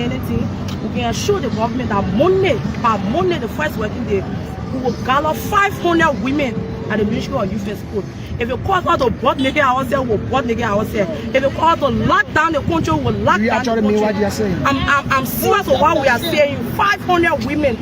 anything, we can assure the government that by Monday, the first working day, we will gather 500 women at the Ministry of Youth and Sport. If it calls out to board nigga ourselves, we'll board nigga ourselves. If it calls to lock down the country, we'll lock down the country. Mean what you're saying? I'm serious with what we are saying. 500 women.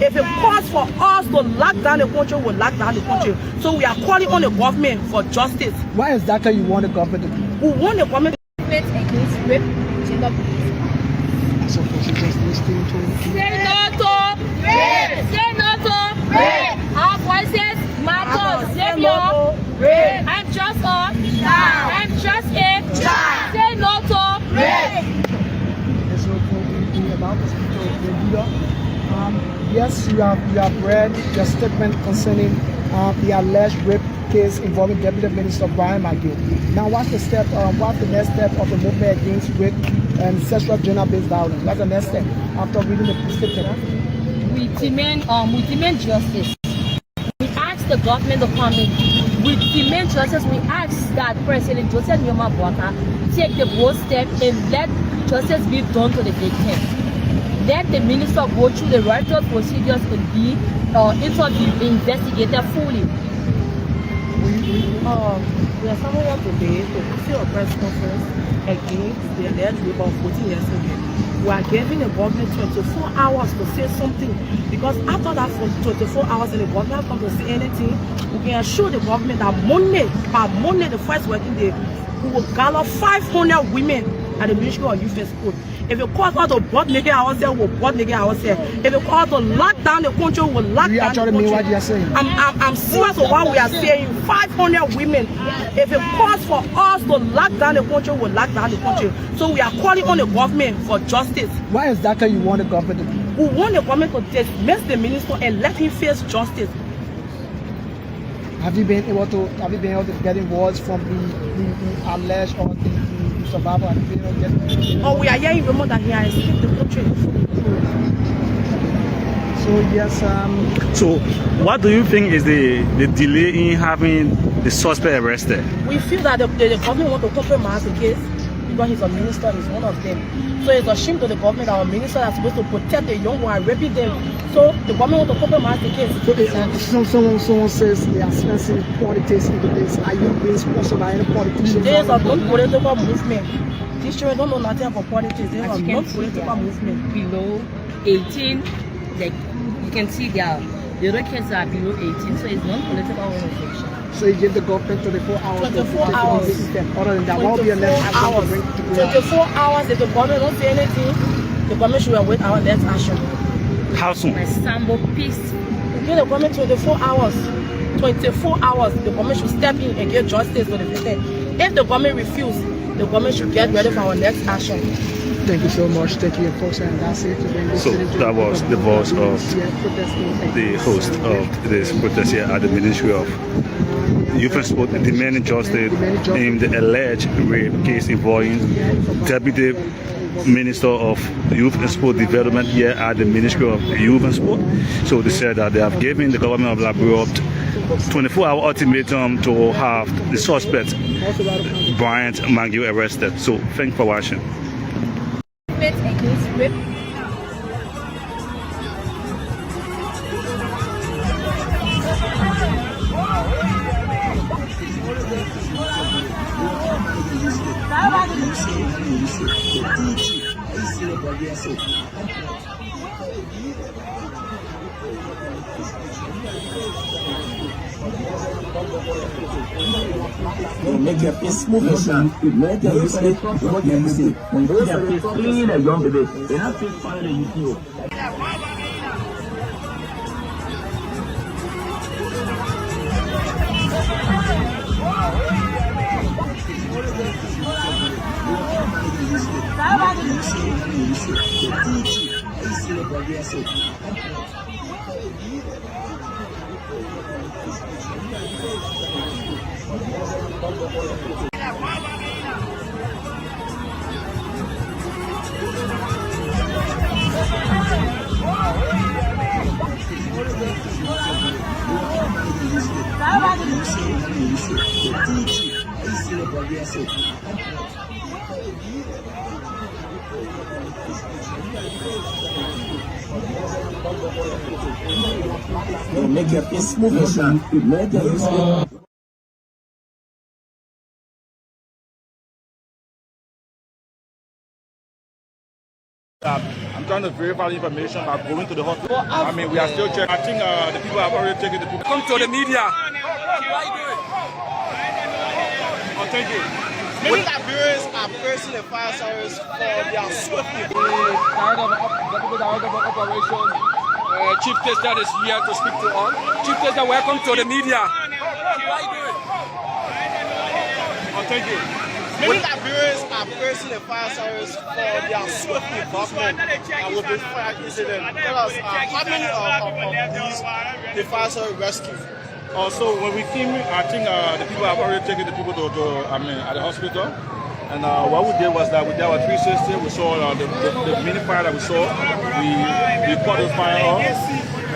If it calls for us to lock down the country, we'll lock down the country. So we are calling on the government for justice. Why exactly you want the government to do? We want the government against rape, gender abuse. So she's just listening to Say no to rape. Say no to rape. Our voices matter. Say no to rape. I'm just a child. I'm just a child. Say no to rape. There's no point about this. Yes, you have read your statement concerning the alleged rape case involving Deputy Minister Brian McGill. Now, what's the next step of the movement against rape and sexual gender-based violence? What's the next step after reading the statement? We demand justice. We ask the government to come in. We demand justice. We ask that President Joseph Nyoma Bwaka take the bold step and let justice be done to the victims. Let the minister go through the right procedures and be interviewed, investigated fully. We are someone today to see a press conference against the alleged rape of 14 years ago. We are giving the government 24 hours to say something, because after that for 24 hours and the government comes to say anything, we can assure the government that by Monday, the first working day, we will gather 500 women at the Ministry of Youth and Sport. If it calls out to board nigga ourselves, we'll board nigga ourselves. If it calls to lock down the country, we'll lock down the country. Mean what you're saying? I'm serious with what we are saying. 500 women. If it calls for us to lock down the country, we'll lock down the country. So we are calling on the government for justice. Why exactly you want the government to do? We want the government to dismiss the minister and let him face justice. Have you been able to get involved from the alleged or the survivor? Oh, we are hearing rumors that he has escaped the country. So yes. So what do you think is the delay in having the suspect arrested? We feel that the government want to compromise the case because he's a minister, he's one of them. So it's a shame to the government that our minister is supposed to protect the young one, raping them. So the government want to compromise the case. Someone says they are spending politics into this. Are you being sponsored by any politicians? There is a non-political movement. These children don't know nothing about politics. There is a non-political movement. Below 18, like you can see the other kids are below 18, so it's non-political organization. So you give the government 24 hours. 24 hours. Other than that, what will be your next action? 24 hours. If the government don't say anything, the government should await our next action. How soon? My sample peace. Give the government 24 hours. 24 hours. The government should step in and give justice to the victim. If the government refuses, the government should get ready for our next action. Thank you so much. Thank you, folks, and that's it. So that was the voice of the host of this protest here at the Ministry of Youth and Sport, demanding justice in the alleged rape case involving Deputy Minister of Youth and Sport Development here at the Ministry of Youth and Sport. So they said that they have given the government of Liberia 24-hour ultimatum to have the suspect Brian McGill arrested. So thanks for watching. Against rape. Make your face motion. Make your face what you say. When you see your face clean and young baby, you're not face fine and you. Make your face move, sir. Make your face move. I'm trying to verify the information by going to the hospital. I mean, we are still checking. I think the people have already taken the people. Come to the media. Oh, thank you. Many Liberians are praising the fire service for their swift operation. Chief Tester is here to speak to all. Chief Tester, welcome to the media. Oh, thank you. Many Liberians are praising the fire service for their swift involvement and with the fire incident. Tell us how many of these the fire service rescued? Also, when we came, I think the people have already taken the people to at the hospital. And what we did was that we did our 360. We saw the mini fire that we saw. We caught the fire off.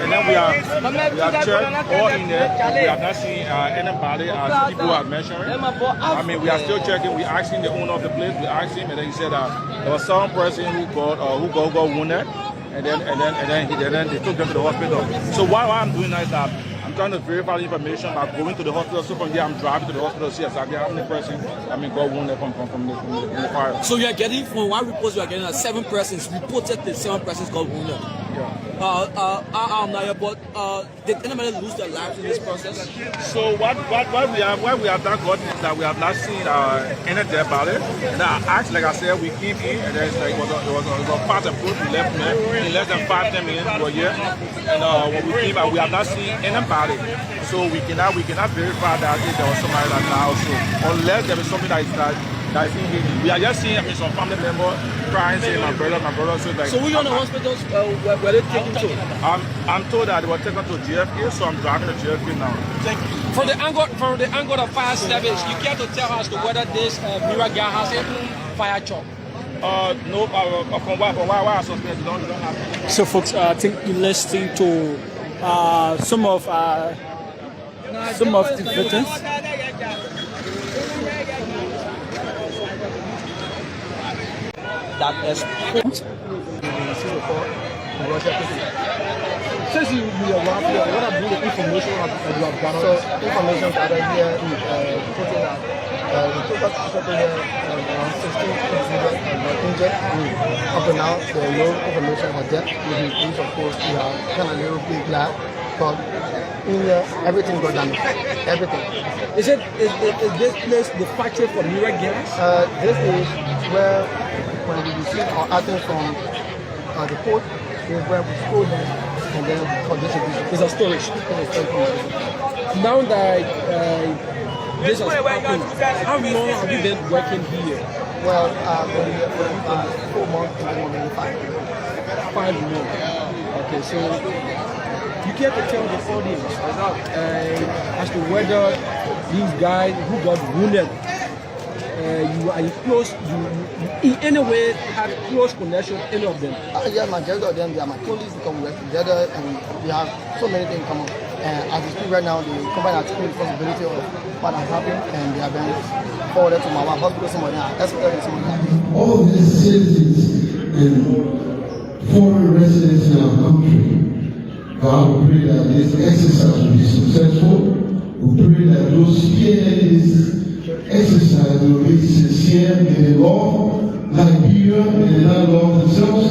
And then we have checked all in there. We have not seen anybody, as people are mentioning. I mean, we are still checking. We asking the owner of the place. We asked him, and then he said there was some person who got wounded, and then they took them to the hospital. So what I'm doing now is that I'm trying to verify the information by going to the hospital. So from there, I'm driving to the hospital to see exactly how many persons got wounded from the fire. So you are getting, from one report you are getting, 7 persons reported that 7 persons got wounded. Yeah. But did anybody lose their lives in this process? So what we have done God is that we have not seen any dead body. And I asked, like I said, we came in and there's like it was a part of food we left there in less than 5-10 minutes we were here. And when we came out, we have not seen anybody. So we cannot verify that if there was somebody that died also, unless there is something that is in here. We are just seeing some family members crying, saying my brother. So which one of the hospitals were they taken to? I'm told that they were taken to GFK, so I'm driving to GFK now. Thank you. From the angle of fire service, you care to tell us whether this Mira gas has a fire truck? No, from why I suspect you don't have. So folks, I think you're listening to some of the victims. That is since you are around here, what are the information that you have gathered? So information gathered here is putting that the total people here around 16 injured. Up to now, there is no information about death. Which of course we are kind of a little bit glad, but in here everything got damaged. Everything. Is this place the factory for Mira gas? This is where when we receive our items from the port, is where we store them and then for distribution. It's a storage. Now that this has happened, how long have you been working here? Well, maybe 4 months and then maybe 5 months. 5 months. Okay, so you care to tell the audience as to whether these guys who got wounded, you are in close, you in any way have close connection with any of them? Yeah, majority of them, they are my colleagues because we work together and we have so many things in common. As we speak right now, the company has taken responsibility of what has happened and they have been forwarded to my hospital, somebody else, hospital, and somebody else. All these citizens and foreign residents in our country, God, we pray that this exercise will be successful. We pray that those spearheading this exercise will be sincere. May the Lord, Liberia, may they not love themselves.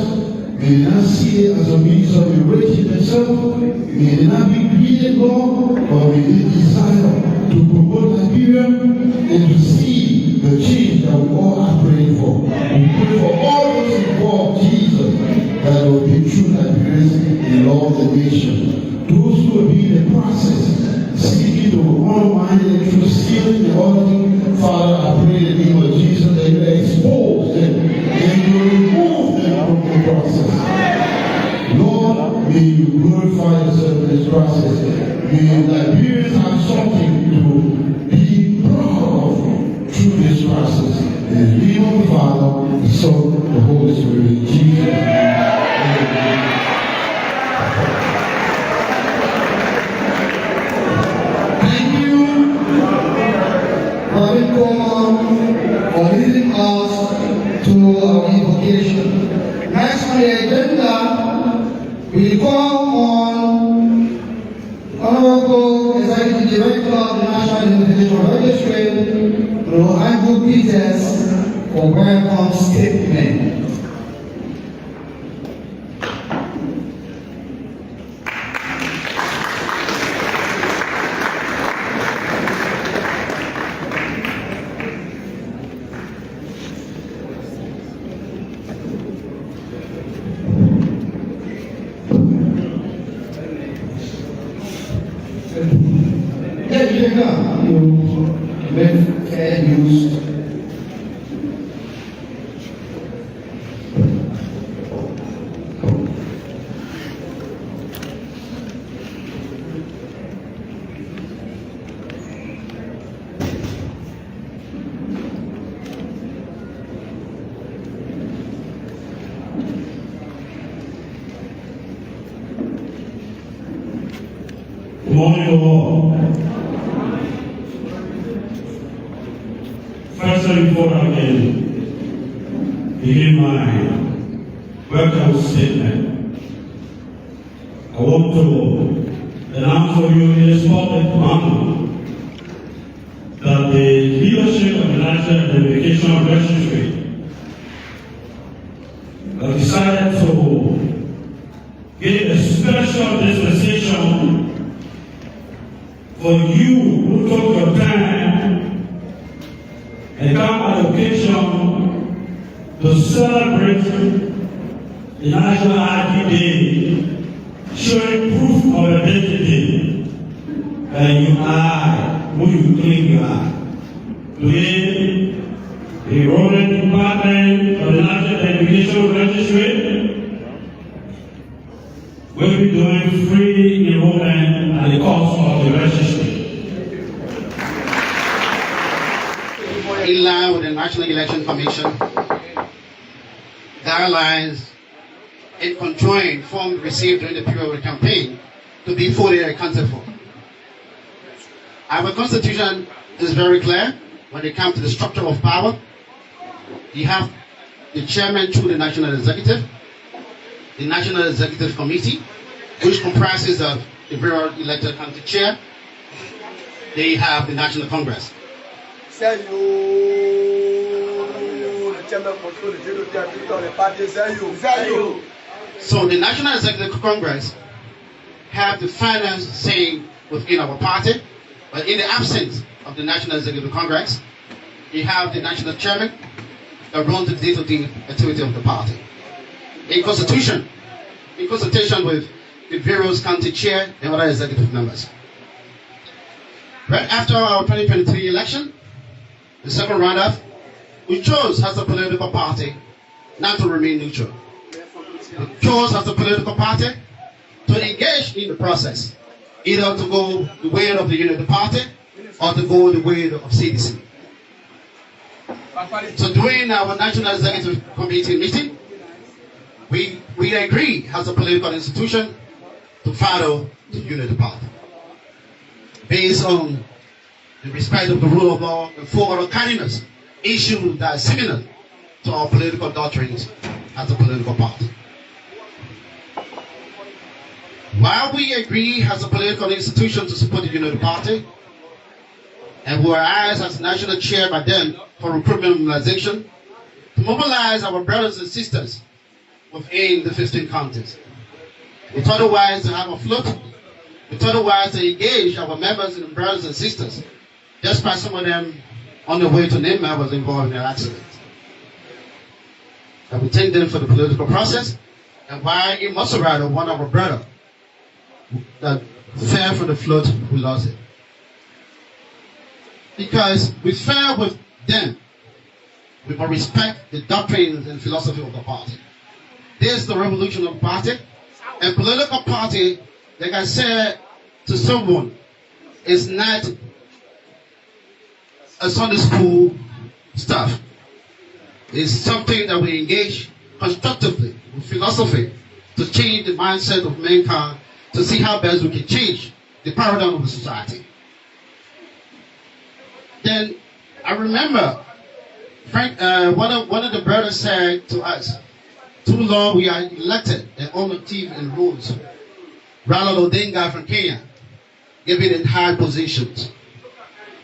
May they not see it as a means of enriching themselves. May they not be greedy, Lord, or may they desire to promote Liberia and to see the change that we all are praying for. We pray for all those involved, Jesus, that will be true Liberians in all the nation. Those who will be in the process, seeking to undermine and to steal the authority, Father, I pray in the name of Jesus that you expose them and you remove them from the process. Lord, may you glorify yourself in this process. May Liberians have something to be proud of through this process. In the name of the Father, the Son, the Holy Spirit, Jesus. Amen. For leading us to our invocation. agenda, we call on Honorable Executive Director of the National Invitation Registry, Andrew Peters, for welcome statement. Good morning, all. First, before I can begin my welcome statement, I want to announce for you in a public manner that the leadership of the National Identification Registry have decided to give a special dispensation for you who took your time and come on occasion to celebrate the National ID Day, showing proof of identity that you are who you claim you are. Today, the enrollment department of the National Identification Registry will be doing free enrollment at the cost of the registry. In line with the National Election Commission guidelines in controlling forms received during the period of the campaign to be fully accounted for. Our Constitution is very clear when it comes to the structure of power. You have the chairman through the National Executive, the National Executive Committee, which comprises of the various elected county chair. They have the National Congress. So the National Executive Congress have the final say within our party, but in the absence of the National Executive Congress, you have the National Chairman that runs the day-to-day activity of the party. In consultation with the various county chair and other executive members. Right after our 2023 election, the second round-up, we chose as a political party not to remain neutral. We chose as a political party to engage in the process, either to go the way of the Unity Party or to go the way of CDC. So during our National Executive Committee meeting, we agree as a political institution to follow the Unity Party based on the respect of the rule of law and for other kindness issues that are similar to our political doctrines as a political party. While we agree as a political institution to support the Unity Party, and we are asked as national chair by them for recruitment mobilization to mobilize our brothers and sisters within the 15 counties. We thought it wise to have a float. We thought it wise to engage our members and brothers and sisters, despite some of them on their way to name members involved in their accident. And we thank them for the political process, and why in Maserati, one of our brothers that fell for the float, we lost it. Because we fell with them, we must respect the doctrines and philosophy of the party. This is the revolution of the party. And political party, like I said to someone, is not a Sunday school stuff. It's something that we engage constructively with philosophy to change the mindset of mankind, to see how best we can change the paradigm of the society. Then I remember Frank, one of the brothers said to us, Too long we are elected and on the team and rules. Rather than guy from Kenya, giving in high positions.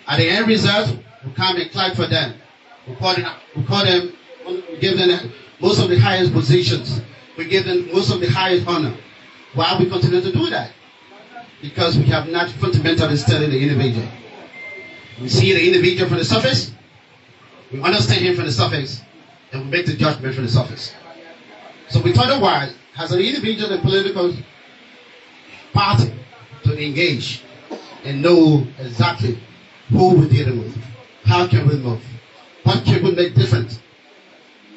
At the end result, we come and clap for them. We give them most of the highest positions. We give them most of the highest honor. Why we continue to do that? Because we have not fundamentally studied the individual. We see the individual from the surface, we understand him from the surface, and we make the judgment from the surface. So we thought it wise, as an individual and political party, to engage and know exactly who we're dealing with, how can we move, what can we make different,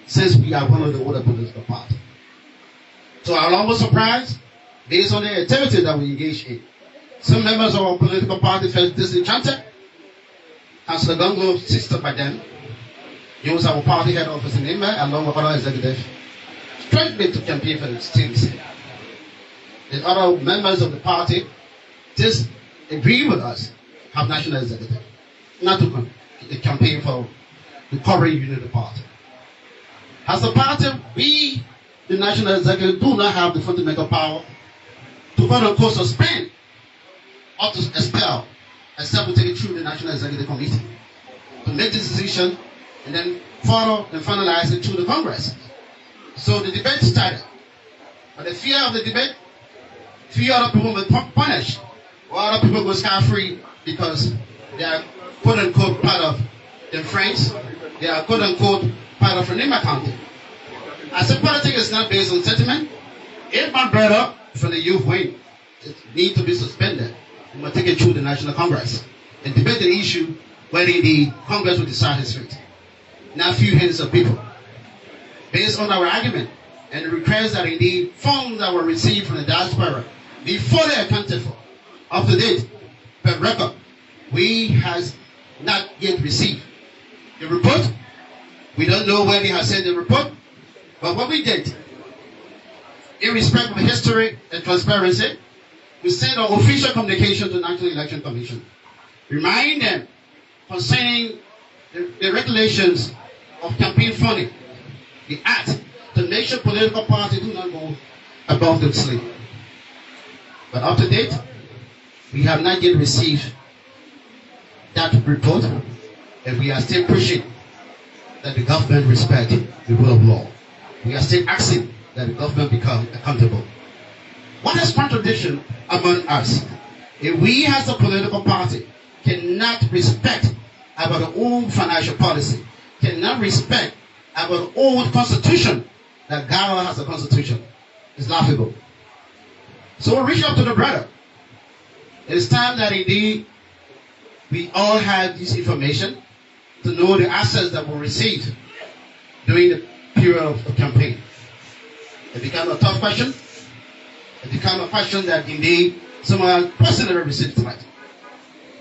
since we are one of the older political parties. So I'm almost surprised, based on the activity that we engage in. Some members of our political party felt disenchanted. Councillor Gonglo, assisted by them, used our party head office in Imba, along with other executives, straightly to campaign for the TDC. The other members of the party just agree with us, have national executive, not to campaign for the current unit of the party. As a party, we, the national executive, do not have the fundamental power to quote-unquote suspend or to expel, except we take it through the National Executive Committee to make this decision and then follow and finalize it through the Congress. So the debate started. But the fear of the debate, few other people will be punished, or other people go scot-free because they are quote-unquote part of the French, they are quote-unquote part of Renema County. I said politics is not based on sentiment. If my brother from the youth wing, it needs to be suspended. We must take it through the National Congress and debate the issue whether the Congress will decide his fate. Not few hands of people. Based on our argument and the request that indeed funds that were received from the diaspora be fully accounted for, up to date, per record, we has not yet received the report. We don't know when he has sent the report, but what we did, in respect of history and transparency, we sent our official communication to the National Election Commission, remind them concerning the regulations of campaign funding, the act, to make sure political parties do not go above the sleep. But up to date, we have not yet received that report, and we are still pushing that the government respect the rule of law. We are still asking that the government become accountable. What is contradiction among us? If we as a political party cannot respect our own financial policy, cannot respect our own constitution, that Ghana has a constitution, it's laughable. So we reach out to the brother. It is time that indeed we all have this information to know the assets that were received during the period of the campaign. It became a tough question. It became a question that indeed someone personally received tonight.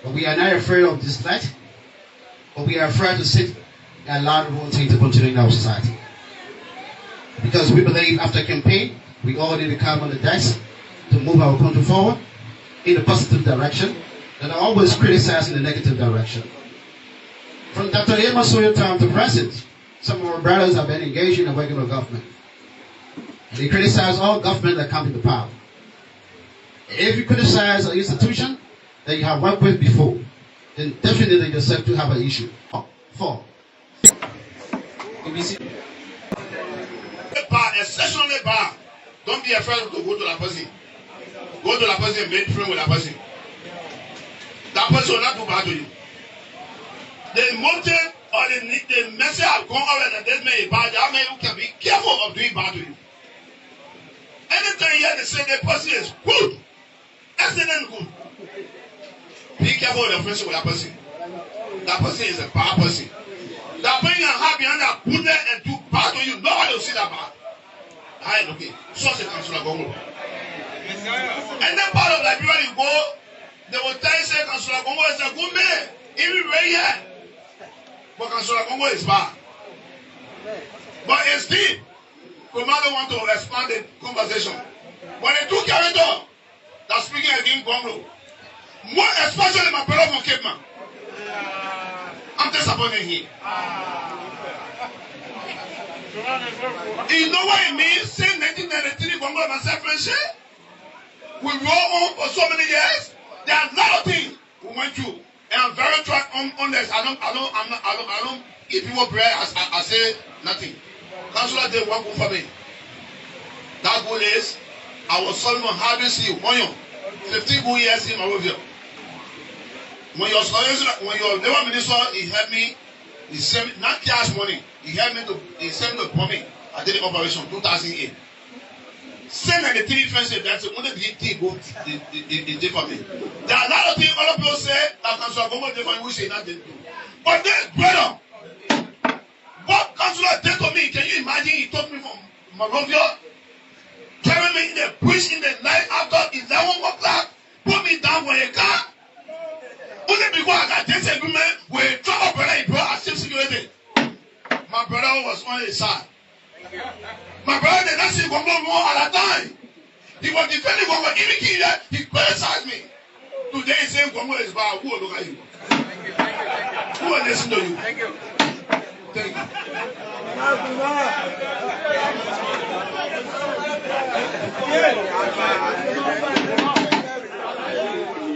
But we are not afraid of this threat, but we are afraid to sit and allow the wrong thing to continue in our society. Because we believe after campaign, we all need to come on the desk to move our country forward in a positive direction, and are always criticized in the negative direction. From Dr. Emma Sawyer time to present, some of our brothers have been engaged in the regular government. And they criticize all government that come into power. If you criticize an institution that you have worked with before, then definitely yourself to have an issue. 4. Exceptionally bad. Don't be afraid to go to that person. Go to that person and make friends with that person. That person will not do bad to you. The motive or the message have gone over that this may be bad. That man you can be careful of doing bad to you. Anytime you hear they say the person is good, excellent good, be careful of the friendship with that person. That person is a bad person. That person can have behind that goodness and do bad to you. Nobody will see that bad. I ain't okay. Such a Councillor Gongo. And that part of Liberia you go, they will tell you say Councillor Gongo is a good man. Even right here. But Councillor Gongo is bad. But it's deep. Commander want to expand the conversation. When they two characters that speaking against Gongo, more especially my brother from Cape Man, I'm disappointed here. You know what it means? Since 1993, Congo and myself friendship. We roll on for so many years. There are a lot of things we went through, and I'm very honest. I don't give people prayer. I say nothing. Councillor did one good for me. That good is, I was Solomon Harvey see you, 15 good years in Marovia. When your labor minister, he helped me. He sent me, not cash money. He helped me he sent me to plumbing. I did the operation 2008. Send and the three friendship, that's the only thing go did for me. There are a lot of things other people say that Councillor Gogo did for me, we say nothing do. But this brother, what Councillor did to me, can you imagine? He took me from Monrovia, carried me in the bush in the night after 11 o'clock, put me down for a car. Only because I got this agreement with trouble brother, he brought a safe security. My brother was on his side. My brother did not see Congo more at a time. He was defending Congo. Even he criticized me. Today he's saying Congo is bad. Who will look at you? Who will listen to you? Thank you.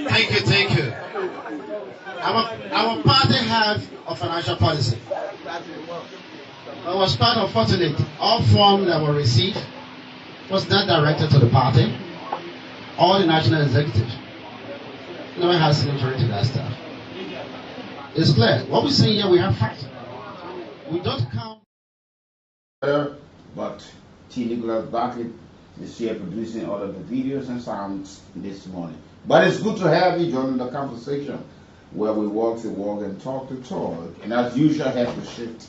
Thank you. Thank you. Our party have a financial policy. I was part unfortunate. All funds that were received was not directed to the party or the national executive. Never has signatory to that stuff. It's clear. What we say here, we have facts. We don't count. But T. Nicholas Bartlett is here producing all of the videos and sounds this morning. But it's good to have you joining the conversation where we walk the walk and talk the talk. And as usual, I have to shift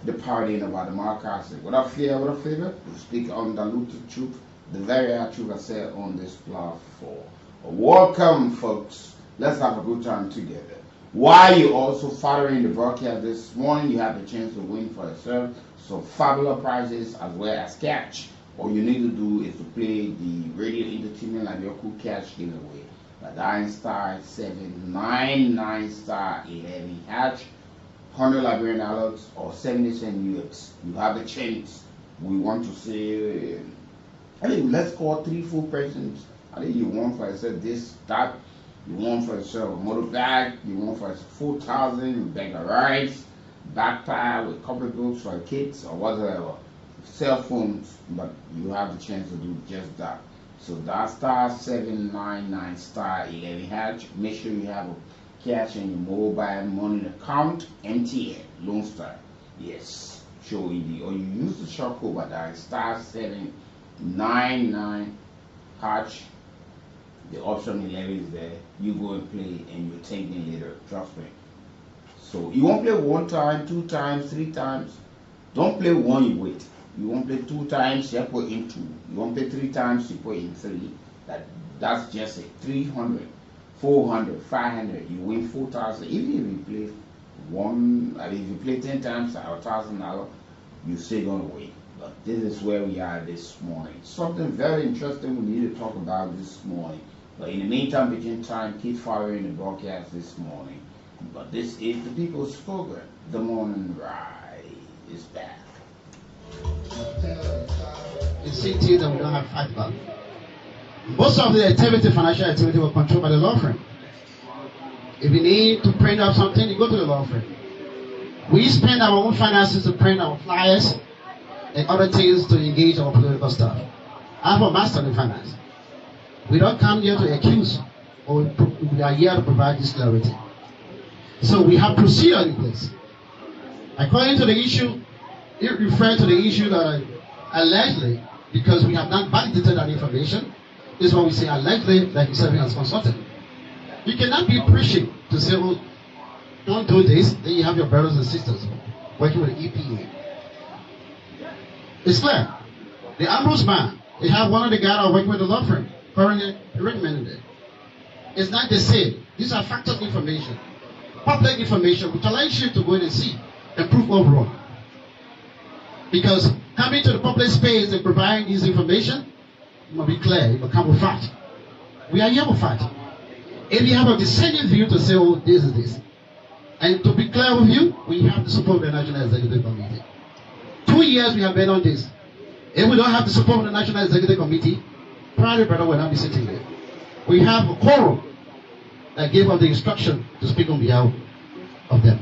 the party in about the Marcasi. Without fear, without favor, we speak undiluted truth, the very hard truth I said on this platform. Welcome, folks. Let's have a good time together. While you're also following the broadcast this morning, you have the chance to win for yourself some fabulous prizes as well as cash. All you need to do is to play the radio entertainment like your cool cash giveaway. By dialing *799*11#. 100 Liberian dollars or 70 cent UX. You have a chance. We want to say, I think let's call 3-4 persons. I think you want for yourself this, that. You want for yourself a motor bag. You want for yourself 4,000 bag of rice, backpack with copy books for kids or whatever. Cell phones, but you have the chance to do just that. So that's *799*11#. Make sure you have a cash in your mobile money account, MTN, Lone Star. Yes, show ED. Or you use the short code by dialing *799#. The option 11 is there. You go and play and you take it later. Trust me. So you won't play 1 time, 2 times, 3 times. Don't play 1, you wait. You won't play 2 times, you put in 2. You won't play 3 times, you put in 3. That's just it. 300. 400, 500, you win 4,000. Even if you play if you play 10 times at $1,000, you're still gonna win. But this is where we are this morning. Something very interesting we need to talk about this morning. But in the meantime, between time, keep following the broadcast this morning. But this is the People's Program. The Morning Ride is back. It's CT that we don't have fight about. Most of the activity, financial activity, were controlled by the law firm. If you need to print out something, you go to the law firm. We spend our own finances to print our flyers and other things to engage our political staff. I have a master in finance. We don't come here to accuse, or we are here to provide this clarity. So we have procedure in place. According to the issue, it refers to the issue that allegedly, because we have not validated that information, this is what we say allegedly, like you're serving as consultant. You cannot be preaching to say, well, don't do this, then you have your brothers and sisters working with the EPA. It's clear. The Ambrose man, they have one of the guys working with the law firm, currently recommended it. It's not the same. These are factual information, public information, which allows you to go in and see and prove overall. Because coming to the public space and providing this information, it must be clear, it must come with fact. We are here with fact. If you have a dissenting view to say, oh, this is this. And to be clear with you, we have the support of the National Executive Committee. 2 2 years we have been on this. If we don't have the support of the National Executive Committee, probably brother will not be sitting here. We have a quorum that gave us the instruction to speak on behalf of them.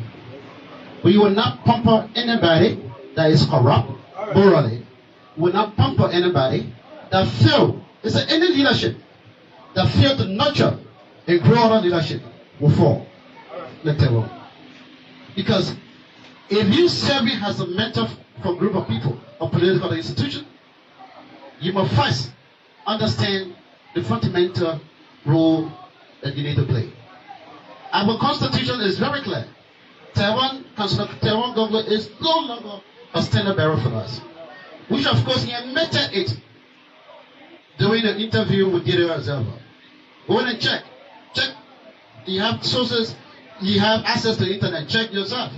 We will not pamper anybody that is corrupt morally. We will not pamper anybody that fail. It's any leadership that fail to nurture and grow other leadership will fall. Let's tell you. Because if you serve it as a mentor for a group of people or political institution, you must first understand the fundamental role that you need to play. Our constitution is very clear. Taiwan government is no longer a standard bearer for us. Which of course he admitted it during the interview with Gideon Observer. Go in and check. You have sources, you have access to the internet, check yourself.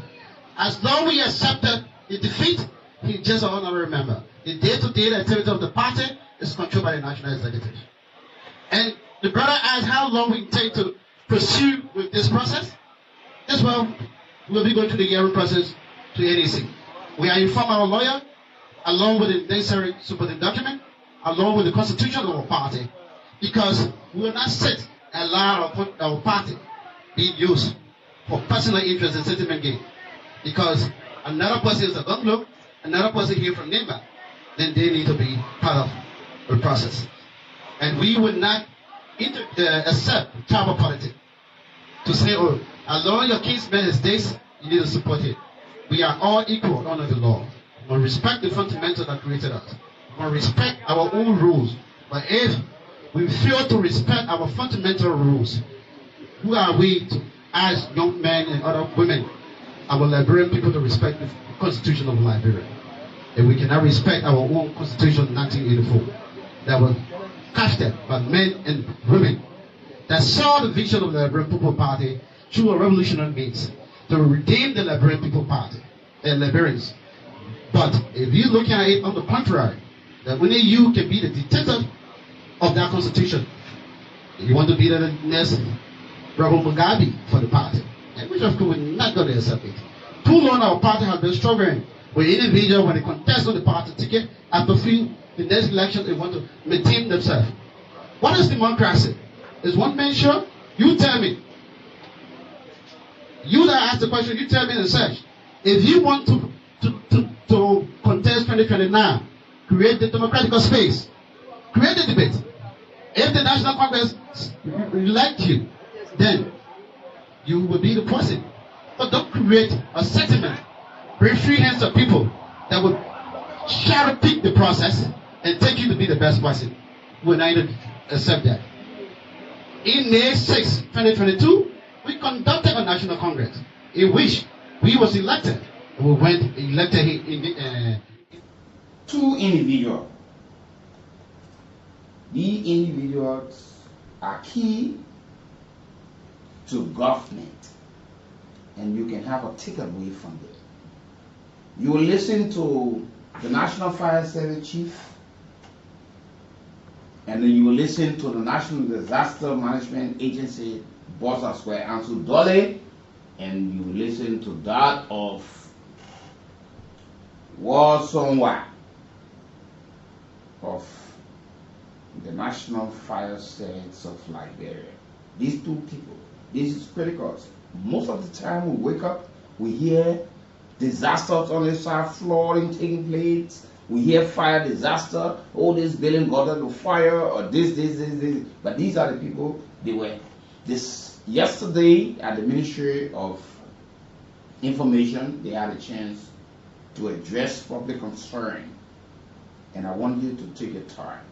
As long as he accepted the defeat, he just an honorary member. The day-to-day activity of the party is controlled by the National Executive. And the brother asked how long we take to pursue with this process. As well, we'll be going through the hearing process to NEC. We are informed our lawyer, along with the necessary supporting document, along with the constitution of our party, because we will not sit and allow our party being used for personal interest and sentiment gain. Because another person is a bungalow, another person here from Nimba, then they need to be part of the process. And we would not accept tribal politics to say, oh, as long as your kinsman is this, you need to support it. We are all equal under the law. We respect the fundamentals that created us. We respect our own rules. But if we fail to respect our fundamental rules, who are we to ask young men and other women, our Liberian people, to respect the Constitution of Liberia? If we cannot respect our own Constitution of 1984, that was crafted by men and women that saw the vision of the Liberian People Party through a revolutionary means to redeem the Liberian People Party and Liberians. But if you're looking at it on the contrary, that only you can be the dictator of that constitution, you want to be the next Robert Mugabe for the party, and which of course we're not going to accept it. Too long our party has been struggling with individuals when they contest on the party ticket after the next election they want to maintain themselves. What is democracy? Is one man sure? You tell me. You that asked the question, you tell me in search. If you want to contest 2029, create the democratic space, create the debate. If the National Congress elect you, then you will be the person. But don't create a sentiment, bring free hands of people that will cherry pick the process and take you to be the best person. We will not accept that. In May 6, 2022, we conducted a National Congress in which we was elected. We went elected two individuals. These individuals are key to government, and you can have a takeaway from them. You will listen to the National Fire Service Chief, and then you will listen to the National Disaster Management Agency boss as well, Ansu Dole, and you will listen to that of Wasonwa of the National Fire Service of Liberia. These two people, this is critical. Most of the time we wake up, we hear disasters on the side, flooding taking place. We hear fire disaster, oh, this building got on fire, or this. But these are the people, they were. This yesterday at the Ministry of Information, they had a chance to address public concern. And I want you to take your time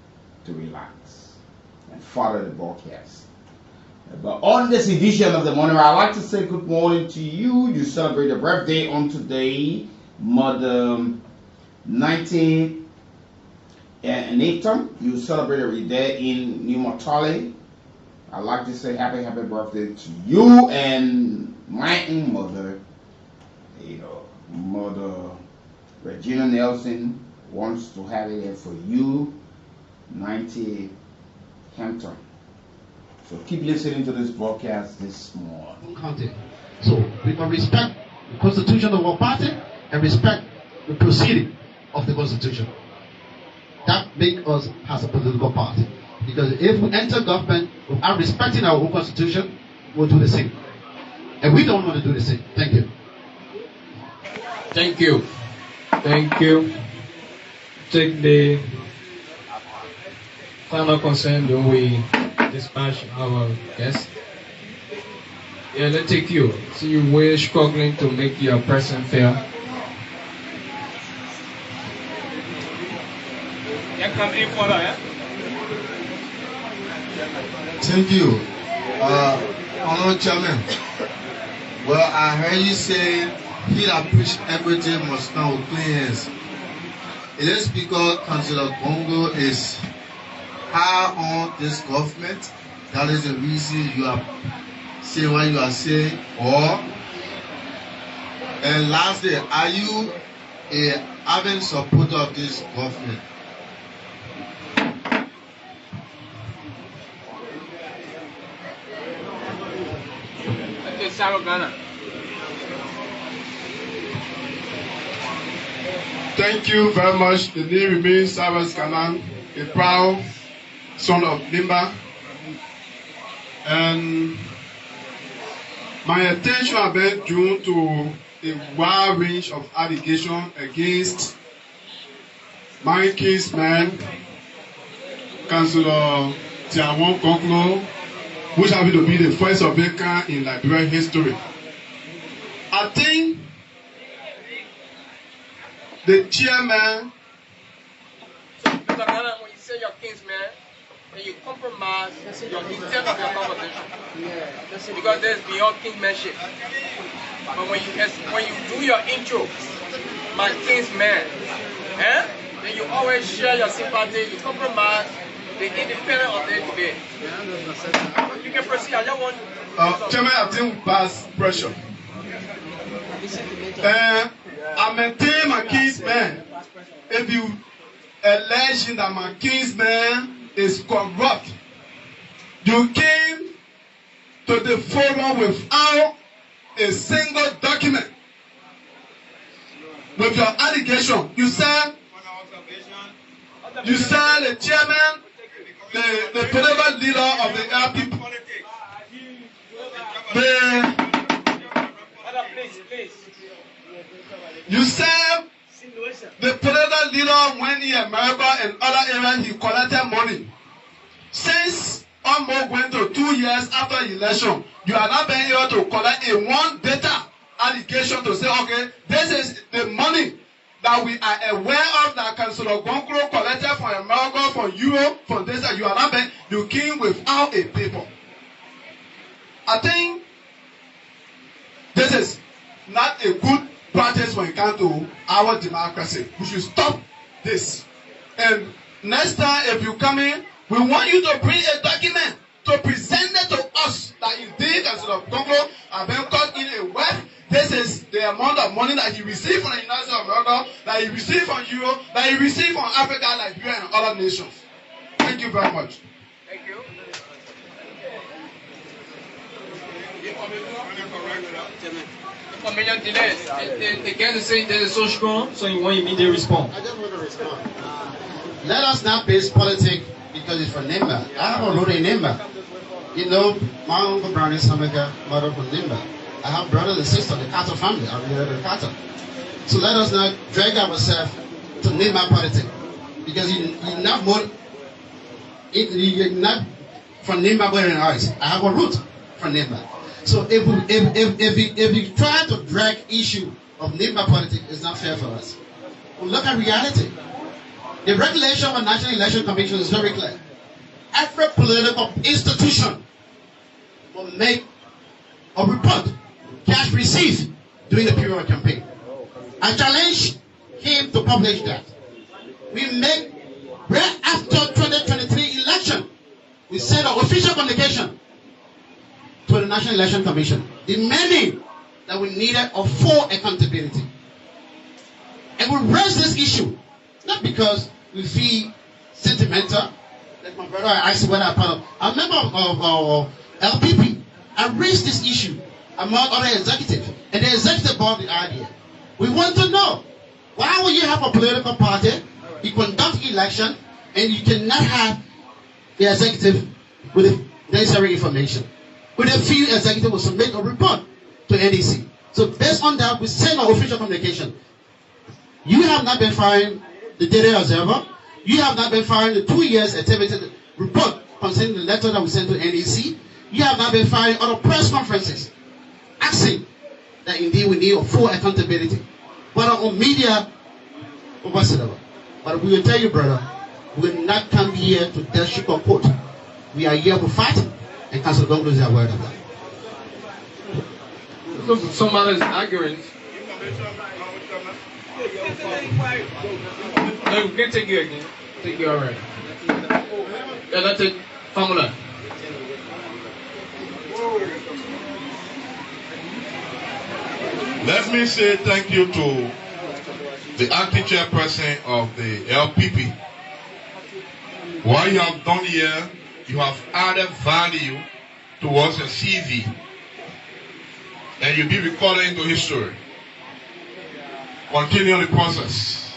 to relax and follow the broadcast. But on this edition of the morning, I'd like to say good morning to you. You celebrate a birthday on today, Mother 19th and Natl. You celebrate a day in Natl. I'd like to say happy birthday to you and my own mother. Mother Regina Nelson wants to have it there for you, 90 Hampton. So keep listening to this broadcast this morning. So we can respect the constitution of our party and respect the proceeding of the Constitution. That makes us as a political party. Because if we enter government without respecting our own Constitution, we'll do the same. And we don't want to do the same. Thank you. Thank you. Thank you. Take the final consent, then we dispatch our guest. Yeah, let's take you. See you were struggling to make your person fair. Come in for that, Thank you. Honorable Chairman. Well, I heard you say he that preach equity must stand with clean hands. It is because Councillor Bongo is high on this government. That is the reason you are saying what you are saying. And lastly, are you a ardent supporter of this government? Thank you very much. The name remains Cyrus Kanan, a proud son of Limba. And my attention has been drawn to a wide range of allegations against my kinsman, Councillor Tiawon Koklo, which happened to be the first Jamaican in Liberia history. I think the chairman. So, Mr. Ghana, when you say your kinsman, then you compromise your intent of your conversation. Because there's beyond kinsmanship. But when you do your intro, my kinsman, then you always share your sympathy, you compromise the independent of the debate. You can proceed. I don't want Chairman, I think we pass pressure. I maintain my kinsman. If you allege that my kinsman is corrupt, you came to the forum without a single document. With your allegation, you said the chairman, the political leader of the LP. You said the political leader went in America and other areas, he collected money. Since almost going to 2 years after the election, you are not being able to collect a one data allegation to say, okay, this is the money that we are aware of that Councillor Gonkro collected from America, from Europe, from this, that you are not being, you came without a paper. I think this is not a good practice when it comes to our democracy. We should stop this. And next time, if you come in, we want you to bring a document to present it to us that indeed Councillor Gonkro have been caught in a web. This is the amount of money that he received from the United States of America, that he received from Europe, that he received from Africa, Liberia, and other nations. Thank you very much. Thank you. A million delays. They can't say they're so strong, so you want immediate response. I just want to respond. Let us not base politics because it's from Nimba. I have a root in Nimba. You know, my uncle Brown is Jamaica, mother from Nimba. I have brothers and sisters, the Carter family. I'm related to the Carter. So let us not drag ourselves to Nimba politics because you're not more. You're not from Nimba but in ours. I have a root from Nimba. So if we try to drag issue of Nimba politics, it's not fair for us. Well, look at reality. The regulation of the National Election Commission is very clear. Every political institution will make a report, cash received during the period of campaign. I challenge him to publish that. We make, right after 2023 election, we send an official communication to the National Election Commission, demanding that we needed a full accountability. And we raise this issue, not because we feel sentimental, like my brother asked whether I'm a member of LPP. I raised this issue among other executives, and the executive bought the idea. We want to know Why would you have a political party, you conduct election, and you cannot have the executive with the necessary information? With a few executives will submit a report to NEC. So based on that, we send our official communication. You have not been firing the data observer. You have not been firing the 2 years activity report concerning the letter that we sent to NEC. You have not been firing other press conferences asking that indeed we need a full accountability, whether on media or whatsoever. But we will tell you, brother, we will not come here to dash you court. We are here to fight, and Council don't lose their word of that. Some others arguing. No, we can take you again. Take you alright. Yeah, let's take formula. Let me say thank you to the acting chairperson of the LPP. What you have done here, you have added value towards your CV, and you'll be recorded into history. Continue the process.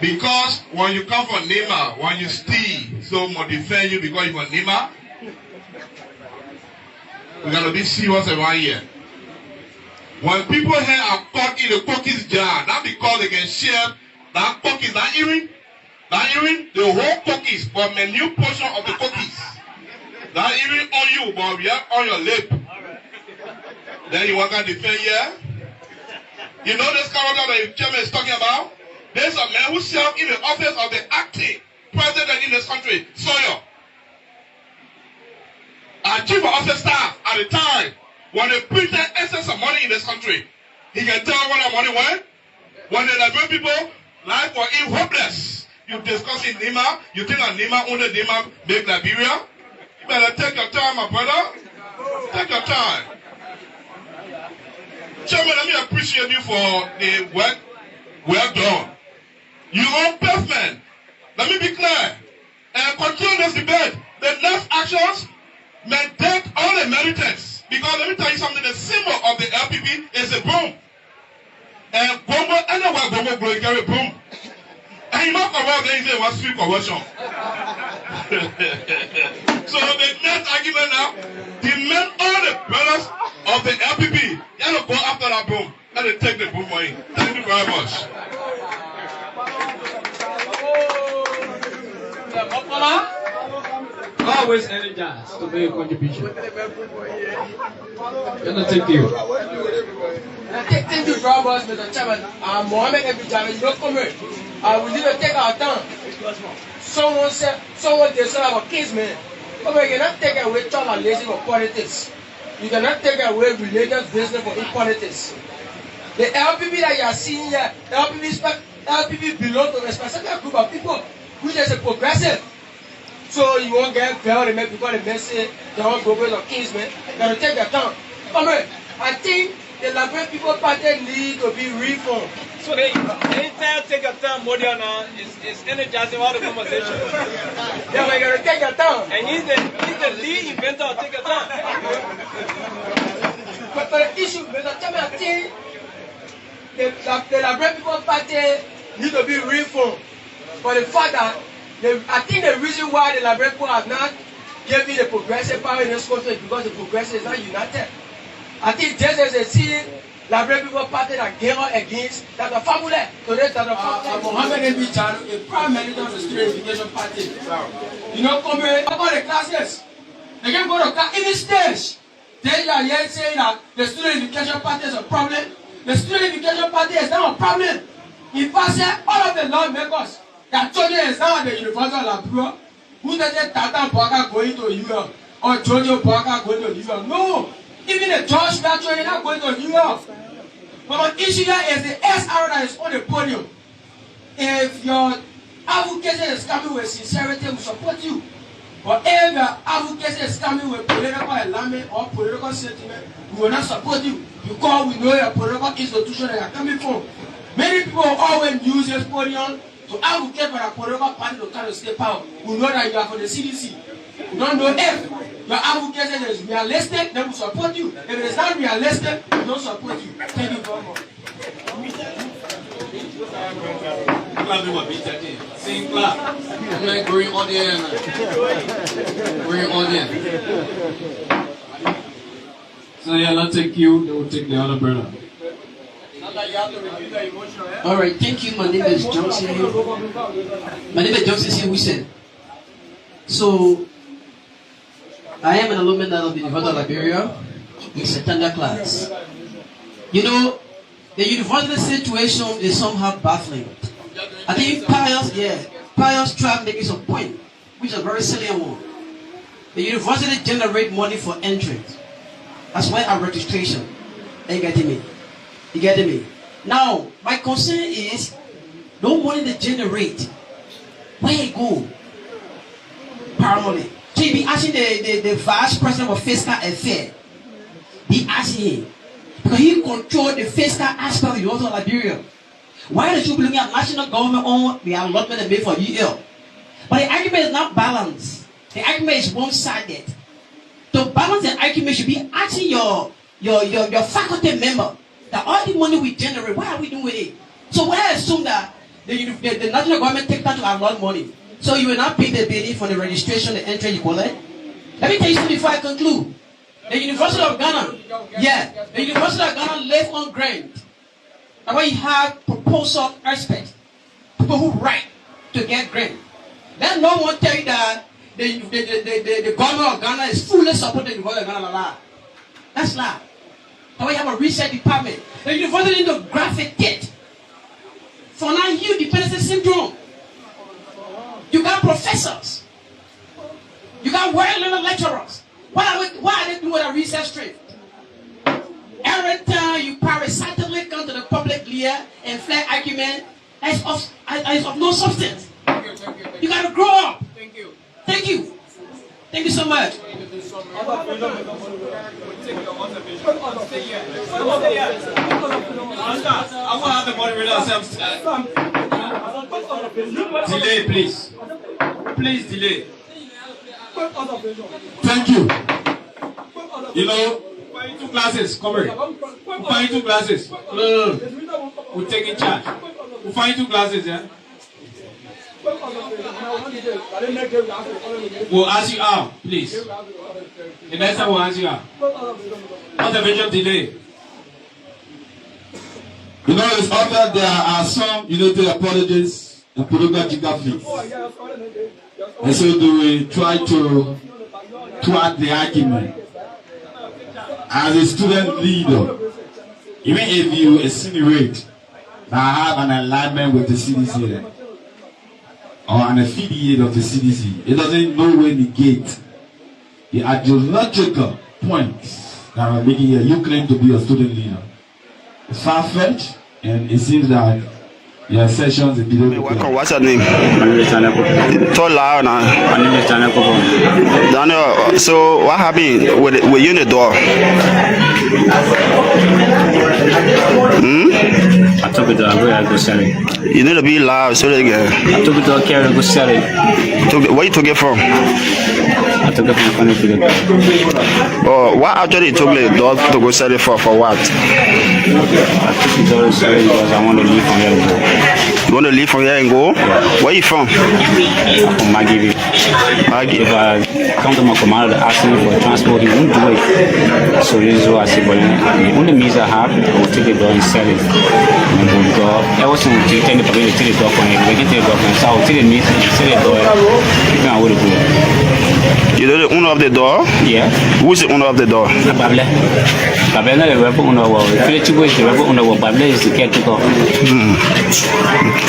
Because when you come from Nima, when you steal, someone defend you because you're from Nima, we gotta be serious around here. When people hear a cock in the cookies jar, not because they can share that cookies, that earring, the whole cookies, but menu portion of the cookies. That earring on you, but we are on your lip. Then you want to defend here? You know this character that the chairman is talking about? There's a man who served in the office of the acting president in this country, Sawyer. Our chief of office staff at the time, when they printed excess of money in this country, he can tell where the money went. When they liberate people, life for him hopeless. You discuss in Nima, you think that Nima only Nima make Liberia? You better take your time, my brother. Take your time. Chairman, let me appreciate you for the work well done. You own pavement. Let me be clear. And continue this debate. The next actions mandate all the militants. Because let me tell you something, the symbol of the LPP is a broom. And Bombo, anywhere Bombo go, you carry a broom. And you not correct then you say one sweet conversion. So the next argument now, demand all the brothers of the LPP, you have to go after that broom. And they take the broom for you. Thank you very much. Always energized to make a contribution. Gonna take you. Thank you, brothers, Mr. Chairman. Mohammed Ebijami, no comment. We need to take our time. Someone they said about kids, man. But you cannot take away child and lazy for politics. You cannot take away religious business for politics. The LPP that you are seeing here, LPP belongs to a specific group of people which is a progressive. So you won't get failed because the message they want to go with your kids, man. You gotta take your time. Come on, I think the Liberian People Party need to be reformed. So the entire take your time Modiana is energizing all the conversation. Yeah, but you gotta take your time. And he's the lead inventor of take your time. But for the issue, Mr. Chairman, I think the Liberian People Party need to be reformed. For the fact that I think the reason why the Liberian people have not given the progressive power in this country is because the progressive is not united. I think just as they see Liberian People Party that came out against that the formula today that the Mohammed Ebijami, a prime minister of the Student Education Party. You know, come here, about the classes. They can go to class in the stage. They are here saying that the Student Education Party is a problem. The Student Education Party is not a problem. In fact, all of the lawmakers that children is now at the University of Liberia, who doesn't Tata Boaka going to New York or Jojo Boaka going to New York. No, even the George Batcher is not going to New York. But the issue here is the SR that is on the podium. If your advocacy is coming with sincerity, we support you. But if your advocacy is coming with political alignment or political sentiment, we will not support you because we know your political institution that you are coming from. Many people always use this podium to advocate for a political party to kind of step out. We know that you are for the CDC. We don't know if your advocacy is realistic, then we support you. If it is not realistic, we don't support you. Thank you very much. Same clap. I'm like growing audience. Growing audience. So yeah, let's take you. They will take the other brother. All right, thank you. My name is Johnson. My name is Johnson Wilson. So, I am an alumni of the University of Liberia in September class. You know, the university situation is somehow baffling. I think Pius tried making some point, which is a very salient one. The university generate money for entrance, as well as registration. Are you getting me? You getting me? Now, my concern is, no money they generate, where it go? Paramount. So you be asking the vice president of fiscal affairs, be asking him, because he control the fiscal aspect of the University of Liberia. Why don't you be looking at national government on the allotment they made for UL? But the argument is not balanced. The argument is one-sided. To balance the argument, you should be asking your faculty member that all the money we generate, what are we doing with it? So when I assume that the national government take time to allot money, so you will not pay the bill for the registration, the entry you collect. Let me tell you something before I conclude. The University of Ghana, the University of Ghana live on grant. And when you have proposal experts, people who write to get grant, then no one tell you that the government of Ghana is fully supporting the University of Ghana. That's lie. And when you have a research department, the university need to gravitate for non-youth dependency syndrome. You got professors. You got well-learned lecturers. Why are they doing a research stream? Every time you parasitically come to the public ear and flag argument as of no substance. You got to grow up. Thank you. Thank you. Thank you so much. I want to have the moderator. Delay, please. Please delay. Thank you. You know, two glasses, come here. We'll find two glasses. No. We'll take in charge. We'll find two glasses, yeah? We'll ask you out, please. The next time we'll ask you out. Observation delay. You know, it's obvious there are some unitary apologies and pedagogical fleets. And so do we try to thwart the argument. As a student leader, even if you insinuate that I have an alignment with the CDC or an affiliate of the CDC, it doesn't no way negate the ideological points that are making here. You claim to be a student leader. It's far-fetched, and it seems that your sessions are below. Welcome. What's your name? My name is Daniel. Talk loud now. My name is Daniel. Daniel, so what happened with you in the door? I took it to go sell it. You need to be loud so they get. I took it to carry go sell it. Where you took it from? I took it from Funny. Oh, what actually took the dog to go sell it for what? I took it to sell it because I want to leave from here and go. You want to leave from here and go? Yeah. Where you from? I'm from Maggie. If I come to my commander to ask me for transport, he won't do it. So this is what I say, but the only means I have, I will take the dog and sell it. And we'll go. Ever since we take the public, take the dog from it, we get the dog, so I will take the meat and sell the dog. Then I will go. You know the owner of the door? Yeah. Who's the owner of the door? Bable. Bable is the weapon owner. Fletcher is the weapon owner. Bable is the caretaker.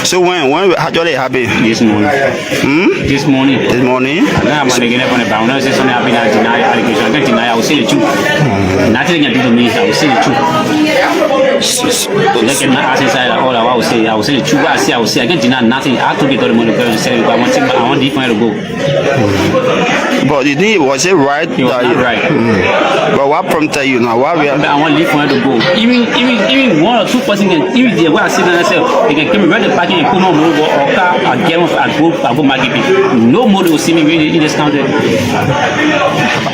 So when actually happen? This morning. This morning. This morning? I'm going to get up on the bound. This is only happening. I deny allegation. I can't deny. I will say the truth. Nothing can do to me. I will say the truth. They cannot ask inside all I will say. I will say the truth. I will say. I can't deny nothing. I have to get all the money because I want to leave from here to go. But you think was it right? It was not right. But what prompted you now? Why we are? I want to leave for her to go. Even 1 or 2 person can. Even there, where I sit and I say, they can come rent the parking and come on over or car or get off. I go market. No more will see me really in this country.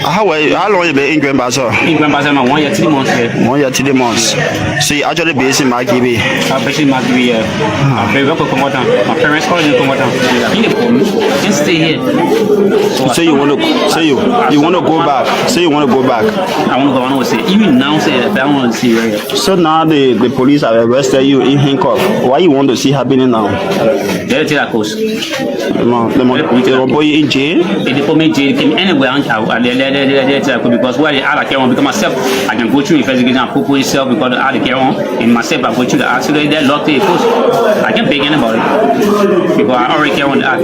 How long you been in Grand Bazaar? In Grand Bazaar, 1 year 3 months. 1 year 3 months. So you actually based in Makibi? I'm based in Makibi. I'm very well comfortable. My parents call me comfortable. I can stay here. So you want to? So you want to go back? So you want to go back? I want to go. I want to say even now, say I want to see where. So now the police have arrested you in handcuff. Why you want to see happening now? They'll take that course. They will put you in jail. They put me in jail. Anywhere because where I care on because myself I can go through investigation and put myself because I care on and myself I go through the accident they locked the post. I can't beg anybody because I already care on the act.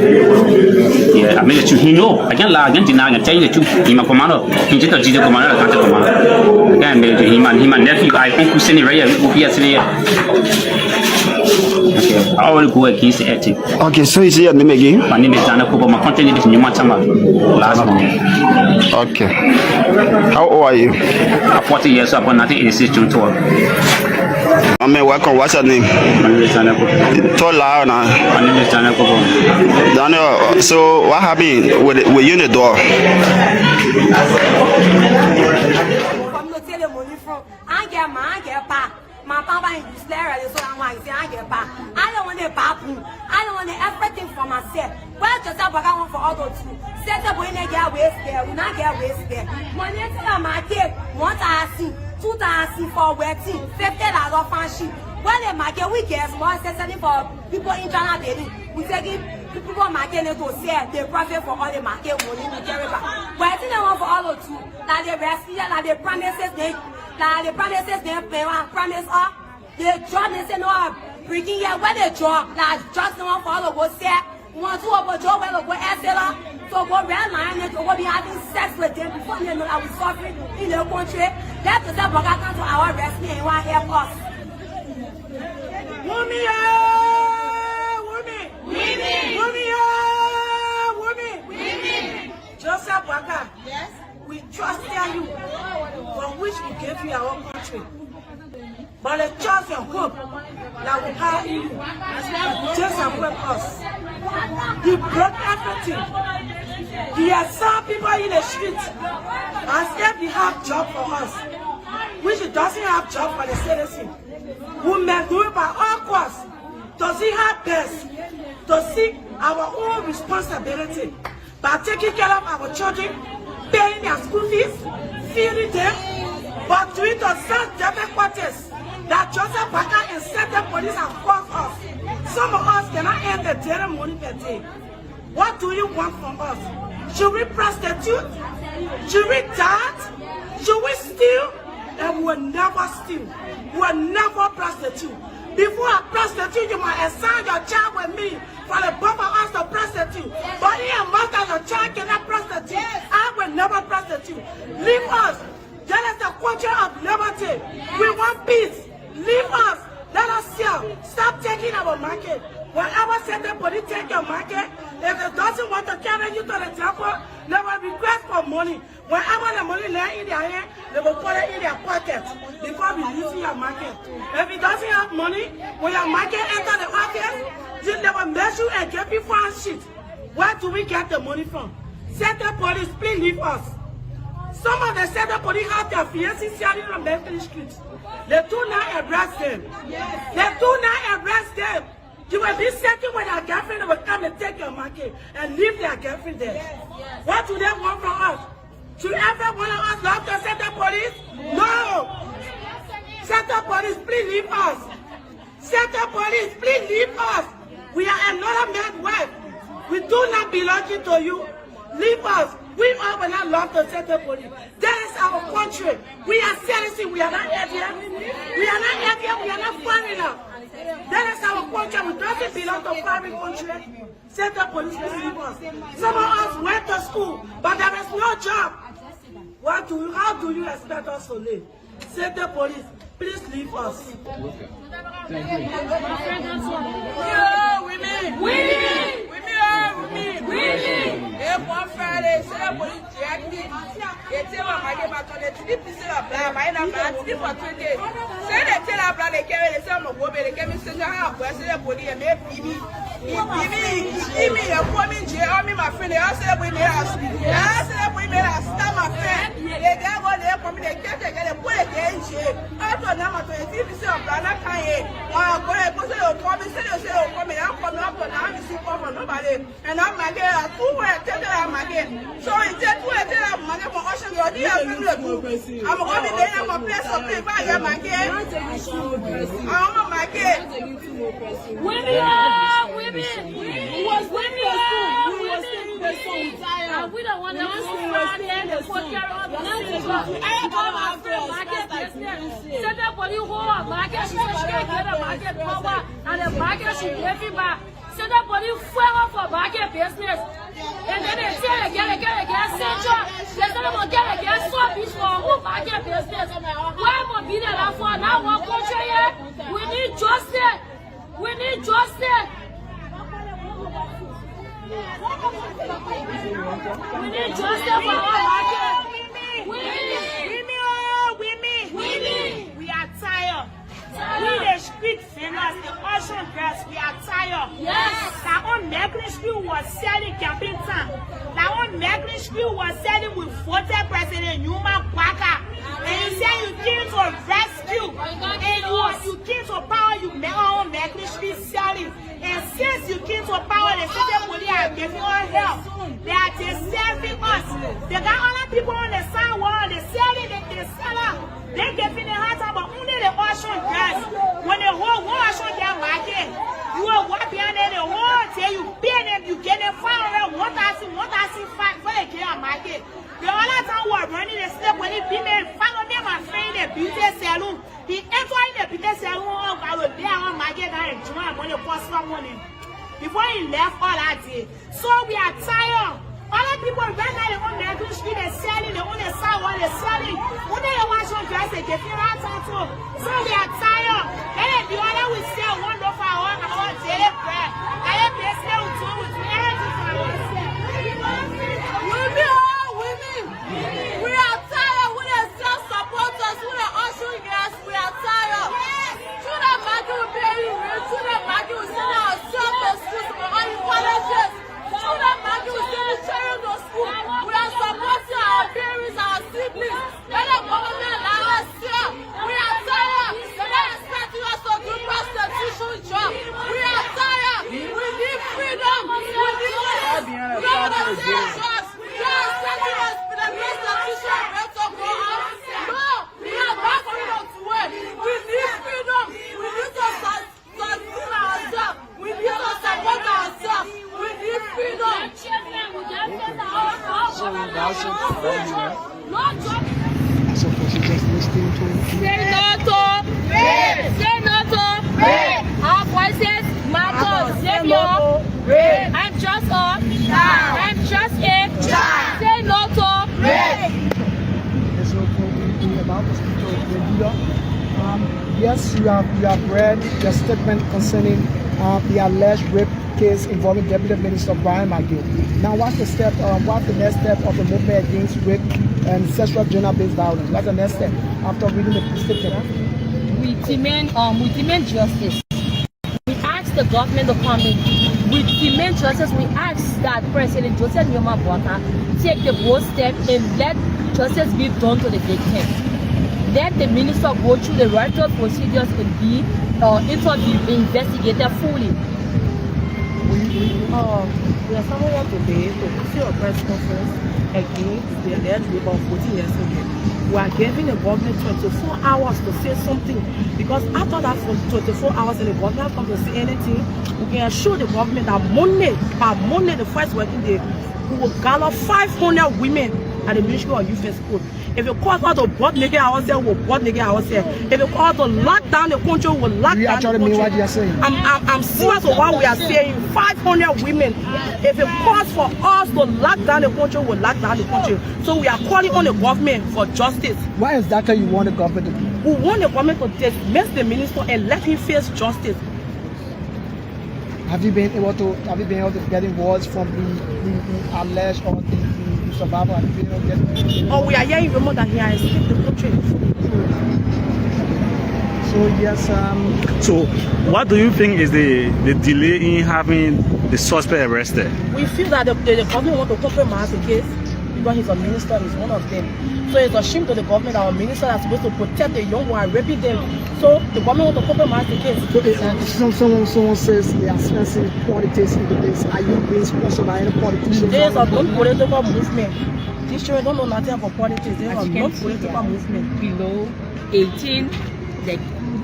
Yeah, I mean the truth. He know. I can't lie, I can't deny, I can tell you the truth. He's my commander. He's just a Jesus commander, I can't tell commander. I can't beg you. He's my nephew. I think who's sitting right here. Who's here sitting here. Okay, I already go against the ethic. Okay, so is your name again? My name is Natl, but my country name is Newmatama. Last one. Okay. How old are you? I'm 40 years old, but 1986 June 12. I mean, welcome. What's your name? My name is Nathaniel. Too loud now. My name is Nathaniel. Daniel, so what happened with you in the door? My papa is Slayer, so I'm like, I don't want a babu. I don't want everything for myself. Well, just have what I want for all those two. Set up when they get waste there, we not get waste there. Money to the market, 1,000, 2,000 for wetting, 50,000 for sheep. Well, the market we get more necessary for people in China daily. We take it, people market to sell, they profit for all the market money we carry back. But I think they want for all those two. Like the rest here, like the promises they. Like the promises they promise up, they job they say no, bringing here where they job, like just no one follow go say, want to go job where go SLR, so go red line and go be having sex with them before they know I was suffering in the country. That is that we come to our rescue and want help us. Women. Joseph Waka. Yes. We trust in you, from which we gave you our country. But the trust and hope that we have in you, just equip us. He broke everything. He has some people in the streets as if he have job for us, which he doesn't have job for the citizen. We may do it by all costs. Does he have best to seek our own responsibility by taking care of our children, paying their school fees, feeding them, but doing to such different quarters that Joseph Parker and certain police have caused us. Some of us cannot earn the daily money per day. What do you want from us? Should we prostitute? Should we dance? Should we steal? And we will never steal. We will never prostitute. Before I prostitute, you might assign your child with me for the both of us to prostitute. But in a month that your child cannot prostitute, I will never prostitute. Leave us. That is the culture of liberty. We want peace. Leave us. Let us sell. Stop taking our market. Whenever somebody take your market, if it doesn't want to carry you to the temple, they will request for money. Whenever the money lay in their hand, they will put it in their pocket before releasing your market. If it doesn't have money, when your market enter the office, they will measure and get people on sheet. Where do we get the money from? Certain police, please leave us. Some of the certain police have their fiancés selling on the streets. They do not arrest them. They do not arrest them. You will be sitting with your girlfriend, they will come and take your market and leave their girlfriend there. What do they want from us? Should every one of us love to set the police? No! Set the police, please leave us. Set the police, please leave us. We are another man's wife. We do not belong to you. Leave us. We all will not love to set the police. That is our country. We are citizens. We are not Indian. We are not Indian. We are not foreigners. That is our country. We don't belong to foreign country. Set the police to leave us. Some of us went to school, but there is no job. How do you expect us to live? Set the police. Please leave us. Thank you. Women. And I'm my girl, 2 way, tell them my girl. So in 2 way, tell them my girl for ocean, I'm going to be there, I'm a place of paper, I am my girl. I'm my girl. Women. And we don't want to stand there and put care of the set up for you whole market, she should get a market power, and the market should give it back. Set up for you for market business. And then they say again, central. They say they get so peace for who market business. Why would be there for now? One country here? We need justice. We need justice. We need justice for our market. Women. We are tired. We the street vendors, the ocean girls, we are tired. Yes. That on Natl Street was selling campaign time. That on Natl Street was selling with voted President Newman Baka. And you say you came to rescue. And you came to power, you met on Natl Street selling. And since you came to power, the city police are giving us help. They are serving us. They got other people on the sidewalk, they selling, they sell out. They giving the hard time, but only the ocean girls. When the whole ocean their market, you are what behind the whole day, you pay them, you get them 500, 1,000, 1,005 for the care market. The other time we are running the step when the female found them and friend the beauty salon. He entered in the beauty salon, I will be on market and join when you cost some money. Before he left all that day. So we are tired. Other people right now they on Natl Street, they're selling, they're on the sidewalk, they're selling. When they watch on dress, they get you right on too. So we are tired. And the other will sell $1 for our daily bread. I have been selling two with everything for ourselves. Women. We are tired. We are self-supporters. We are ushering girls. We are tired. To the market will pay you rent. To the market will send ourselves to school for all the colleges. To the market will send the children to school. We are supporting our parents, our siblings. Let the government allow us here. We are tired. They're not expecting us to do prostitution job. We are tired. We need freedom. We need jobs. We don't want to see jobs. They are expecting us to the prostitution rate to go up. No, we are not going to work. We need freedom. We need to sustain ourselves. We need to support ourselves. We need freedom. So she's just listening to Say no to rape. Our voices matter. Savior. I'm just a child. I'm just a child. Say no to rape. There's no problem about this leader. Yes, you have read the statement concerning the alleged rape case involving Deputy Minister Brian McGill. Now, what's the next step of the movement against rape and sexual gender-based violence? What's the next step after reading the statement? We demand justice. We ask the government to come in. We demand justice. We ask that President Joseph Nyoma Bwaka take the bold step and let justice be done to the victim. Let the minister go through the right procedures and be interviewed, investigated fully. We are coming here today to see a press conference against the alleged rape of 14 years old. We are giving the government 24 hours to say something, because after that for 24 hours and the government comes to say anything, we can assure the government that Monday, the first working day, we will gather 500 women at the Ministry of Youth and Sport. If you call us to board nigga ourselves, we'll board nigga ourselves. If you call us to lock down the country, we'll lock down the country. What you're saying? I'm serious with what we are saying. 500 women. If it calls for us to lock down the country, we'll lock down the country. So we are calling on the government for justice. Why exactly you want the government to do? We want the government to dismiss the minister and let him face justice. Have you been able to get words from the alleged or the the survivor and the get. Oh, we are hearing rumor that he has escaped the country. So yes. So, what do you think is the delay in having the suspect arrested? We feel that the government want to compromise the case because he's a minister, he's one of them. So it's a shame to the government that our minister is supposed to protect the young one and raping them. So the government want to compromise the case. Someone says they are sensing politics into this. Are you being sponsored by any politicians? There's a non-political movement. These children don't know nothing about politics. There's a non-political movement. Below 18, like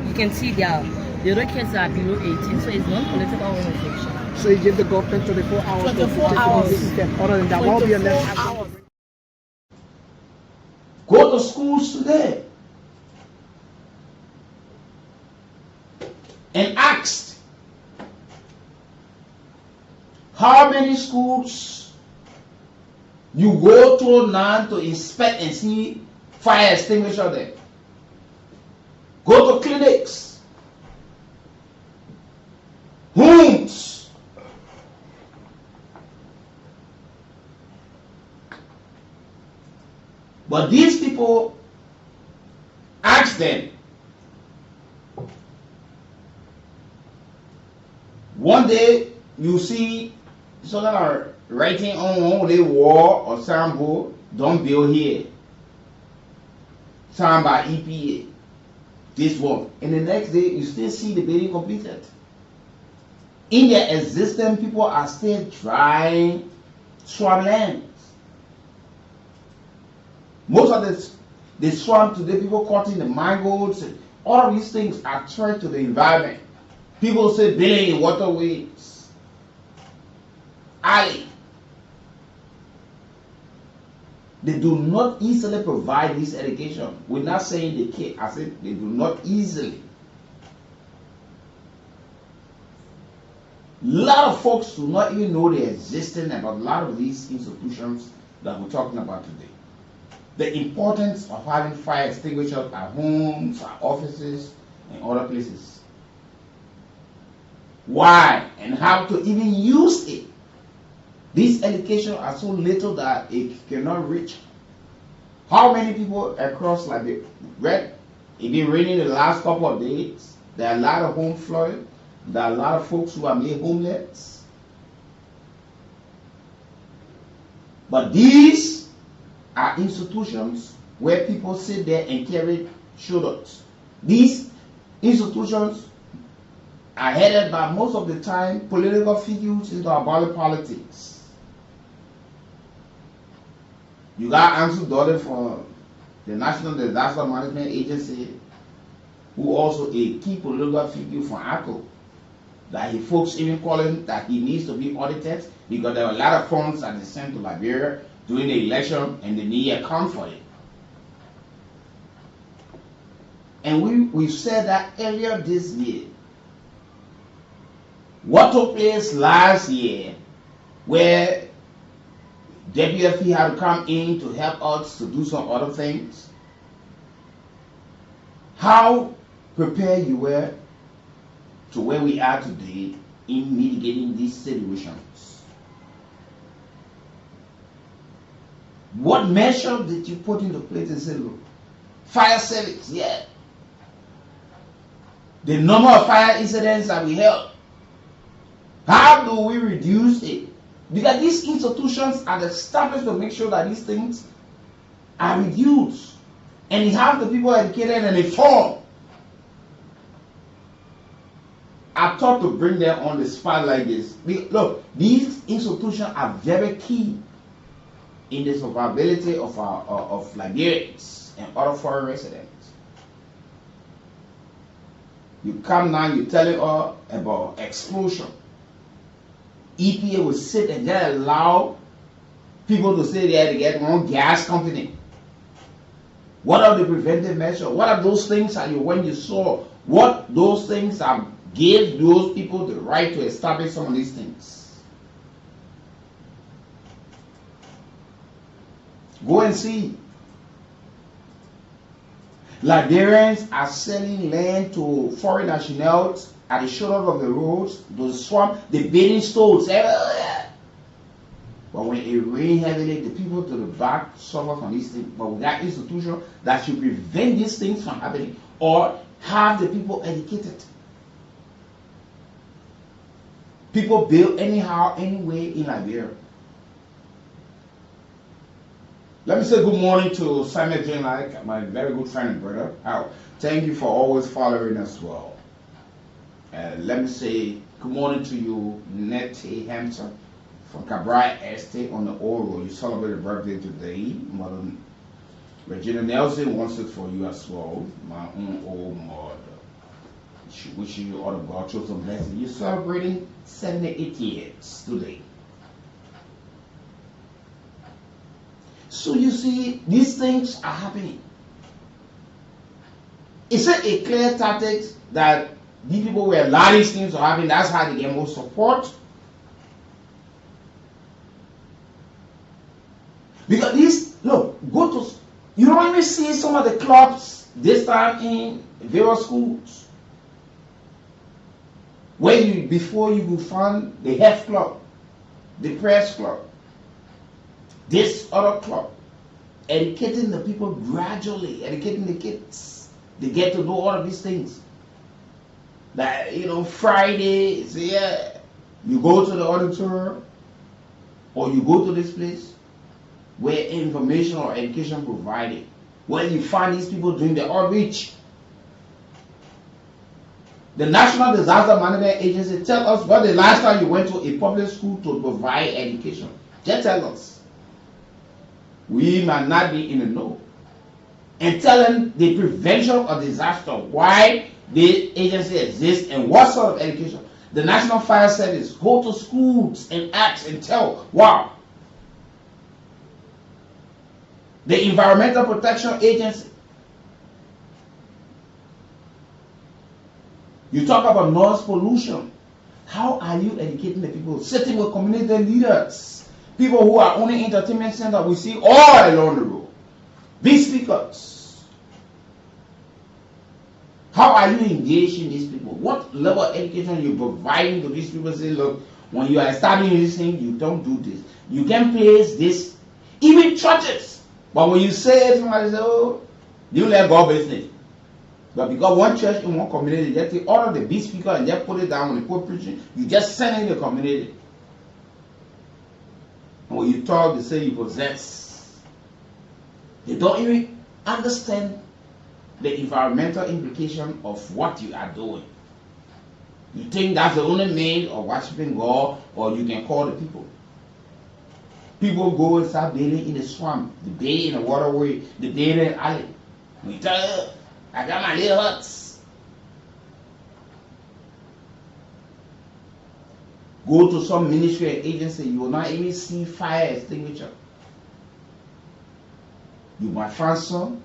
you can see the other kids are below 18, so it's non-political organization. So you give the government 24 hours. 24 hours. Other than that, what will be your next action? Go to schools today and ask how many schools you go to now to inspect and see fire extinguisher there. Go to clinics, homes. But these people, ask them. One day you see someone are writing on the wall or signboard, don't build here. Signed by EPA. This one. And the next day you still see the building completed. In their existence, people are still trying swamp land. Most of the swamp today, people cutting the mangroves, and all of these things are threat to the environment. People say building waterways, alley. They do not easily provide this education. We're not saying they can't. I said they do not easily. A lot of folks do not even know the existence about a lot of these institutions that we're talking about today. The importance of having fire extinguishers at homes, at offices, and other places. Why and how to even use it. These education are so little that it cannot reach. How many people across like the red? It been raining the last couple of days. There are a lot of home flooding. There are a lot of folks who are made homeless. But these are institutions where people sit there and carry shoulders. These institutions are headed by most of the time political figures into our body politics. You got Ansel Dolly from the National Disaster Management Agency, who also a key political figure for ACO. That he folks even calling that he needs to be audited because there are a lot of funds that they sent to Liberia during the election and they need to account for it. And we said that earlier this year. What took place last year where WFP had to come in to help us to do some other things? How prepared you were to where we are today in mitigating these situations? What measure did you put into place and say, look, fire service, yeah. The number of fire incidents that we held, how do we reduce it? Because these institutions are established to make sure that these things are reduced. And you have the people educated and informed. I thought to bring them on the spot like this. Look, these institutions are very key in the survivability of Liberians and other foreign residents. You come now, you're telling us about explosion. EPA will sit and just allow people to say they had to get one gas company. What are the preventive measures? What are those things that when you saw? What those things that gave those people the right to establish some of these things? Go and see. Liberians are selling land to foreign nationals at the shoulders of the roads, the swamp, the bathing stones, everywhere. But when it rains heavily, the people to the back suffer from these things. But we got institutions that should prevent these things from happening or have the people educated. People build anyhow, anyway in Liberia. Let me say good morning to Simon Jane, like my very good friend and brother. Thank you for always following us well. Let me say good morning to you, Natl from Cabral Estate on the Old Road. You celebrate a birthday today. Mother Regina Nelson wants it for you as well. My own old mother. She wishes you all the God chose some blessing. You're celebrating 78 years today. So you see, these things are happening. Is it a clear tactic that these people were allowing these things to happen? That's how they get more support. Because these, look, you don't even see some of the clubs this time in various schools. Where before you will find the health club, the press club, this other club, educating the people gradually, educating the kids. They get to know all of these things. That, Friday, you go to the auditorium, or you go to this place where information or education provided, where you find these people doing the outreach. The National Disaster Management Agency, tell us what the last time you went to a public school to provide education. Just tell us. We might not be in the know. And tell them the prevention of disaster, why the agency exists and what sort of education. The National Fire Service, go to schools and ask and tell, wow. The Environmental Protection Agency. You talk about noise pollution. How are you educating the people? Sitting with community leaders. People who are owning entertainment centers, we see all along the road. Big speakers. How are you engaging these people? What level of education are you providing to these people? Say, look, when you are establishing this thing, you don't do this. You can place this, even churches. But when you say it, somebody say, oh, you let go business. But because one church in one community, just take all of the big speaker and just put it down when they put preaching, you just send it in the community. And when you talk, they say you possess. They don't even understand the environmental implication of what you are doing. You think that's the only means of worshiping God, or you can call the people. People go and start bathing in the swamp, the bay in the waterway, the bay in the alley. We tell you, I got my little huts. Go to some ministry or agency, you will not even see fire extinguisher. You might find some,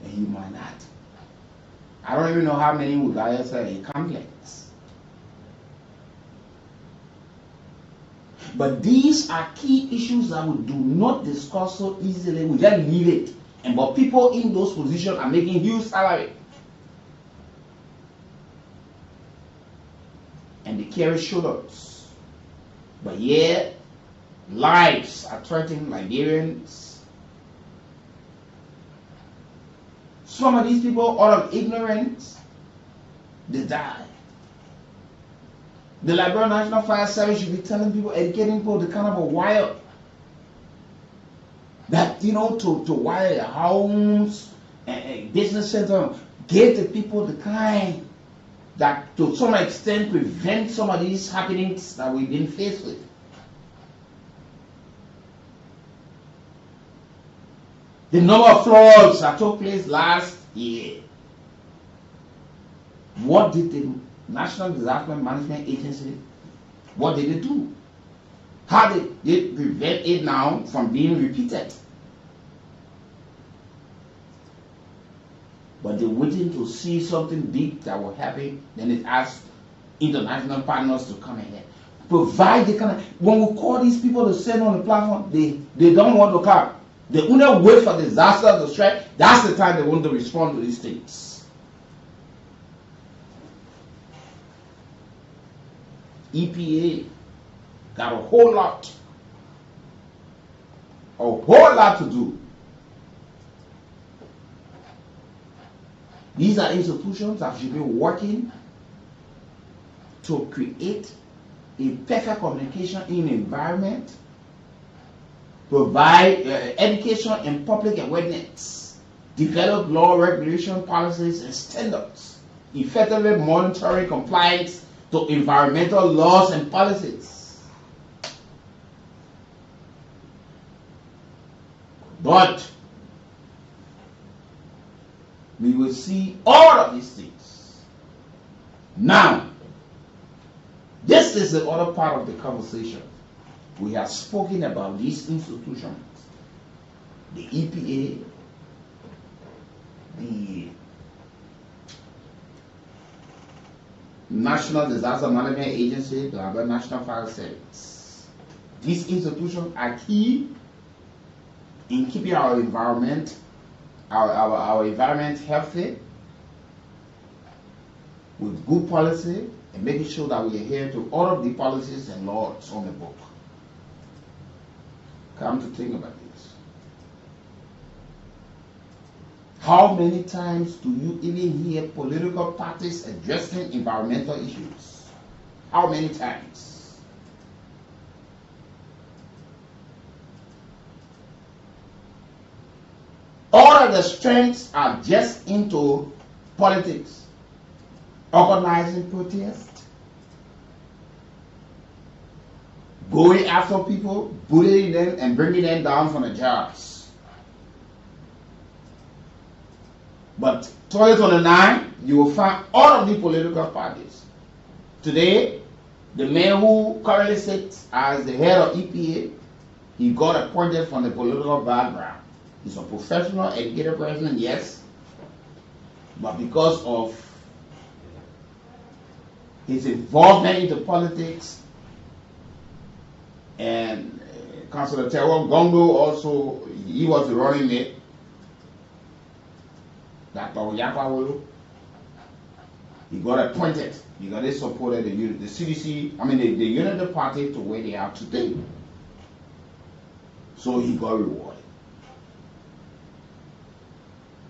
and you might not. I don't even know how many would are in complex. But these are key issues that we do not discuss so easily. We just leave it. But people in those positions are making huge salary. And they carry shoulders. But yet, lives are threatening Liberians. Some of these people, out of ignorance, they die. The Liberian National Fire Service should be telling people, educating people the kind of a wire that, to wire their homes and business center, give the people the kind that to some extent prevent some of these happenings that we've been faced with. The number of floods that took place last year. What did the National Disaster Management Agency, what did they do? How did they prevent it now from being repeated? But they're waiting to see something big that will happen, then it asks international partners to come ahead. Provide the kind of, when we call these people to send on the platform, they don't want to come. They only wait for disaster to strike. That's the time they want to respond to these things. EPA got a whole lot a whole lot to do. These are institutions that should be working to create a perfect communication in environment, provide education and public awareness, develop law, regulation, policies, and standards, effectively monitoring compliance to environmental laws and policies. But we will see all of these things. Now, this is the other part of the conversation. We have spoken about these institutions, the EPA, the National Disaster Management Agency, the National Fire Service. These institutions are key in keeping our environment, our environment healthy, with good policy, and making sure that we adhere to all of the policies and laws on the book. Come to think about this. How many times do you even hear political parties addressing environmental issues? How many times? All of the strengths are just into politics. Organizing protests, going after people, bullying them, and bringing them down from the jobs. But 2029, you will find all of the political parties. Today, the man who currently sits as the head of EPA, he got appointed from the political background. He's a professional, educated person, yes, but because of his involvement into politics, and Councillor Tewa Gondo also, he was the running mate. He got appointed because they supported the CDC, the United Party to where they are today. So he got rewarded.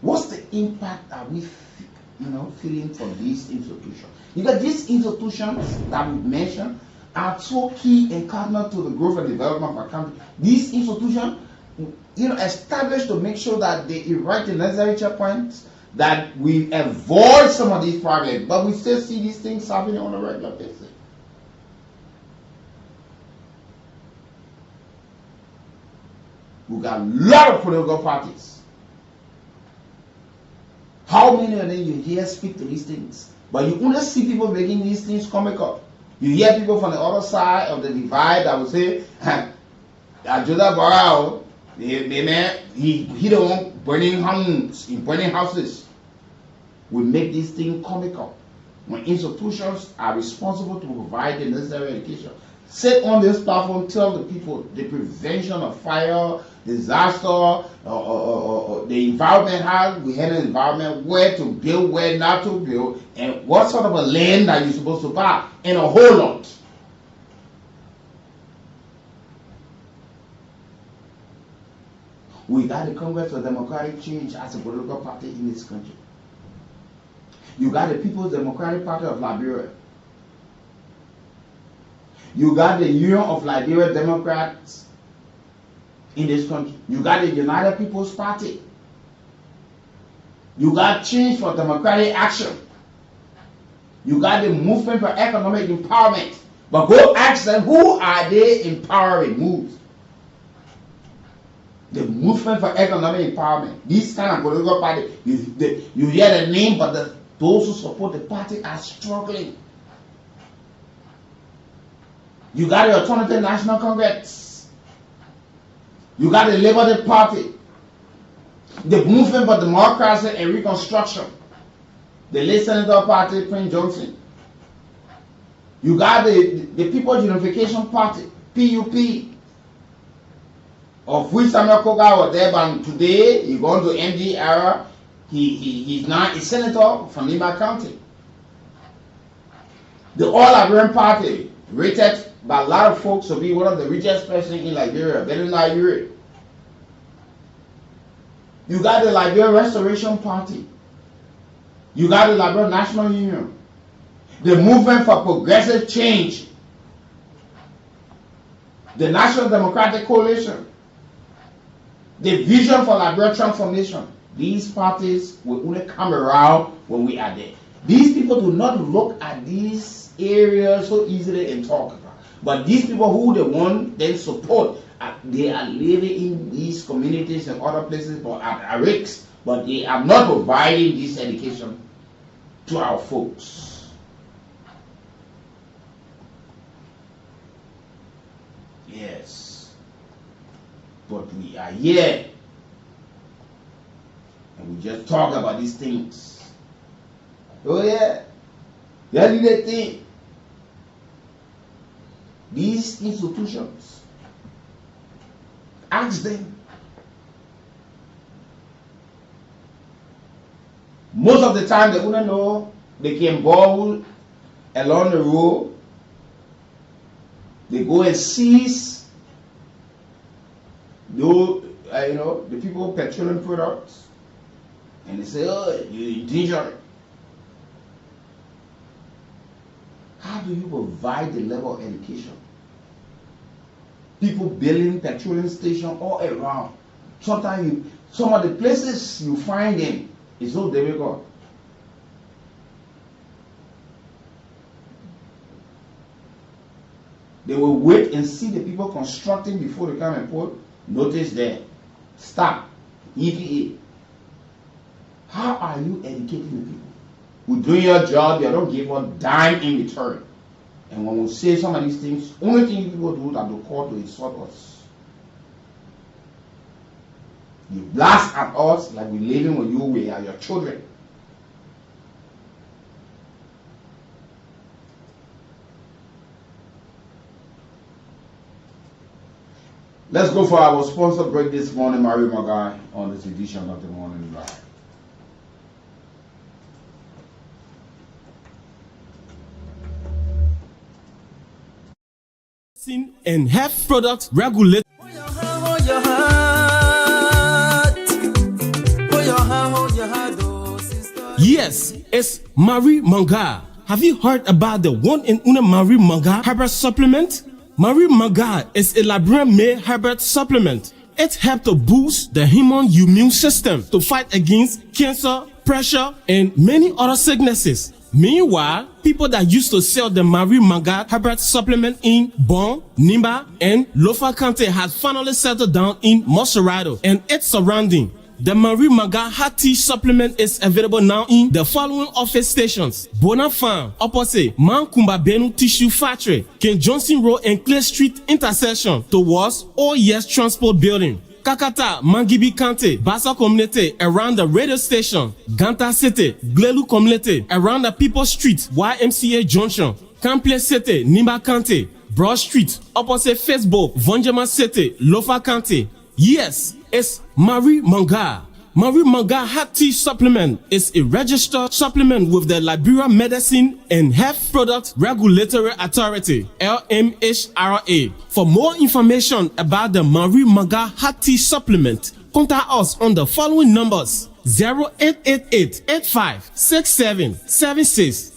What's the impact that we feeling from these institutions? Because these institutions that we mentioned are so key and cardinal to the growth and development of our country. These institutions, established to make sure that they erect the necessary checkpoints, that we avoid some of these problems, but we still see these things happening on a regular basis. We've got a lot of political parties. How many of them you hear speak to these things? But you only see people making these things comical. You hear people from the other side of the divide that will say, Joseph Barao, he the one burning homes, burning houses. We make these things comical. When institutions are responsible to provide the necessary education, sit on this platform, tell the people the prevention of fire, disaster, the environment, how we handle the environment, where to build, where not to build, and what sort of a land that you're supposed to buy, and a whole lot. We got the Congress for Democratic Change as a political party in this country. You got the People's Democratic Party of Liberia. You got the Union of Liberia Democrats in this country. You got the United People's Party. You got Change for Democratic Action. You got the Movement for Economic Empowerment. But go ask them, who are they empowering? Moves. The Movement for Economic Empowerment. These kind of political parties, you hear the name, but those who support the party are struggling. You got the Alternative National Congress. You got the Labour Party. The Movement for Democracy and Reconstruction. The late Senator Party, Prince Johnson. You got the People's Unification Party, PUP, of which Samuel Koga was there, but today he's going to MD era. He's now a senator from Lima County. The All-Liberian Party, rated by a lot of folks to be one of the richest persons in Liberia, better than Liberia. You got the Liberia Restoration Party. You got the Liberia National Union. The Movement for Progressive Change. The National Democratic Coalition. The Vision for Liberia Transformation. These parties will only come around when we are there. These people do not look at these areas so easily and talk about. But these people who they want then support, they are living in these communities and other places but at risk. But they are not providing this education to our folks. Yes. But we are here. And we just talk about these things. Oh yeah. That's the thing. These institutions. Ask them. Most of the time they wouldn't know. They can borrow along the road. They go and seize those, the people petroleum products. And they say, oh, you're dangerous. How do you provide the level of education? People building petroleum stations all around. Sometimes some of the places you find them is so difficult. They will wait and see the people constructing before they come and put notice there. Stop. EPA. How are you educating the people? We're doing your job, you don't give a dime in return. And when we say some of these things, only thing you people do is that they call to insult us. You blast at us like we're living with you, we are your children. Let's go for our sponsor break this morning, Mario Magai, on this edition of the Morning Live. And health product regulator. Yes, it's Marie Manga. Have you heard about the one and only Marie Manga herbal supplement? Marie Manga is a Liberian-made herbal supplement. It helps to boost the human immune system to fight against cancer, pressure, and many other sicknesses. Meanwhile, people that used to sell the Marie Manga herbal supplement in Bon, Nimba, and Lofa County has finally settled down in Moserado and its surrounding. The Marie Manga Hot Tea supplement is available now in the following office stations: Bona Farm, opposite Mankumba Benu Tissue Factory, King Johnson Road and Clay Street intersection towards OES Transport Building. Kakata, Mangibi County, Bassa Community around the radio station, Ganta City, Glelu Community around the People Street, YMCA Junction, Campley City, Nimba County, Broad Street, opposite Facebook, Vonjama City, Lofa County. Yes, it's Marie Manga. Marie Manga Hot Tea Supplement is a registered supplement with the Liberia Medicine and Health Product Regulatory Authority, LMHRA. For more information about the Marie Manga Hot Tea Supplement, contact us on the following numbers: 0888-856776,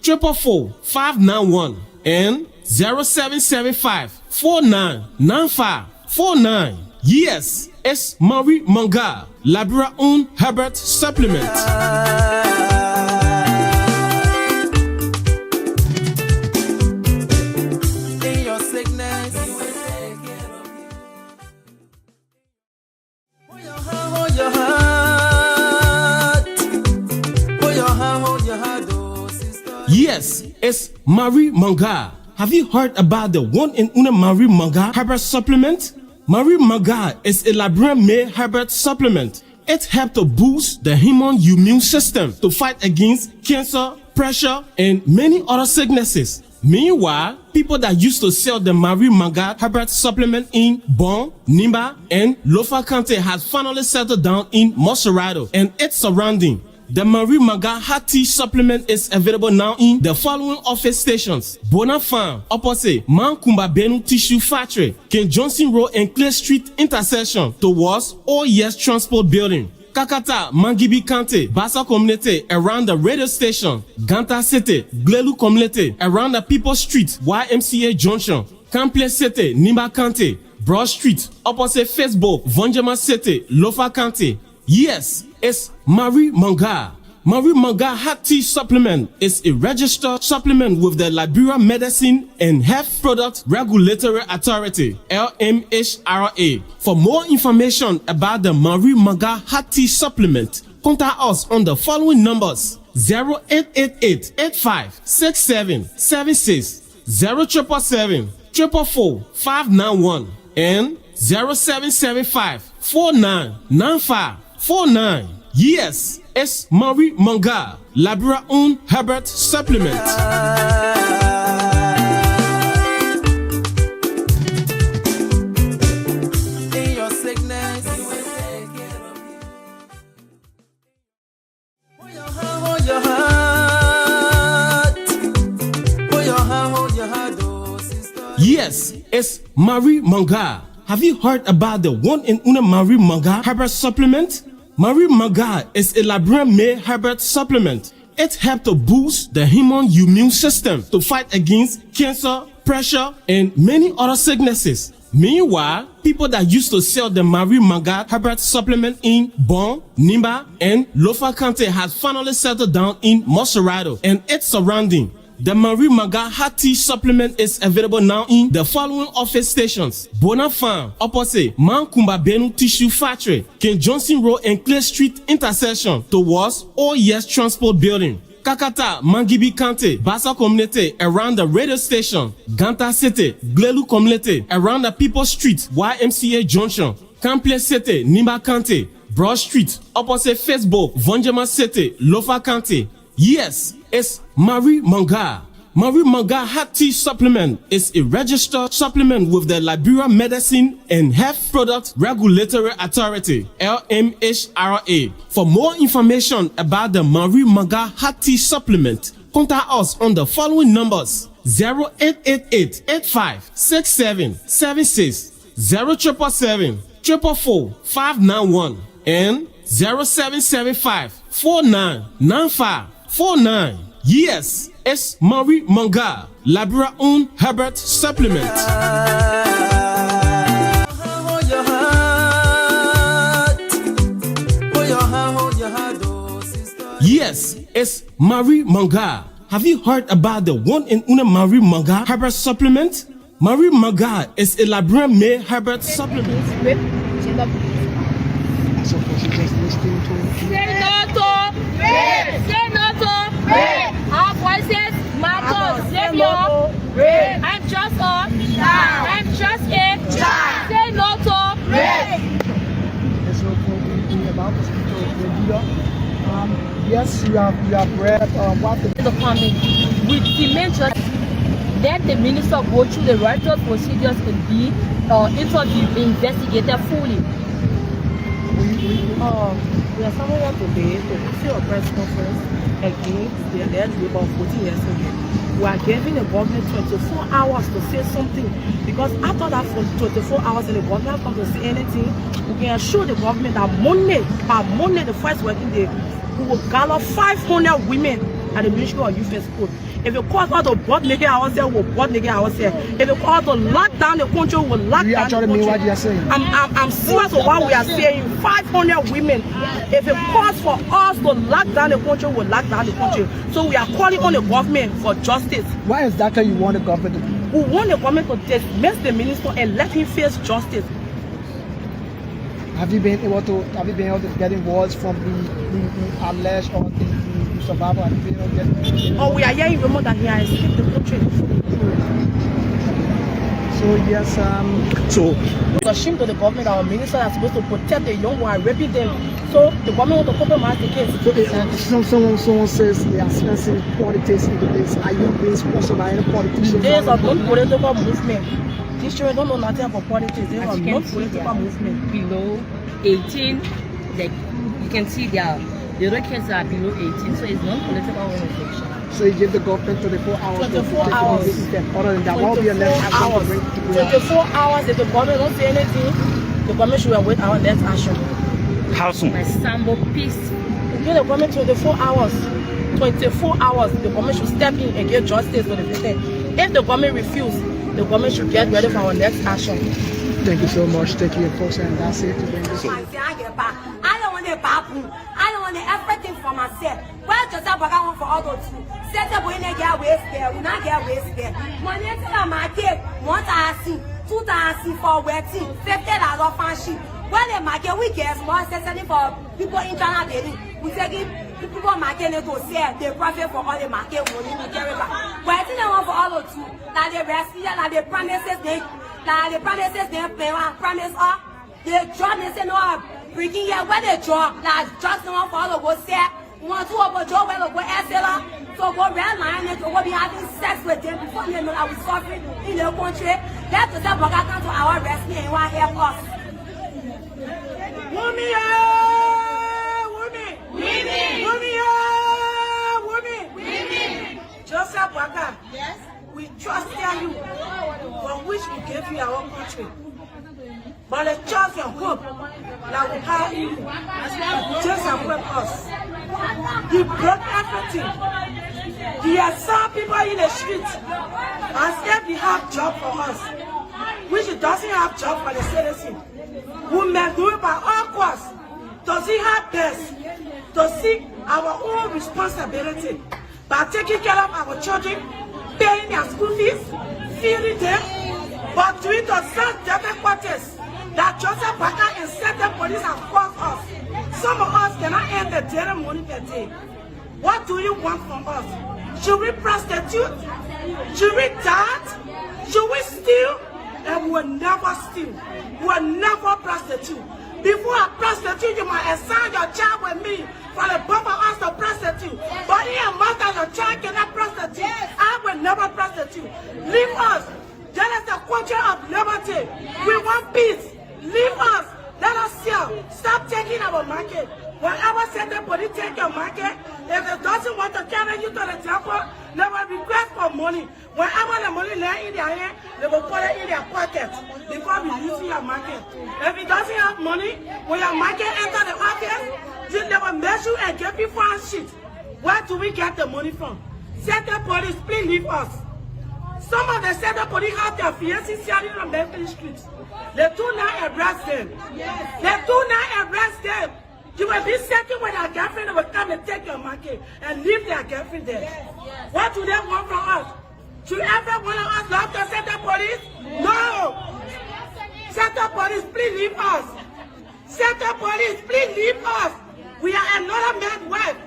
0777-444-591, and 0775-499549. Yes, it's Marie Manga, Liberia owned Herbert Supplement. In your sickness, hold your heart, oh sister. Yes, it's Marie Manga. Have you heard about the one and only Marie Manga Herbert Supplement? Marie Manga is a Liberian-made herbal supplement. It helps to boost the human immune system to fight against cancer, pressure, and many other sicknesses. Meanwhile, people that used to sell the Marie Manga herbal supplement in Bon, Nimba, and Lofa County has finally settled down in Moserado and its surrounding. The Marie Manga Hot Tea Supplement is available now in the following office stations: Bona Farm, opposite Mankumba Benu Tissue Factory, King Johnson Road and Clay Street intersection towards OES Transport Building. Kakata, Mangibi Kante, Bassa Community around the radio station, Ganta City, Glelu Community around the People Street, YMCA Junction, Kample City, Nimba Kante, Broad Street, opposite Facebook, Vonjama City, Lofa Kante. Yes, it's Marie Manga. Marie Manga Hot Tea Supplement is a registered supplement with the Liberia Medicine and Health Product Regulatory Authority, LMHRA. For more information about the Marie Manga Hot Tea Supplement, contact us on the following numbers: 0888-856776, 0777-444-591, and 0775-499549. Yes, it's Marie Manga, Liberia own Herbert Supplement. In your sickness, hold your heart, hold your heart, oh sister. Yes, it's Marie Manga. Have you heard about the one and only Marie Manga Herbert Supplement? Marie Manga is a Liberian-made Herbert supplement. It helps to boost the human immune system to fight against cancer, pressure, and many other sicknesses. Meanwhile, people that used to sell the Marie Manga Herbert supplement in Bon, Nimba, and Lofa Kante has finally settled down in Moserado and its surrounding. The Marie Manga Hot Tea Supplement is available now in the following office stations: Bona Farm, opposite Mankumba Benu Tissue Factory, King Johnson Road and Clay Street intersection towards OES Transport Building. Kakata, Mangibi Kante, Bassa Community around the radio station, Ganta City, Glelu Community around the People Street, YMCA Junction, Kample City, Nimba Kante, Broad Street, opposite Facebook, Vonjama City, Lofa Kante. Yes, it's Marie Manga. Marie Manga Hot Tea Supplement is a registered supplement with the Liberia Medicine and Health Product Regulatory Authority, LMHRA. For more information about the Marie Manga Hot Tea Supplement, contact us on the following numbers: 0888-856776, 0777-444-591, and 0775-499549. Yes, it's Marie Manga, Liberia own Herbert Supplement. Hold your heart, hold your heart, oh sister. Yes, it's Marie Manga. Have you heard about the one and only Marie Manga Herbert Supplement? Marie Manga is a Liberian-made Herbert supplement. So she's just listening to Say no to rape. Say no to rape. Our voices matter. Save your rape. I'm just a child. I'm just a child. Say no to rape. There's no point about this video. Yes, you have read what the comment with demand just let the minister go through the right procedures and be interviewed, investigated fully. We are somewhere here today to issue a press conference against the alleged rape of 14 years old. We are giving the government 24 hours to say something, because after that for 24 hours and the government comes to say anything, we can assure the government that Monday, the first working day, we will gather 500 women at the Ministry of Youth and Sport. If you call out to board nigga ourselves, we'll board nigga ourselves. If you call to lock down the country, we'll lock down the country. What you're saying? I'm serious with what we are saying. 500 women. If it calls for us to lock down the country, we'll lock down the country. So we are calling on the government for justice. Why exactly you want the government to do? We want the government to dismiss the minister and let him face justice. Have you been able to get involved from the alleged or the survivor? Have you been able to get Oh, we are hearing rumors that he has escaped the country. So yes, it's a shame to the government. Our minister is supposed to protect the young one, raping them. So the government want to compromise the case. Someone says they are spending politics into this. Are you being sponsored by any politicians? There is a non-political movement. These children don't know nothing about politics. There is a non-political movement. Below 18, like you can see their The other kids are below 18, so it's non-political organization. So you give the government 24 hours to 24 take hours. immediate step. Other than that, what will be your next action to bring people out? 24 hours. If the government don't say anything, the government should await our next action. How soon? My Sambo peace. Give the government 24 hours. 24 hours. The government should step in and give justice to the victim. If the government refuses, the government should get ready for our next action. Thank you so much. Thank you, folks, and that's it. I don't want a babu. I don't want everything for myself. Well, just I want for all those two. Set up when they get waste there, we not get waste there. Money to the market, 1,000, 2,000 for wetting, 50,000 for sheep. Well, the market we get more necessary for people in China daily. We take it, people market they go sell, they profit for all the market money we carry back. But I think they want for all those two. Like the rest here, like the promises they pay, promise up. They drop, they say no, freaking here, where they drop, like just no one for all of us there. Want to go job, well, go SLR, so go red line, and go be having sex with them before they know I was suffering in the country. Let us have come to our rescue and want to help us. Women! Joseph Waka, yes, we trust in you, from which we gave you our country. But the trust and hope that we have in you, just equip us. He broke everything. He has some people in the streets as if he have job for us, which he doesn't have job for the citizen. We may do it by all costs. Does he have best to seek our own responsibility by taking care of our children, paying their school fees, feeding them, but doing to such different quarters that Joseph Parker and certain police have caused us. Some of us cannot earn the daily money per day. What do you want from us? Should we prostitute? Should we dance? Should we steal? And we will never steal. We will never prostitute. Before I prostitute, you might assign your child with me for the both of us to prostitute. But in a month that your child cannot prostitute, I will never prostitute. Leave us. That is the culture of liberty. We want peace. Leave us. Let us sell. Stop taking our market. Whenever somebody take your market, if it doesn't want to carry you to the temple, they will request for money. Whenever the money lay in their hand, they will put it in their pocket before releasing your market. If it doesn't have money, when your market enter the office, they will measure and give you for a sheet. Where do we get the money from? Certain police, please leave us. Some of the certain police have their fiancés selling on the streets. They do not arrest them. They do not arrest them. You will be sitting with your girlfriend, they will come and take your market and leave their girlfriend there. What do they want from us? Should every one of us love to set the police? No! Set the police, please leave us. Set the police, please leave us. We are another man's wife.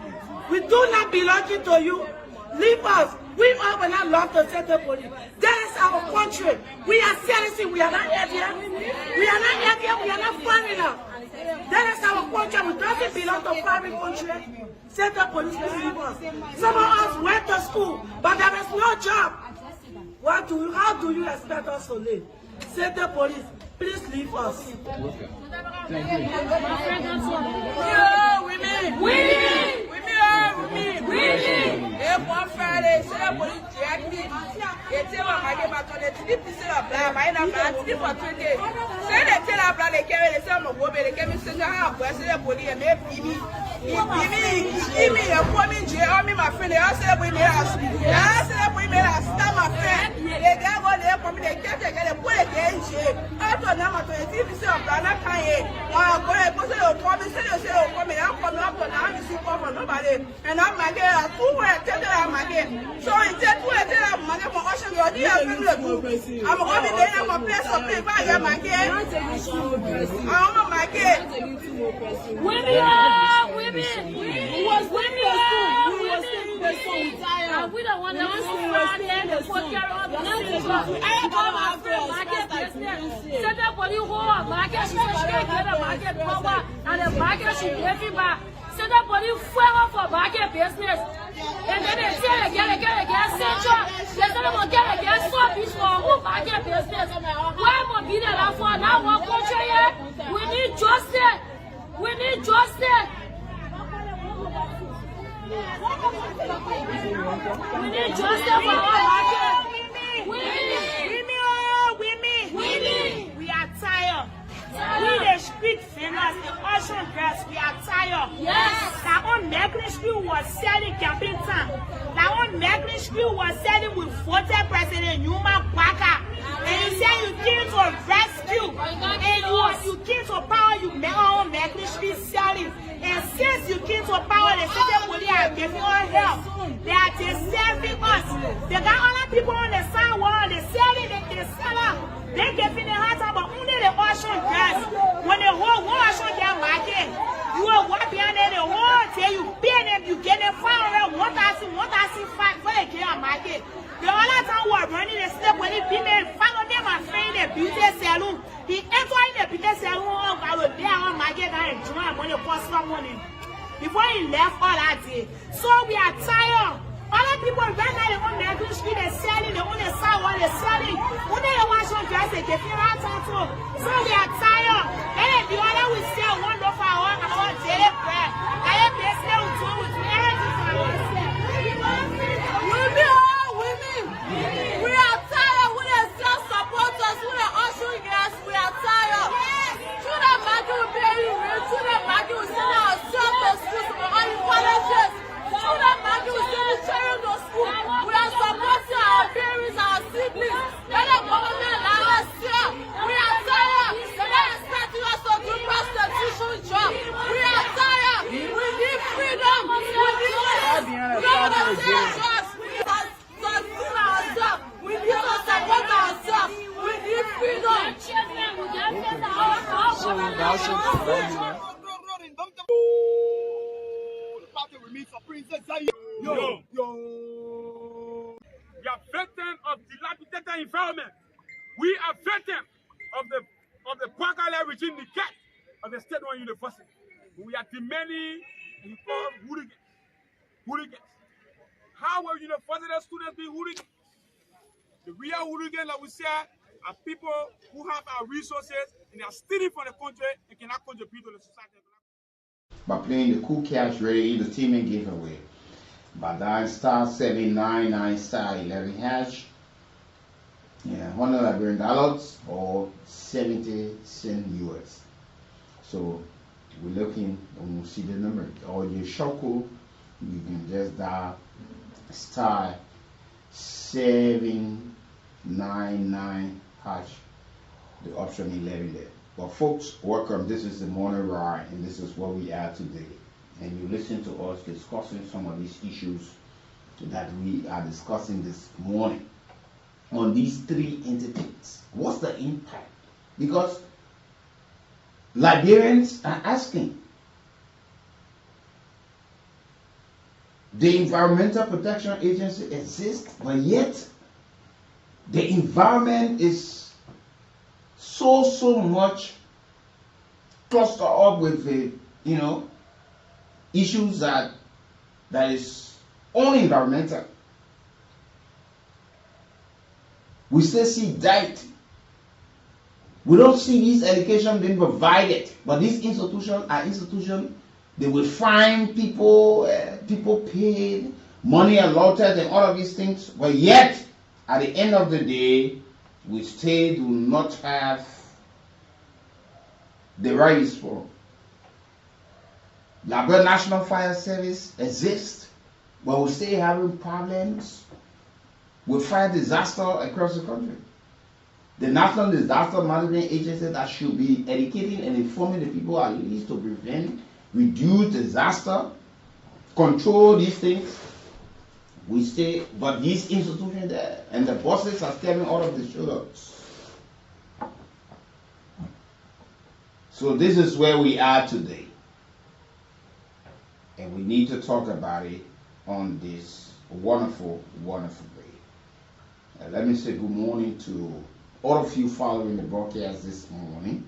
We do not belong to you. Leave us. We all will not love to set the police. That is our country. We are citizens. We are not Indian. We are not Indian. We are not foreigners. That is our country. We don't belong to foreign country. Set the police, please leave us. Some of us went to school, but there is no job. How do you expect us to live? Set the police, please leave us. Thank you. And I'm my girl, who will tell them my game. So in that way, I'm my game for Ocean, your dear. I'm going to be there, I'm a place of paper, I am my game. I'm my game. Women! And we don't want to go around there and put care of the things. Set up for you whole market, she said she can't get a market power, and the market should give it back. Set up for you for market business. And then they say get central. They say they will get so peace for who market business. Why will be there for now one country here? We need justice. We need justice. We need justice for our market. Women. We are tired. We the street vendors, the ocean girls, we are tired. Yes. That on Mercury Street was selling campaign time. That on Mercury Street was selling with voted President Newman Baka. And you say you came to rescue. And you came to power, you met on Mercury Street selling. And since you came to power, the city police are giving us help. They are serving us. They got other people on the sidewalk, they selling, they sell out. They giving the hard time, but only the ocean girls. When the whole ocean girl market, you are what behind the whole day, you pay them, you get them 500, 1,000, 1,005 for the girl market. The other time we are running the step when the female, 5 of them are free in the beauty salon. He entered in the beauty salon, I was there on market and join when the customer money. Before he left all that day. So we are tired. Other people right now, they on Mercury Street, they're selling, they're on the sidewalk, they're selling. When they watch on dress, they get you right on too. So we are tired. And the other will sell one for our daily bread. I have been selling two with everything for ourselves. Women. We are tired. We are still supporters. We are ushering gas. We are tired. Through the market, we pay you rent. Through the market, we send ourselves to school for all the colleges. Through the market, we send the children to school. We are supporting our parents, our siblings. Let the government allow us here. We are tired. They're not expecting us to do prostitution job. We are tired. We need freedom. We need jobs. We need to support ourselves. We need freedom. Yo. We are victims of dilapidated environment. We are victims of the Baka regime, the cat of the state-run university. We are demanding hooligans. How will university students be hooligans? The real hooligans, like we say, are people who have our resources and they are stealing from the country and cannot contribute to the society. By playing the cool cash ready, the team and giveaway. By dialing *799 *11 hash. Yeah, $100 Liberian or 70 cents US. So we're looking and we'll see the number. Or your shoko, you can just dial *799 hash, the option 11 there. But folks, welcome. This is the morning ride, and this is what we are today. And you listen to us discussing some of these issues that we are discussing this morning on these three entities. What's the impact? Because Liberians are asking. The Environmental Protection Agency exists, but yet the environment is so much clustered up with the, issues that is only environmental. We still see diet. We don't see this education being provided, but these institutions are institutions. They will find people, people paid, money allotted, and all of these things. But yet, at the end of the day, we still do not have the rights for. Liberia National Fire Service exists, but we're still having problems with fire disaster across the country. The National Disaster Management Agency that should be educating and informing the people at least to prevent, reduce disaster, control these things. We stay, but these institutions there and the bosses are stepping out of the shoulders. So this is where we are today. And we need to talk about it on this wonderful, wonderful day. Let me say good morning to all of you following the broadcast this morning.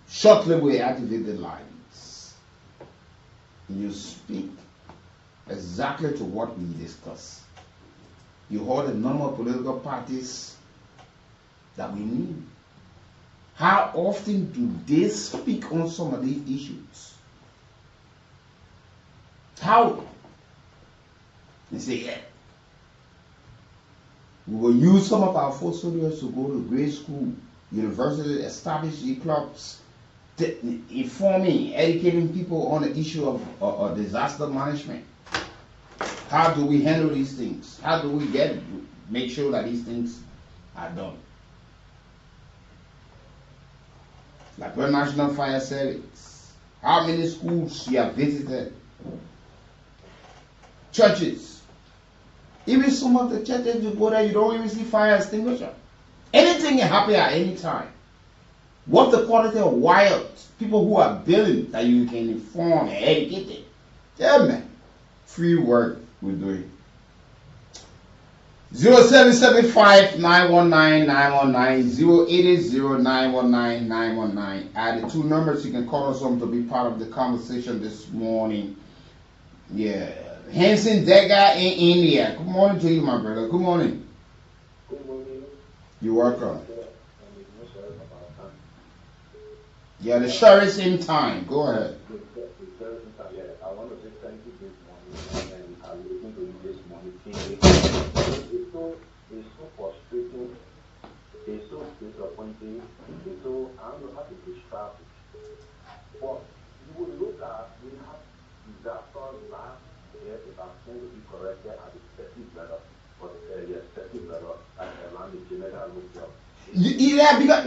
Shortly we activate the lines. You speak exactly to what we discuss. You heard the number of political parties that we need. How often do they speak on some of these issues? How? They say, yeah. We will use some of our four soldiers to go to grade school, university, establish the clubs, informing, educating people on the issue of disaster management. How do we handle these things? How do we make sure that these things are done? Like when National Fire Service, how many schools you have visited? Churches. Even some of the churches you go there, you don't even see fire extinguisher. Anything can happen at any time. What's the quality of wild people who are building that you can inform and educate them? Yeah, man. Free work we're doing. 0775-919-919, 0880-919-919 are the two numbers you can call us on to be part of the conversation this morning. Yeah. Hanson Dega in India. Good morning to you, my brother. Good morning. Good morning. You're welcome. Yeah, the sheriff's in time. Go ahead. I want to say thank you this morning, and I'm listening to you this morning. It's so frustrating. It's so disappointing. It's so, I don't know how to describe it. But you will look at, we have disaster last year, if I'm going to be corrected, at the 30th level. But yes, 30th level, around the general local. Yeah, because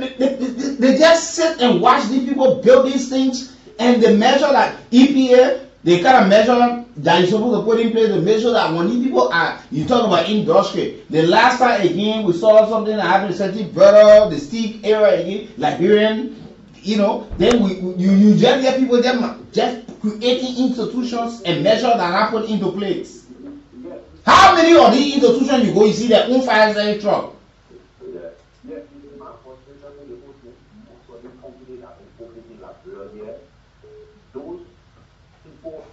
they just sit and watch these people build these things, and they measure that EPA, they kind of measure that you're supposed to put in place to make sure that when these people are, you talk about industry. The last time again, we saw something that happened in St. Brother, the Steve era again, Liberian, you know, then you just get people just creating institutions and measure that are put into place. How many of these institutions you go, you see their own fire service truck? Those people,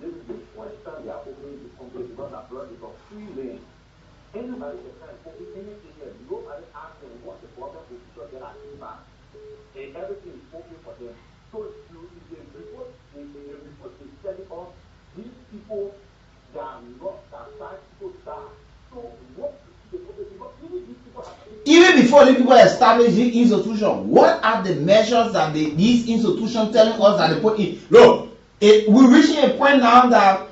this is the first time they are opening the company because that blood is a free lane. Anybody can open anything here. Nobody asks them what the problem is because they're not in back. And everything is open for them. So the report is telling us these people, they are not that side people die. So what the problem is, because even these people are even before the people establish the institution, what are the measures that these institutions telling us that they put in? Look, we're reaching a point now that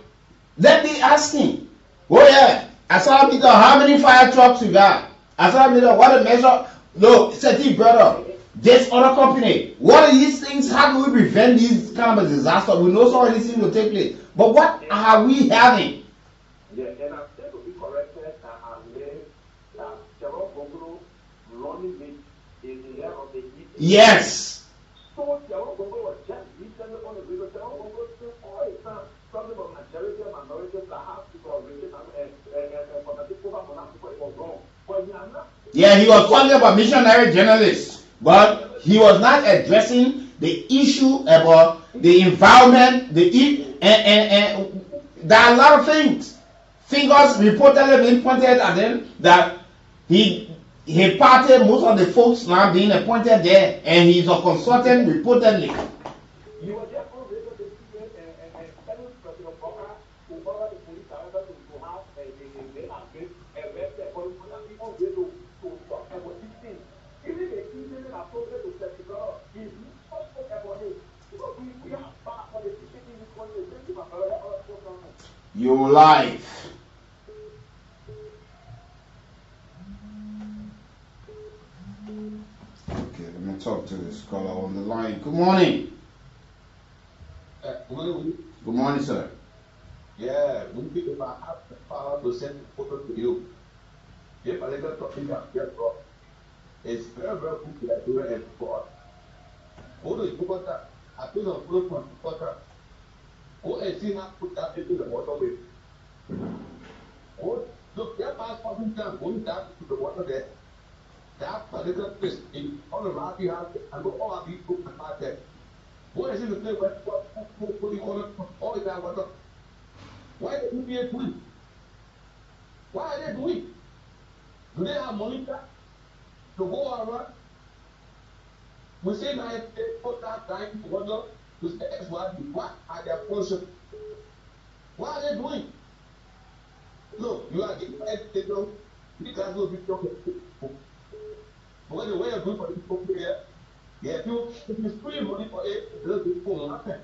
let me asking, oh yeah, I saw me how many fire trucks you got? I saw me what a measure. Look, Seti brother, this other company, what are these things? How do we prevent these kind of disasters? We know some of these things will take place, but what are we having? Yeah, and I'm still to be corrected that I read that Gerald Gogoro running mate is the head of the EPA. Yes. So Gerald Gogoro was just recently on the video. Gerald Gogoro said all the time something about majority minorities that have to go and for the people who have to go, it was wrong. But he are not. Yeah, he was talking about missionary journalists, but he was not addressing the issue about the environment, and there are a lot of things. Fingers reportedly being pointed at them that he parted most of the folks now being appointed there, and he's a consultant reportedly. You were just on radio and telling President Bokar to order the police director to have they have been arrested for the on radio to talk about these things. Even the evening appropriate to September is not spoke about it. Because we have bad politicians in this country. Thank you, my brother. Your life. Okay, let me talk to this caller on the line. Good morning. Good morning, sir. Yeah, when people have the power to send photo to you, if I let talking about it's very, very good to do it and God. Go to the water, I put on float from the water. Go and see how put that into the waterway. Oh, look, that past fucking time going down to the water there. That particular place in all the rocky house, and go all these books about that. What is it the place where what do you call it? All that water. Why the EPA doing? Why are they doing? Do they have money to go around? We say now they put that time to water to say X, what are their function? What are they doing? Look, you are getting education. You can't go be talking. But when the way you're doing for the people here, yeah, if you free money for it, those people will happen.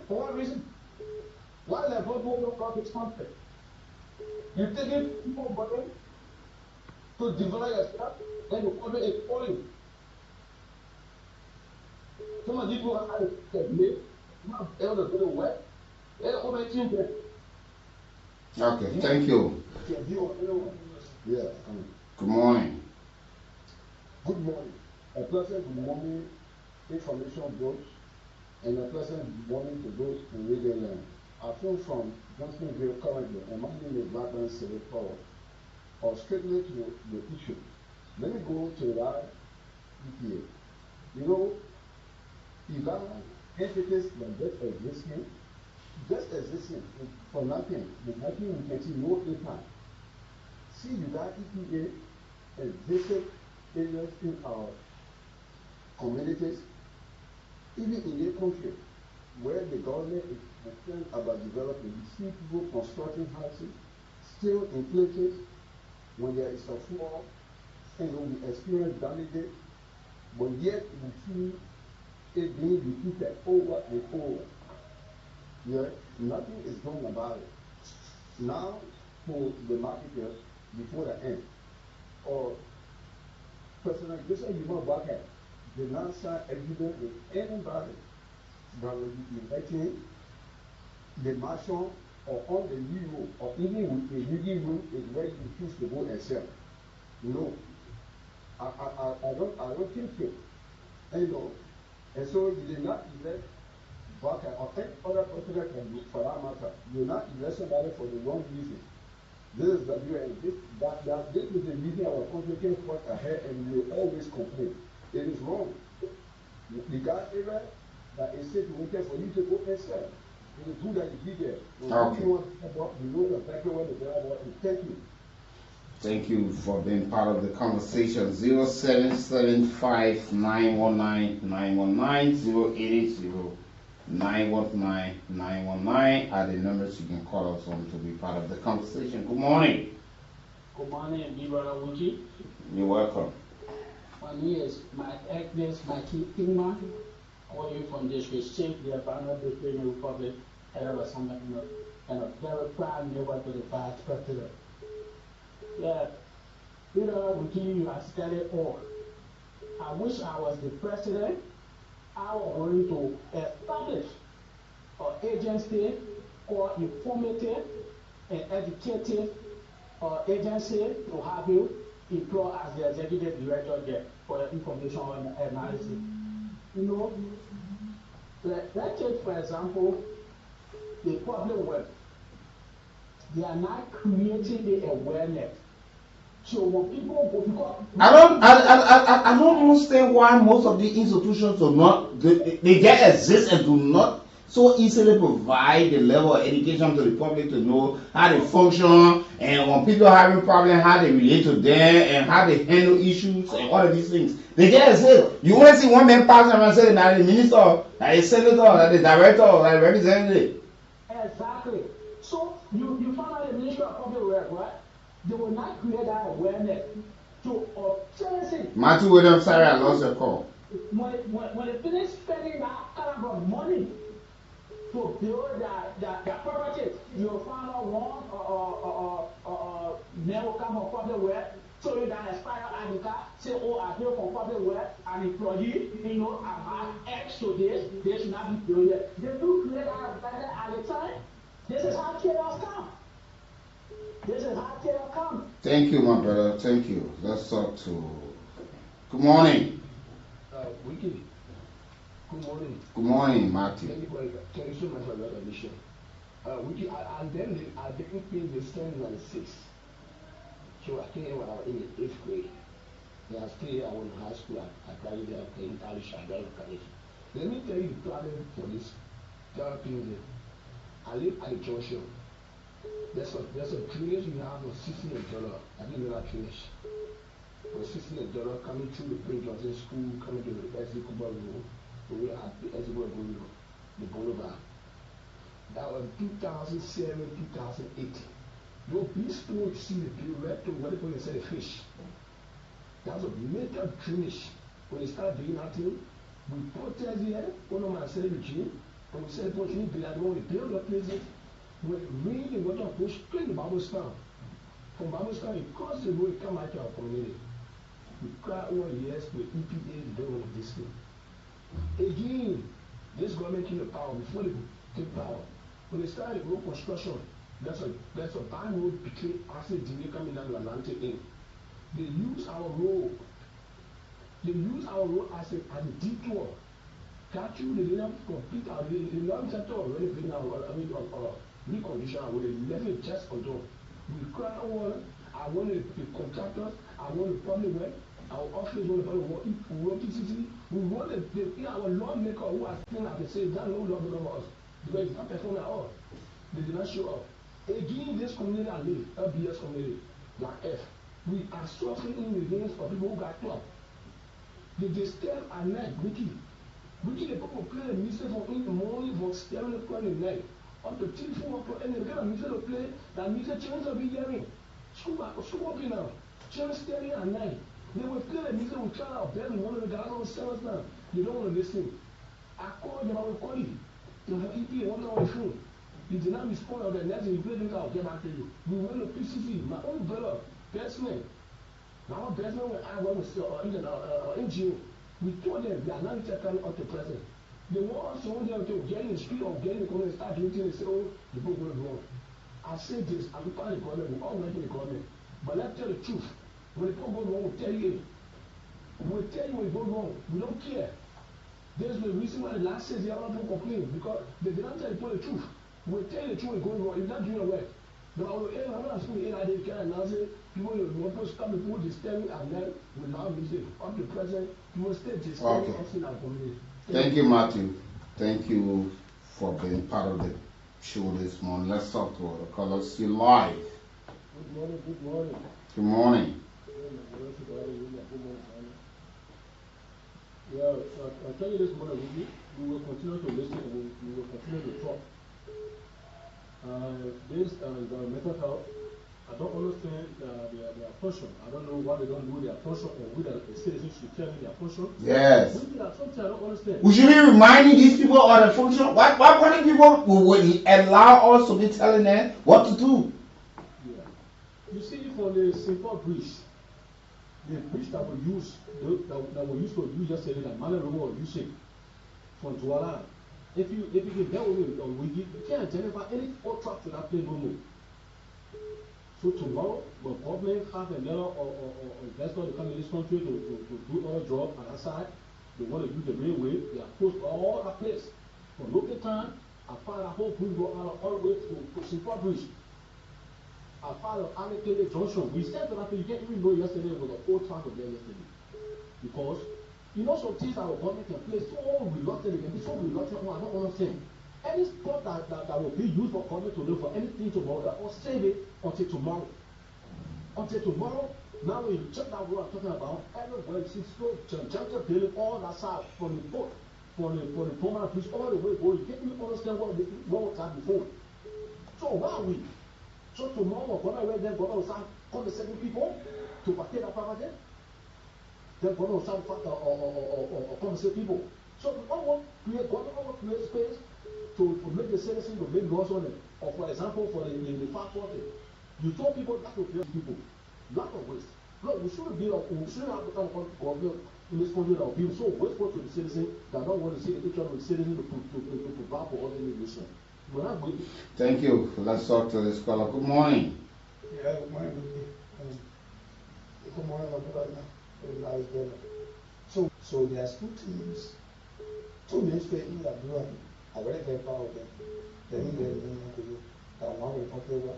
For what reason? Why the God won't come to something? You're taking people money to develop your stuff, then you call it a calling. Some of these people are able to do the work. They're over children. Okay, thank you. Yeah. Good morning. Good morning. A pleasant good morning, information bros, and a pleasant good morning to those in Radio Land. I feel from Johnsonville currently, and my name is Blackburn Civil Power. Or straightly to the issue. Let me go to that here. You know, if that entities that just existing for nothing, with nothing we can see no impact. See, you got EPA existed areas in our communities, even in their country, where the government is concerned about development. You see people constructing houses, still in places when there is a flood, and we experience damages, but yet we see it being repeated over and over. Yeah, nothing is done about it. Now, for the marketers before the end, or personal, just like you know back at, the non-sign agreement with anybody that will be electing the marshal or on the new rule, or even with the legal rule is where you choose to go and sell. No, I don't think so. And you know, and so you did not elect Barker or any other president can do for that matter. You not elect somebody for the wrong reason. This is the this is the reason our country can fight ahead and we always complain. It is wrong. The guy area that is situated for you to go and sell. It is good that you be there. Okay. You know exactly what the job is. Thank you. Thank you for being part of the conversation. 0775 919 919 0880-919-919 are the numbers you can call us on to be part of the conversation. Good morning. Good morning, Weekie. You're welcome. My name is Mikey Ingman, calling from District 6, the Banner District Republic, and a very proud neighbor to the past president. Yeah, Weekie, you have started all. I wish I was the president. I was going to establish an agency or informative and educative agency to have you employed as the executive director there for information analysis. You know, let's take for example the public web. They are not creating the awareness. So when people go, because I don't understand why most of the institutions do not they just exist and do not so easily provide the level of education to the public to know how they function, and when people are having problems, how they relate to them and how they handle issues and all of these things. They just exist. You only see one man pass around saying that the minister, that the senator, that the director, that the representative. Exactly. So you find out the Ministry of Public Works, right? They will not create that awareness to obtain. Matthew Williams, sorry, I lost your call. When they finish spending that kind of money to build that property, you'll find out one man will come from public work, show you that expired ID card, say, oh, I built from public work, an employee, you know, I have X to this, they should not be doing it. They do create that awareness at the time. This is how chaos comes. This is how chaos comes. Thank you, my brother. Thank you. Let's talk to. Good morning. Weekie. Good morning. Good morning, Matthew. Thank you so much for your admission. Weekie, I didn't finish the standing at 6. So I came here when I was in the 8th grade. And I stayed here, I went to high school, I graduated there, I came to college, I graduated college. Let me tell you the problem for this thing there. I live at the junction. There's a drainage you have of $16. I didn't know that drainage. For $16 coming through the Prince Johnson School, coming to the Ezekuba Road, the way at the Ezekuba Road, the boulevard. That was 2007, 2008. Those big stones you see the director, what they say the fish. That was a major drainage. When they started doing that thing, we protest here, one of my regime, and we said, "But you need to build the places where really water push straight to Babylon. From Babylon, it crossed the road, it come out to our community. We cry over years with EPA, they don't want this thing. Again, this government came to power before they take power. When they started road construction, that's a bad road between acid delay coming down to Atlantic in. They use our road. They use our road as a detour. Catch you, they didn't complete our the long sector already been recondition our road. They left it just for job. We cry over. I want the contractors, I want the public work, our office want to work PCC. We want our lawmaker who are still at the same time, no lawmaker of us. Because it's not performing at all. They did not show up. Again, this community I live, LBS community, like F, we are suffering in the names of people who got clubbed. They step at night, Weekie, they people play the music from in the morning, from 7 o'clock in the night, up to 3, 4 o'clock, and they get a music to play, that music change will be hearing. School up now, change steady at night. They will play the music, we try our best, we want to get out of service now. You don't want to listen. I call them, I will call you. They have EP, one on the phone. You did not respond on the next, you play them, I'll get back to you. We went to PCC, my own brother, best man. Now, best man, when I went to NGO, we told them they are not coming up to present. They want us to want them to get in the street or get in the corner and start doing things and say, oh, the book went wrong. I say this, I'm part of the government, we all went to the government. But let's tell the truth. When the book goes wrong, we'll tell you. We'll tell you when it goes wrong. We don't care. There's the reason why the last 6 years people complain, because they did not tell the truth. We'll tell you the truth when it goes wrong. If not doing the work. But I will not speak in idea can announce it. People will not stop people disturbing and then will now music. Up to present, people stay disturbing us in our community. Thank you, Matthew. Thank you for being part of the show this morning. Let's talk to the callers. You live. Good morning, good morning. Good morning. Yeah, I'll tell you this morning, we will continue to listen and we will continue to talk. This environmental health, I don't understand their portion. I don't know why they don't do their portion, or we the citizens should tell me their portion. Yes. Sometimes I don't understand. We should be reminding these people of the function. Why can't people would allow us to be telling them what to do? Yeah. You see, for the simple bridge, the bridge that we use, that we used to use yesterday, that Mother River was using from Douala. If you can get with me on Weekie, you can't identify any old truck to that plane no more. So tomorrow, when government have another or investor to come in this country to do other job on that side, they want to use the railway, they are close all that place. From local time, I find a whole bridge go out all the way to Simple Bridge. I find an allocated junction. We said to that, you can't even know yesterday was an old truck there yesterday. Because you know some things our government can play so reluctant, they can be so reluctant, I don't understand. Any spot that will be used for government to live for anything tomorrow, or save it until tomorrow. Until tomorrow, now when you check that road I'm talking about, everywhere you see slow junction building all that side from the boat, from the permanent bridge all the way go, you can't even understand what was that before. So where are we? So tomorrow, government went there, government will start compensating people to vacate that property. Then government will start or compensate people. So we all want to create space to make the citizens to make laws on it. Or for example, for the fast water, you told people not to create people. Lot of waste. Look, we shouldn't have become government in this country that will be so wasteful to the citizens that don't want to see the picture of the citizens to provide for all the immigration. We're not going. Thank you. Let's talk to this caller. Good morning. Yeah, good morning. Good morning, So there's two teams, two main states in LIBERIA. I read their power of them. Then they one with Popular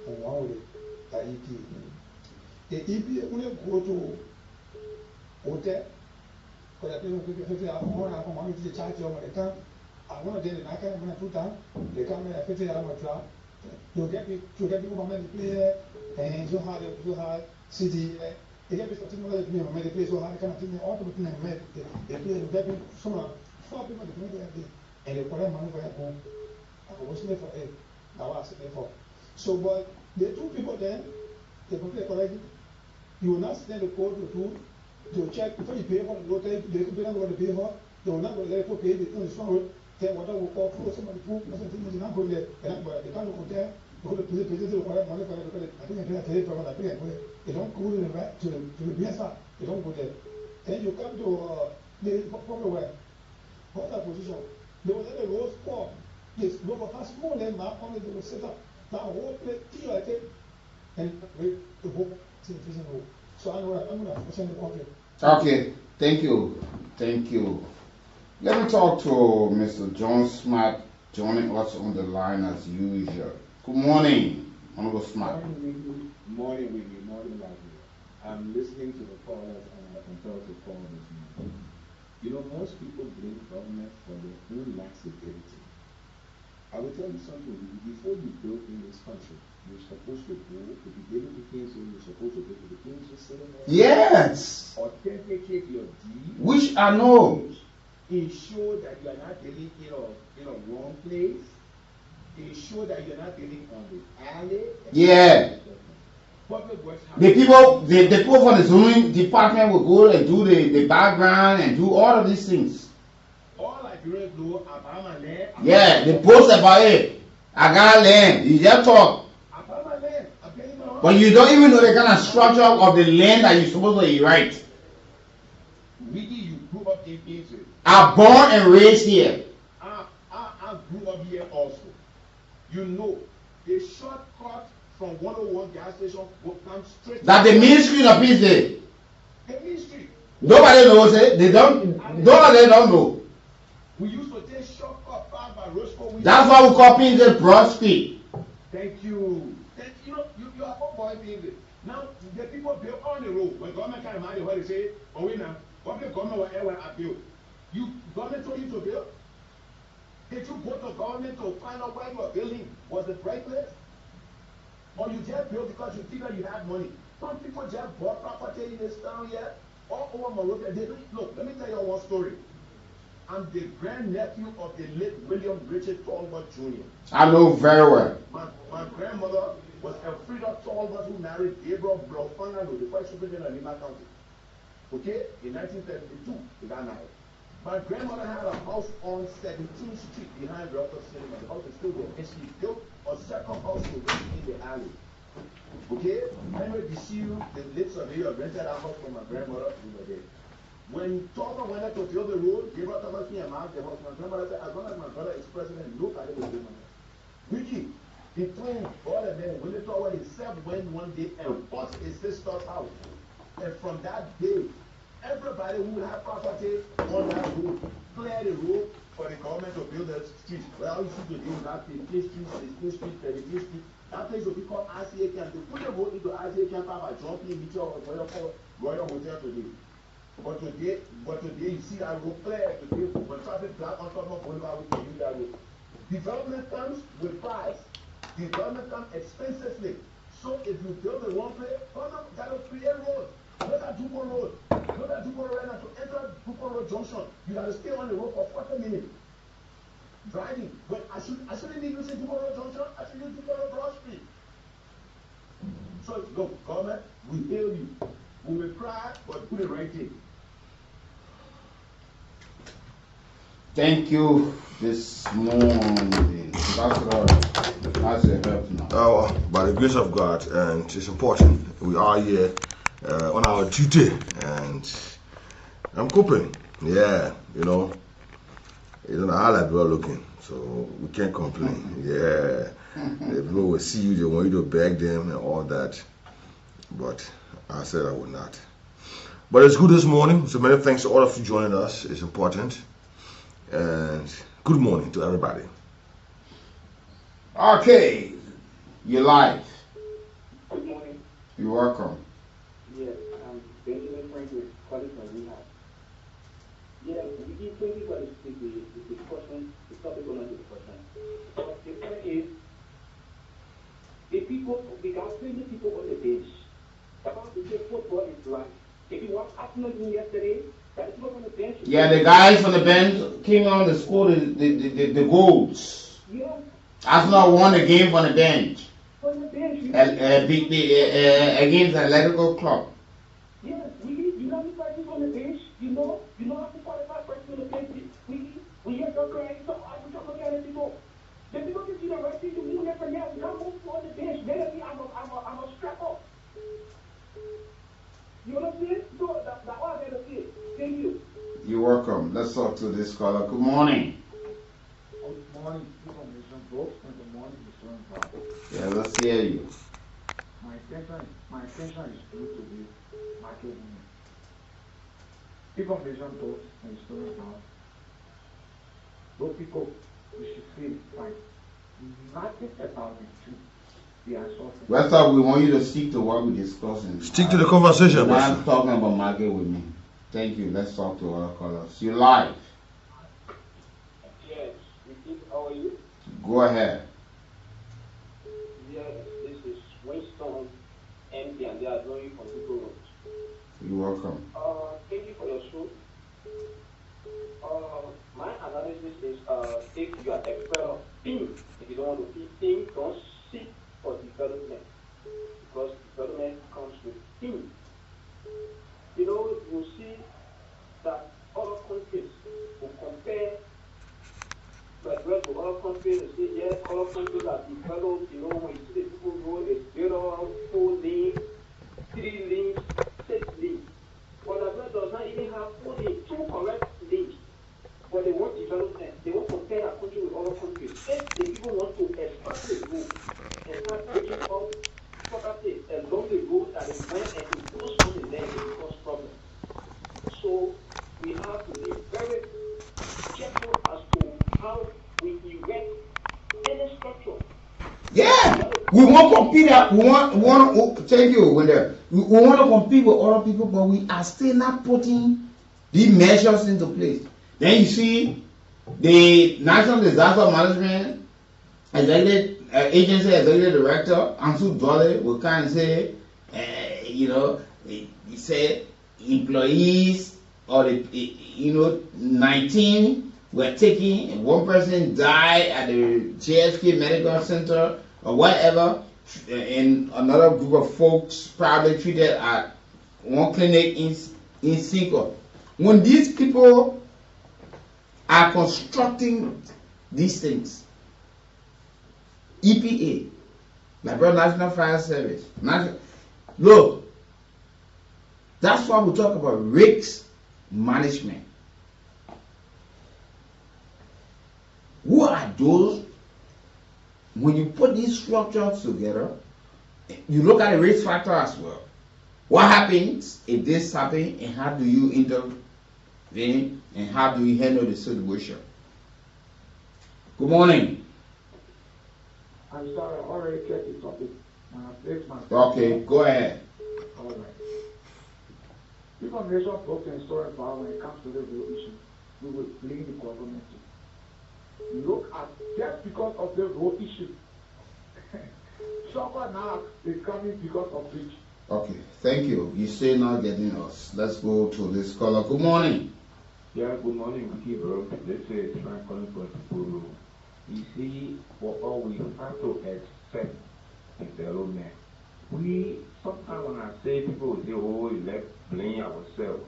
and one with the EP. The EP only go to hotel because I want to charge you when they come. I want to get in. I can't when I put down. They come here 50 hours on trial. You get people from the player and you have city. They get people to the play so hard. They can't think all the people they play. They get some 4 people to play and they collect money for their home. was there for it. Now I was there for. So, but the two people then, they completely correctly. You will not send the code to check before you pay for the hotel. They don't want to pay for. They will not go there to pay the thing is wrong. Then what I will call for somebody who doesn't think is not going there. And they can't go there. Because the president will collect money for it. I think I can tell you from that. They don't go to the right to the BSR. They don't go there. Then you come to the proper way. What's that position? They will let the road fall. Yes, no, but how small land map only they will set up. Now whole place I take and the whole thing is in road. So I'm gonna send the copy. Okay, thank you. Thank you. Let me talk to Mr. John Smart joining us on the line as usual. Good morning, Honorable Smart. Morning, Weekie. Morning, Library. I'm listening to the callers and I can tell to call this morning. You know, most people blame government for their own lack of security. I will tell you something. Before you build in this country, you're supposed to go to the daily council, you're supposed to go to the council ceremony. Yes. Authenticate your deed. Which I know. Ensure that you are not dealing in a wrong place. Ensure that you're not dealing on the alley. Yeah. The people from the zoning department will go and do the background and do all of these things. All Liberians know about my land. Yeah, they post about it. I got land. You just talk. About my land. But you don't even know the kind of structure of the land that you're supposed to write. Weekie, you grew up in Israel. I'm born and raised here. I grew up here also. You know, the shortcut from 101 gas station will come straight. That the ministry of peace there. The ministry. Nobody knows it. They don't. Nobody don't know. We used to take shortcut back by Roscoe. That's why we call peace the Broad Street. Thank you. You know, you are a boy being now. The people build on the road. When government can't mind what they say, oh we now, what the government will ever build. You government told you to build. Did you go to government to find out where you are building was the right place? Or you just build because you figure you have money? Some people just bought property in this town here, all over Morocco. They don't look. Let me tell you one story. I'm the grandnephew of the late William Richard Talbot Jr. I know very well. My grandmother was Elfrida Talbot, who married Gabriel Blofangano, the first superintendent of Lima County. Okay, in 1972, they got married. My grandmother had a house on 17th Street behind Relta Cinema. The house is still there. And she built a second house to rent in the alley. Okay? Henry Desiu, the late surveyor, rented a house from my grandmother. We were there. When Talbot went to build the road, Gabriel Talbot came and marked the house. My grandmother said, as long as my brother is president, nobody will do money. Weekie, the twin brother then, when they Talbot himself went one day and bought his sister's house. And from that day, everybody who had property on that road clear the road for the government to build the street. Well, you see today that 15th Street, 16th Street, 17th Street, that place will be called RCA Camp. They put the road into RCA Camp by jumping into Royal Hotel today. But today you see that road clear today. When traffic black on top of Boulevard, we can use that road. Development comes with price. Development comes expensively. So if you build the wrong place, that will create road. Look at Dupo Road. Look at Dupo Road right now. To enter Dupo Road Junction, you got to stay on the road for 40 minutes. Driving. But I shouldn't be using Dupo Road Junction. I should use Dupo Road Broad Street. So, look, government, we hail you. We will cry, but do the right thing. Thank you this morning. That's your help now. By the grace of God, and it's important, we are here on our duty, and I'm coping. Yeah, you know how like we're looking, so we can't complain. Yeah, the people will see you, they want you to beg them and all that, but I said I would not. But it's good this morning, so many thanks to all of you joining us. It's important, and good morning to everybody. Okay, you're live. Good morning. You're welcome. Yes, I'm Benjamin Franklin, calling from rehab. Yeah, we give 20 questions to the question, the topic will not be the question. But the point is, we got 20 people on the bench. About to say football is life. If you watch Arsenal yesterday, that is not on the bench. Yeah, the guys from the bench came on to score the goals. Yeah, Arsenal won the game on the bench. On the bench, Against the Electrical Club. yes, you know the practice on the bench. You know how to qualify practice on the bench. We have no crying, so I will talk about people. The people can see the right thing to move there for now. We can't move on the bench. Then I'm a strap up. You know what I'm saying? So that's all I gotta say. Thank you. You're welcome. Let's talk to this caller. Good morning. Good morning, information folks, and good morning, Mr. Natl. Yeah, let's hear you. My intention is due to the market women. Information folks and Mr. Natl. Those people, we should feel fine. Nothing about the truth. They are suffering. First off, we want you to stick to what we're discussing. Stick to the conversation, We're not talking about market women. Thank you. Let's talk to our callers. You're live. Yes, how are you? Go ahead. Yes, this is Winston MP, and they are doing from People Road. You're welcome. Thank you for your show. My analysis is if you are expert of things, if you don't want to be things, don't seek for development, because development comes with things. You know, you see that other countries will compare Nigeria to other countries and say, yes, other countries are developed. You know, when you see the people go, they build around 4 lanes, 3 lanes, 6 lanes. But Nigeria does not even have 4 lanes, 2 correct lanes. But they want development. They want to compare our country with other countries. If the people want to expand the road and start taking up property along the road that is went and impose on the land, it becomes problem. So we have to be very careful as to how we erect any structure. Yeah, we want to compete. We want. Thank you, Wendell. We want to compete with other people, but we are still not putting the measures into place. Then you see the National Disaster Management Agency Executive Director Ansu Dole will kind of say, he said employees or 19 were taken and 1 person died at the JSK Medical Center or whatever, and another group of folks probably treated at one clinic in Cinco. When these people are constructing these things, EPA, Liberia National Fire Service, look, that's why we talk about risk management. Who are those? When you put these structures together, you look at the risk factor as well. What happens if this happens, and how do you intervene, and how do you handle the situation? Good morning. I'm sorry, I already checked the topic. Okay, go ahead. All right. Information folks and story power when it comes to the real issue, we will blame the government. Look at just because of the road issue. Suffer now is coming because of which. Okay, thank you. You still not getting us. Let's go to this caller. Good morning. Yeah, good morning, Weekie, bro. This is Frank calling for people. You see, for all we have to accept development. We sometimes when I say people will say, oh, let's blame ourselves.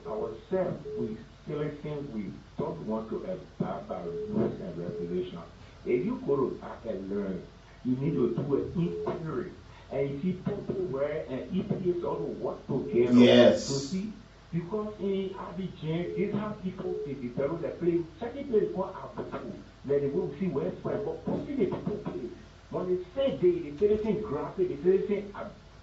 We still think we don't want to abide by rules and regulations. If you go to back and learn, you need to do an inquiry. And you see people where an EPA sort of work together Yes. to see. Because in Abidjan, these have people they develop their play. Second place for Abuku. Then they will see where but see the people play. When they say they say graphic, they say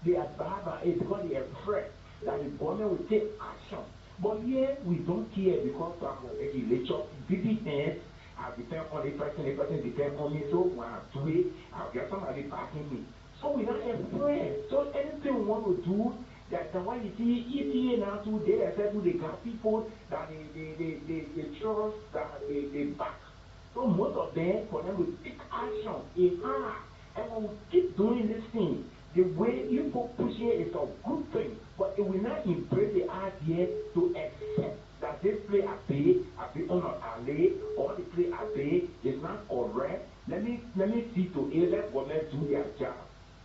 they are bad by it because they are afraid that the government will take action. But here we don't care because of our legislature, busy hands. I depend on the person depend on me. So when I do it, I'll get somebody backing me. So we're not afraid. So anything we want to do, that the one you see EPA now too, they accept they got people that they trust, that they back. So most of them, for them to take action in and when we keep doing this thing, the way you go pushing it is a good thing, but it will not embrace the idea to accept that this play I pay on a alley, or the play I pay is not correct, let me see to it, let government do their job.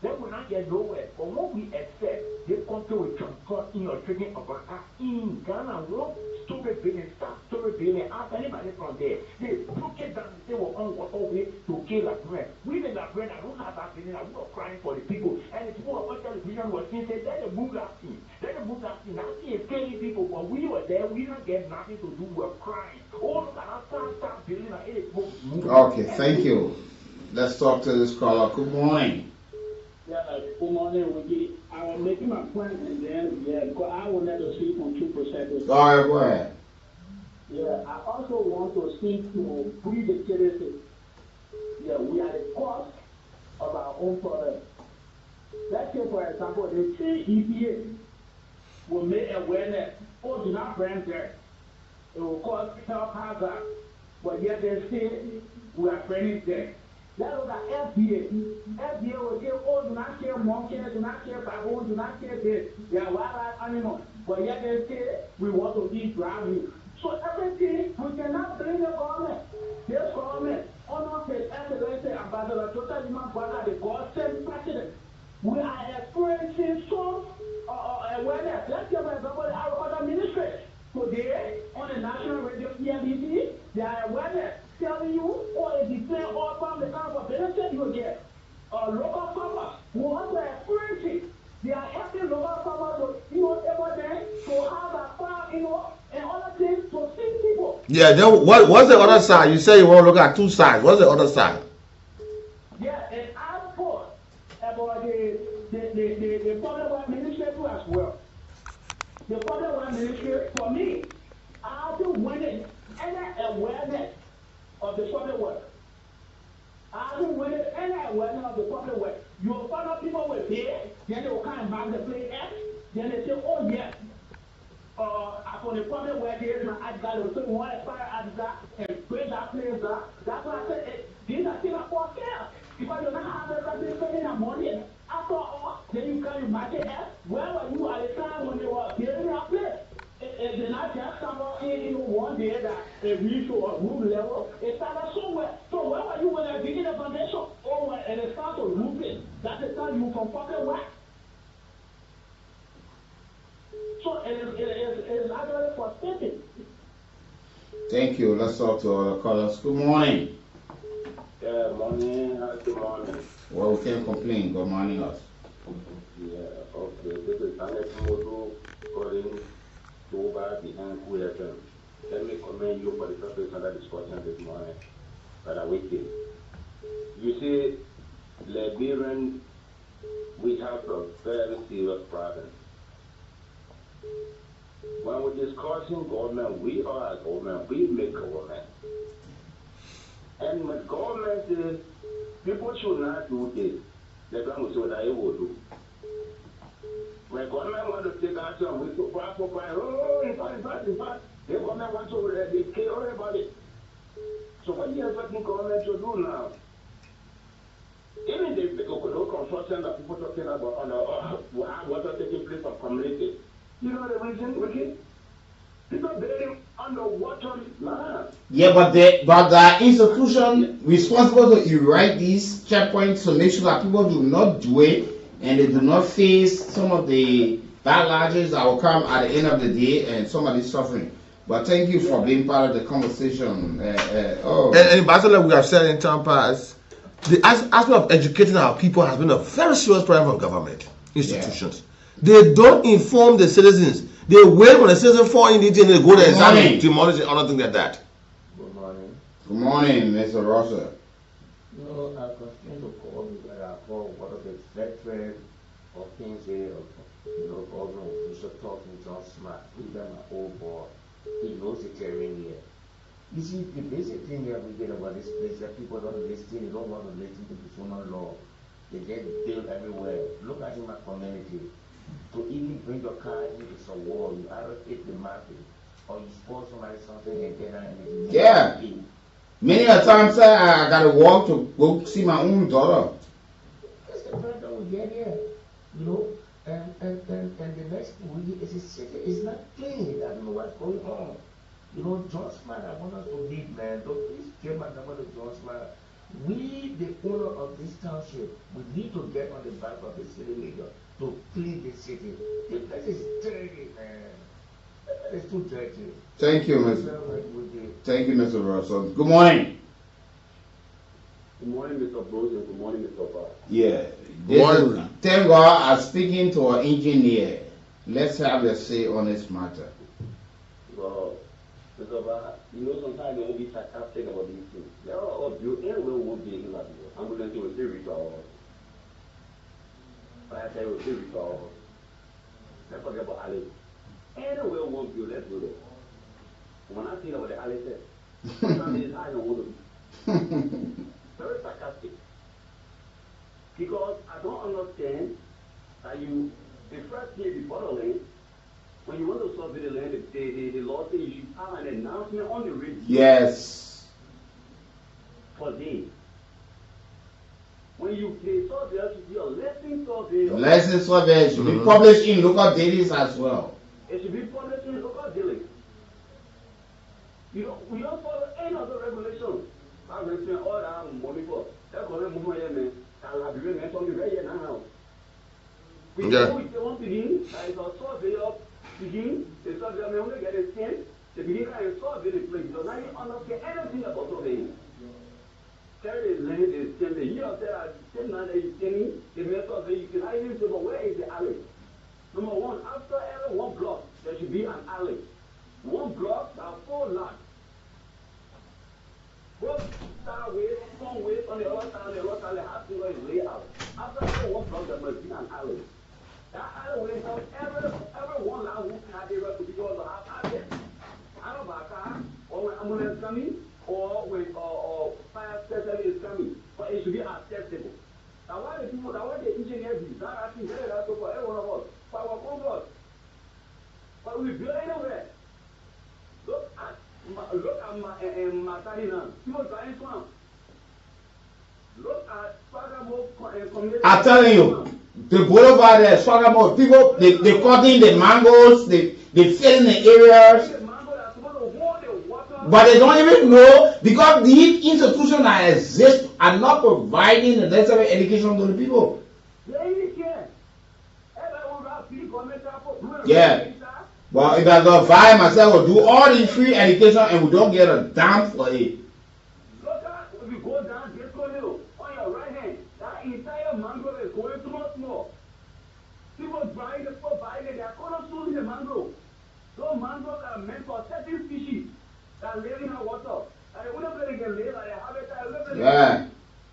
Then we'll not get nowhere. But what we accept, they come to a transport in your trading about in Ghana, what stupid building, stupid building, ask anybody from there. They broke it down and say we're on what way to kill a friend. We in that friend, I don't have that feeling, we were crying for the people. And the people on television were saying, let them move that thing. Let them move that thing. That thing is killing people. But we were there, we don't get nothing to do, we're crying. Oh, look at that start building, and it move. Okay, thank you. Let's talk to this caller. Good morning. Yeah, good morning, Weekie. I was making my point and then, because I wanted to speak on 2%. All right, go ahead. Yeah, I also want to speak to we the citizens. Yeah, we are the cause of our own problem. Let's say, for example, the three EPA will make awareness, oh, do not burn there. It will cause health hazard, but yet they say we are burning there. That was the FDA. FDA will say, oh, do not kill monkeys, do not kill baboons, do not kill this. They are wildlife animals. But yet they say we want to eat dry meat. So everything, we cannot blame the government. This government, honor his excellency, Ambassador Total Human Bwana, the God sent president. We are experiencing some awareness. Let's say, for example, our other ministries. Today, on the national radio, CNBC, they are awareness. Telling you, or if you play all from the kind of benefit you get, local farmers who want to experience it, they are helping local farmers to, able then to have a farm, and other things to see people. Yeah, then what's the other side? You say you want to look at two sides. What's the other side? Yeah, and I thought about the public work ministry too as well. The public work ministry, for me, I have to win it, any awareness of the public work. I don't want any awareness of the public work. You will find out people will pay, then they will come and mark the play X, then they say, oh yes, for the public work there is an advert, so we want to expire advert and bring that place down. That's why I said, these are things for sale. Because you don't have everybody spending their money. After all, then you can mark it X. Where were you at the time when they were building that place? It did not just come up in one day that it reached a roof level. It started somewhere. So where were you when they beginning the foundation? Oh, when it starts to roof it. That's the time you from fucking where? So it is actually frustrating. Thank you. Let's talk to other callers. Good morning. Yeah, morning. Good morning. Well, we can't complain. Good morning, us. Yeah, okay. This is Alex Modo calling over behind QFM. Let me commend you for the topic under discussion this morning. But I waited. You see, Liberian, we have a very serious problem. When we're discussing government, we are a government, we make government. And when government says people should not do this, the government will say that it will do. When government want to take action, we so far, oh, in fact, the government wants to kill everybody. So what do you expect government to do now? Even the construction that people talking about on what are taking place of community. You know the reason, Weekie? People building underwater land. Yeah, but the institution responsible to erect these checkpoints to make sure that people do not do it and they do not face some of the backlashes that will come at the end of the day and some of the suffering. But thank you for being part of the conversation. And Ambassador, we have said in time past, the aspect of educating our people has been a very serious problem for government institutions. Yeah. They don't inform the citizens. They wait when the citizens fall in it and they go there and start demolishing other things like that. Good morning. Good morning, Mr. Russell. No, I continue to call because I call one of the veteran of things here, government official talking John Smart, even my old boy. He knows the terrain here. You see, the basic thing that we get about this place that people don't listen, they don't want to listen to the zonal law. They get built everywhere. Look at in my community. To even bring your car into some wall, you either hit the market or you spoil somebody something and get out and yeah. Many a times I gotta walk to go see my own daughter. That's the problem we get here. And the next thing is the city is not clean. I don't know what's going on. John Smart, I want us to lead, man. Don't please get my number to John Smart. We, the owner of this township, we need to get on the back of the city leader to clean the city. The place is dirty, man. It's too dirty. Thank you, Mr. Russell. Good morning. Good morning, Mr. Bruce, and good morning, Mr. Bar. Yeah. Thank God I'm speaking to our engineer. Let's have a say on this matter. Well, Mr. Bar, you know sometimes they will be sarcastic about these things. There are of you, anyone won't be in that. Ambulance will be retarded. Fire will be retarded. Let's forget about Ali. Anywhere won't be, let's go there. When I think about the Ali said, sometimes I don't want to be. Very sarcastic. Because I don't understand that you, the first day before the land, when you want to survey the land, the law says you should have an announcement on the radio. Yes. For days. When you play survey, it should be a lesson survey. Lesson survey should be published in local dailies as well. It should be published in local dailies. You know, we don't follow any other regulations. I'm going to spend all that money for. That's what I'm moving here, man. I'll be ready to right here now. We go with the one begin, there is a survey of begin, the survey may only get a 10, the beginning can survey the place. So now you understand anything about surveying. Carry the land is 10, the year of there, 10 now that you're 10, the method of you can even say, but where is the alley? Number one, after every one block, there should be an alley. One block, there are 4 lots. Both star ways, some ways on the other side, the other side, the house is layout. After every one block, there must be an alley. That alley will help every one lot who can be able to be able to have access. I don't know about car, or when ambulance coming, or when fire station is coming, but it should be accessible. Now why the people, now why the engineers design actually very helpful for every one of us, for our comfort. But we build anywhere. Look at Nathaniel. Look at Swagamo. I'm telling you, the boulevard there, Swagamo, people, they cutting the mangoes, they fill in the areas. But they don't even know because these institutions that exist are not providing the necessary education to the people. Yeah. But if I go buy myself, will do all the free education and we don't get a damn for it. Look at if you go down this corner on your right hand, that entire mangrove is going too much more. People buying the stuff, buying it, they are cornerstones in the mangrove. Those mangroves are meant for certain species that live in the water. And they wouldn't let it get laid, like they have it, yeah.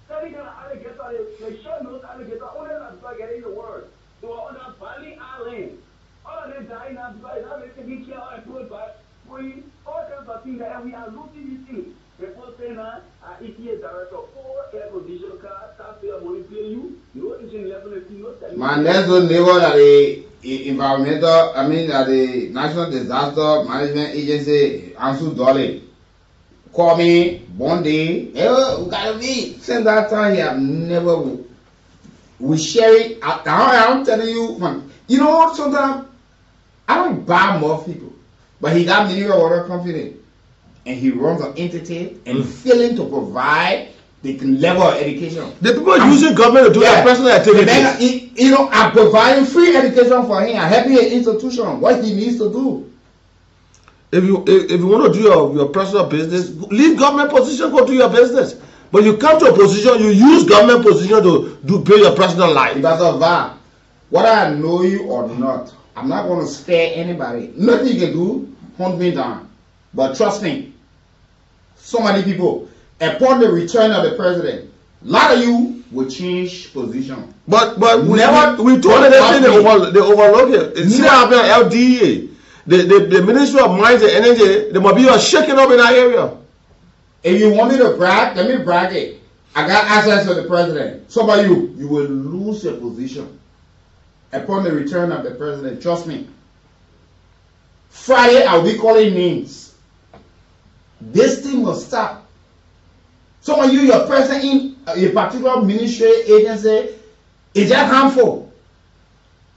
Certain kind of alligator, they show those alligators, only that's not getting the word. They were on that Valley Island. All of them dying now because they're not taking care of food by free, all kinds of things, and we are losing these things. People saying that ETA director, 4 air conditioner cars, taxpayer money pay you, no engine level, no. My next door neighbor at the the National Disaster Management Agency, Ansu Dolly, call me one day, hey, we gotta be. Since that time, he have never, we share it. I'm telling you, man, you know what, sometimes, I don't buy more people, but he got mineral water company, and he runs an entity and failing to provide the level of education. The people are using government to do their personal activities. I'm providing free education for him. I'm helping an institution what he needs to do. If you want to do your personal business, leave government position, go do your business. But you come to a position, you use government position to build your personal life. That's a VAR. Whether I know you or not, I'm not going to spare anybody. Nothing you can do, hunt me down. But trust me, so many people, upon the return of the president, a lot of you will change position. But we told them they overlook it. It's still happening on LDA. The Ministry of Mines and Energy, there must be a shaking up in that area. If you want me to brag, let me brag it. I got access to the president. Some of you will lose your position upon the return of the president. Trust me. Friday, I'll be calling names. This thing will stop. Some of you, your presence in a particular ministry, agency, is just harmful.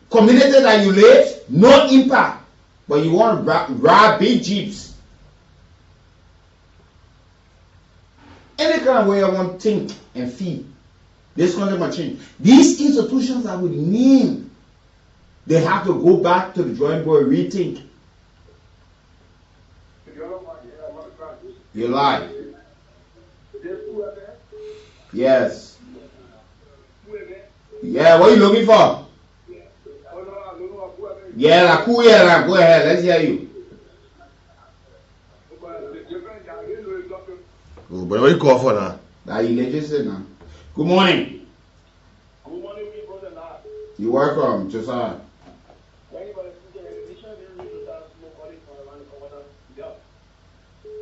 Community that you live, no impact. But you want to ride big jeeps. And any kind of way I want to think and feel, this country must change. These institutions that we name, they have to go back to the drawing board, rethink. You lie. Yes. Yeah, what are you looking for? Yeah, cool, yeah, go ahead, let's hear you. Oh, but what you call for now? That you legislate now. Good morning. Good morning, brother. You're welcome, Josiah.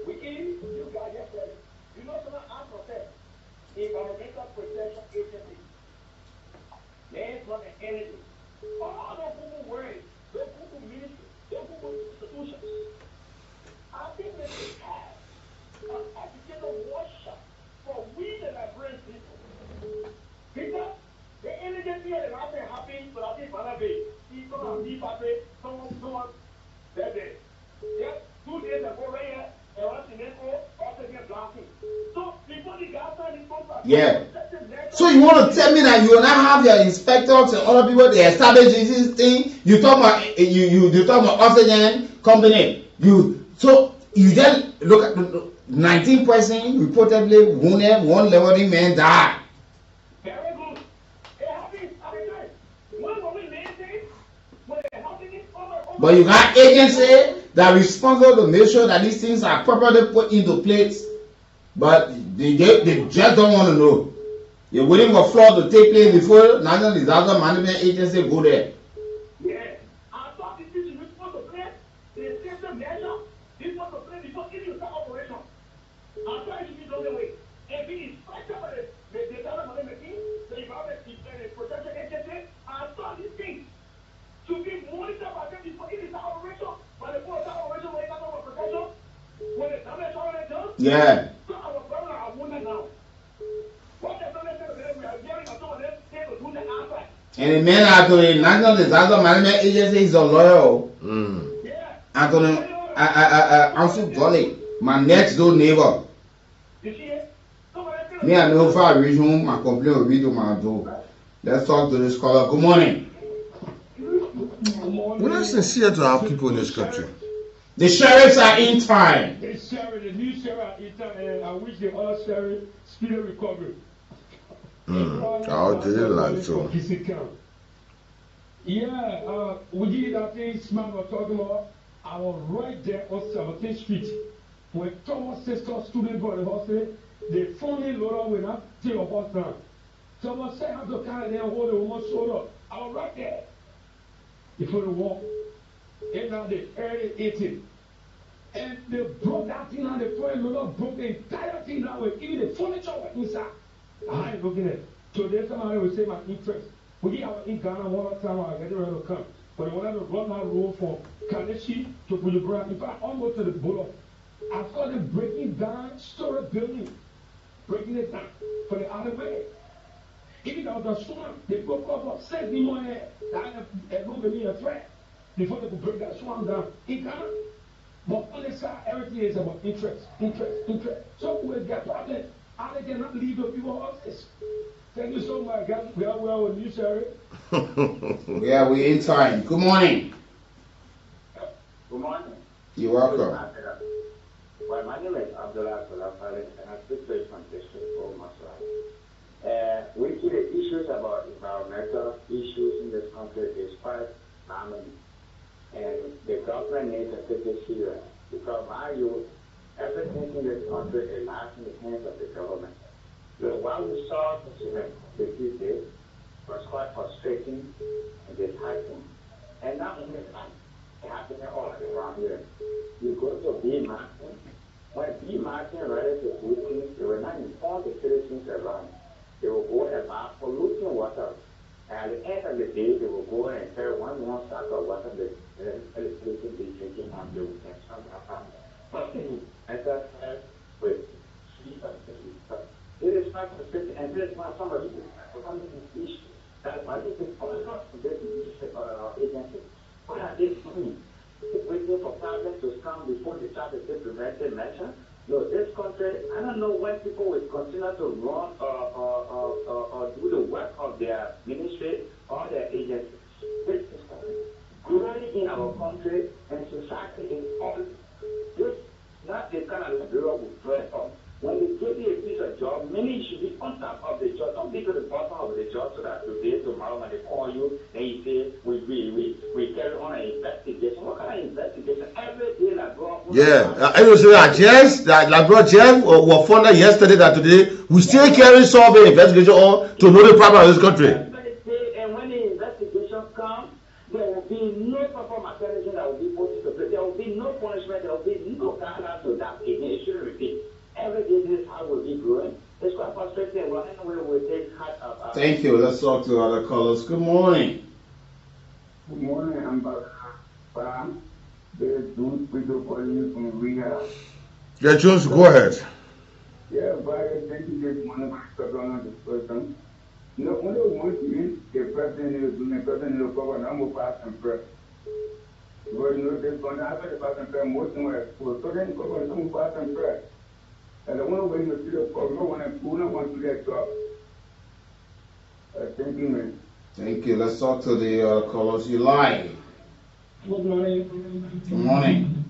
Weekie, you guys just said, you know someone asked myself, environmental protection agency. There's not an entity. All those people worry, those people ministry, those people institutions. I think they should have an educated workshop for we the Liberian people. Because the agency is not happy, but I think Father Bay, he's going to be happy, someone, that day. Yes, 2 days ago, right here, yeah. So you want to tell me that you will not have your inspectors and other people they establish this thing? You talk about you talk about oxygen company. You just look at 19 persons reportedly wounded, 1 leveling man died. Very good. It happens every day. When we name things, when it happens But you got agency that are responsible to make sure that these things are properly put into place, but they just don't want to know. You're waiting for fraud to take place before National Disaster Management Agency go there. Yeah. I thought this is supposed to play the system measure. This was to play before it start operation. I thought it should be the other way. If it is inspected by the Disaster Management team, the Environment Protection Agency, I thought these things should be monitored by them before it start operation. But the first operation when it comes to protection, when the damage already done, Yeah. so our brother are wounded now. What the damage we are hearing of some of them say to do the outside. And the man out the National Disaster Management Agency is a lawyer. Anthony, Ansu Dolly, my next door neighbor. Me and no far reach home, my complaint will read to my door. Let's talk to this caller. Good morning. We're not sincere to our people in this country. The sheriffs are in time. The sheriff, the new sheriff are in time, and I wish the other sheriff speedy recovery. I'll tell you like so. Yeah, we did that thing Smart was talking about. I was right there on 17th Street. When Thomas sister student got the hospital, they phoned me Laura went up to your hospital. Someone said I have to carry them hold the woman shoulder. I was right there. Before the war. And now the early 18. And they broke that thing and the phone Laura broke the entire thing now. Even the furniture was inside. I ain't looking at it. So there's somebody will say my interest. We have in Ghana one time I get ready to come. But I wanted to run my road from Kaneshi to Pujubra. In fact, almost to the Bullock. I started breaking down storage building. Breaking it down for the other way. Even though the swan, they broke up 70 more head. I have no believe a threat before they could break that swan down in Ghana. But on the side, everything is about interest. So we get problem. I cannot leave the people houses. Thank you so much. We are well with you, sir. Yeah, we're in time. Good morning. Good morning. You're welcome. Well, my name is Abdullah Salafale, and I speak to from District for Masra. We see the issues about environmental issues in this country is quite common, and the government needs to take it serious because everything in this country is not in the hands of the government. So what we saw the few days was quite frustrating and disheartening. And not only that, it happened all around here. You go to B Martin, when B Martin ready to do things, they will not inform the citizens around. They will go about polluting water. And at the end of the day, they will go and carry one sack of water that electricity be drinking on the weekend. Something like that with sleep and sleep. It is not specific, and it is not somebody who is that I think it's not this agency. What are they doing? Waiting for problems to come before they start to take preventive measures. No, this country, I don't know when people will continue to run or do the work of their ministry or their agencies. This is growing in our country and society in all. This not the kind of Liberia will dress up. When they give you a piece of job, many should be on top of the job. Don't be to the bottom of the job so that today, tomorrow, when they call you and you say, we carry on an investigation. What kind of investigation? Every day, like, bro. Yeah, I will say that yes, like bro Jeff were found yesterday that today we still carry solving investigation on to know the problem of this country. And when the investigation comes, there will be no proper mechanism that will be put into place. There will be no punishment. There will be no guidance to that. It shouldn't repeat. Every day this is how we'll be growing. It's quite frustrating. Well, anyway, we'll take heart of Thank you. Let's talk to other callers. Good morning. Good morning. I'm back. There's doing video calling from rehab. Yeah, Jones, go ahead. Yeah, but thank you this morning for on this person. No, only one thing, the president is doing the president of power, and I'm a pass and press. Because you know, they're going to have the pass and press most of the so then cover some pass and press. And I want to wait to see the cover, no one want to get job. Thank you, man. Thank you. Let's talk to the callers. You live. Good morning. Good morning.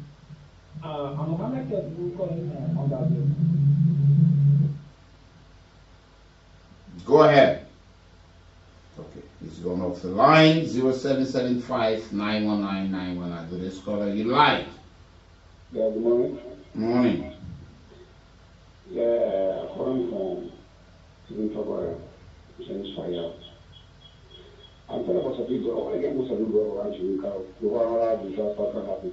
I'm Mohammed calling on that. Go ahead. Okay, he's gone off the line. 0775-919-919. Do this caller. You live. Yeah, good morning. Morning. Yeah, calling from February. Fire. I'm telling you, people, I get most of them go around to look out. You want to have disaster can happen.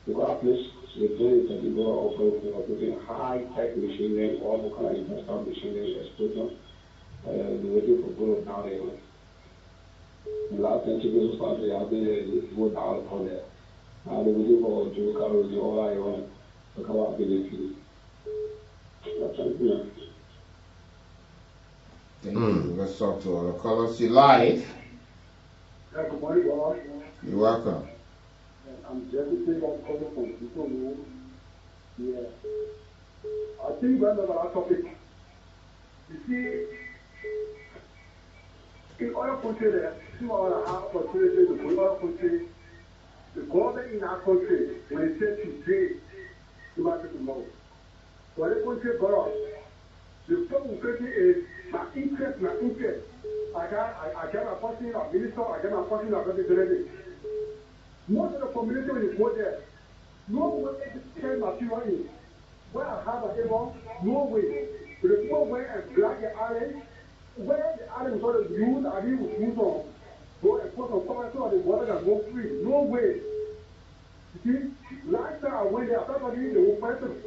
You got a place, the place that you go offering high-tech machinery, all the kind of industrial machinery, explosion. They're waiting for growth down there. The last 10 people started, I've been there, they go down on there. Now they're waiting for Joe Carroll, all I want to come out with it. That's something. Thank you. Let's talk to other callers. You live. Yeah, good morning, boss. You're welcome. I'm just saying I'm calling from people who, yeah. I think we're on our topic. You see, in other countries, there are 2.5 opportunities to go to other countries. The government in our country, when it says today, you must say tomorrow. For the country, God, the problem is my interest. I get my person, a minister, I get my person, a representative. Most of the community when you go there, no way to turn material in. Where I have a table, no way. The people where and black the island, where the island is all the use, I mean with use on, go and put some cover so the water can go free. No way. You see, last time I went there, somebody the whole person,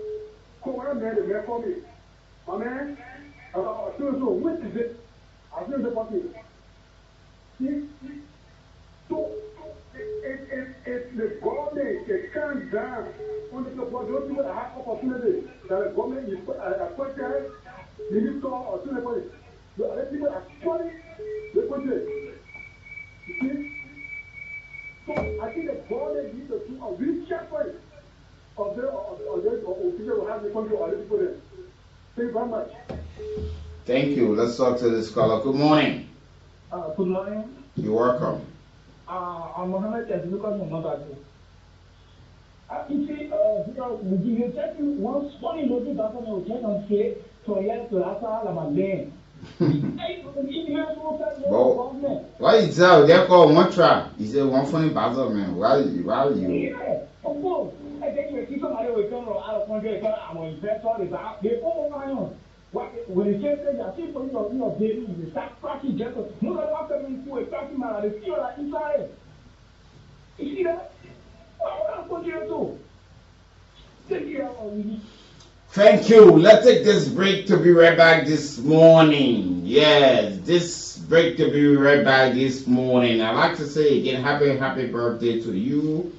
come on man, the man called me. My man, I said, so which is it? I said the person. See? So it's the government that comes down on the support those people that have opportunities that the government is appointed, minister or somebody. The other people are actually the country. You see? So I think the government needs to do a recheck of the officials who have the country or the people there. Thank you very much. Thank you. Let's talk to this caller. Good morning. Good morning. You're welcome. I'm Mohammed because I'm not that. You see, you check once one in the government will check and say, so yes, to ask all about land. Why you tell they call one trap? He said one funny battle man. Why you? Yeah, of course. I think you see somebody will come out of country, I'm an investor, they all on. When you say that, I think for your baby, you start cracking just no matter what coming to a cracking man, they feel like inside. You see that? What continue to? Thank you. Let's take this break to be right back this morning. Yes, this break to be right back this morning. I'd like to say again, happy birthday to you,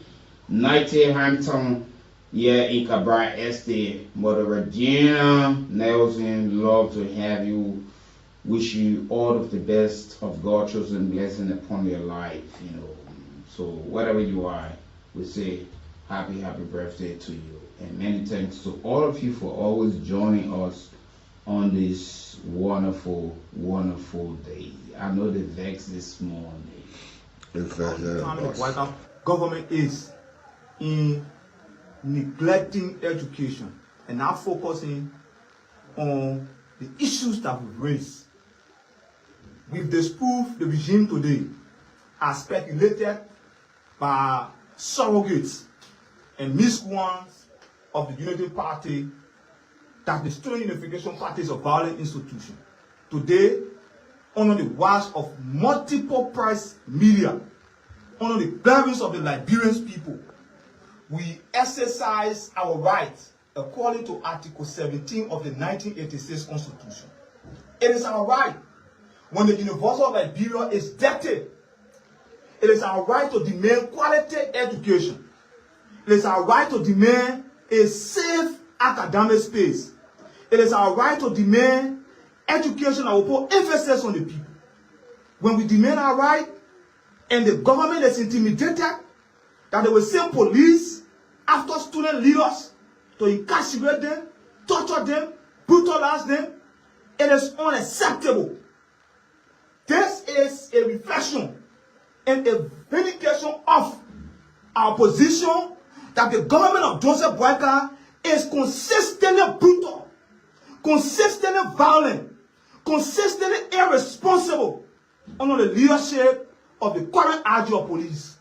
Natl Hampton. Yeah, in Cabra Estate, Mother Regina Nelson, love to have you. Wish you all of the best of God's chosen blessing upon your life. So whatever you are, we say happy birthday to you. And many thanks to all of you for always joining us on this wonderful, wonderful day. I know the vex this morning. The government is in neglecting education and not focusing on the issues that we raise. We've disproved the regime today as speculated by surrogates and miscreants of the Unity Party that the Student Unification Party is a violent institution. Today, under the watch of multiple press media, under the guidance of the Liberian people, we exercise our rights according to Article 17 of the 1986 Constitution. It is our right when the University of Liberia is debted. It is our right to demand quality education. It is our right to demand a safe academic space. It is our right to demand education that will put emphasis on the people. When we demand our right and the government is intimidated that they will send police after student leaders to incarcerate them, torture them, brutalize them, it is unacceptable. This is a reflection and a vindication of our position that the government of Joseph Boyka is consistently brutal, consistently violent, consistently irresponsible under the leadership of the current RGO police.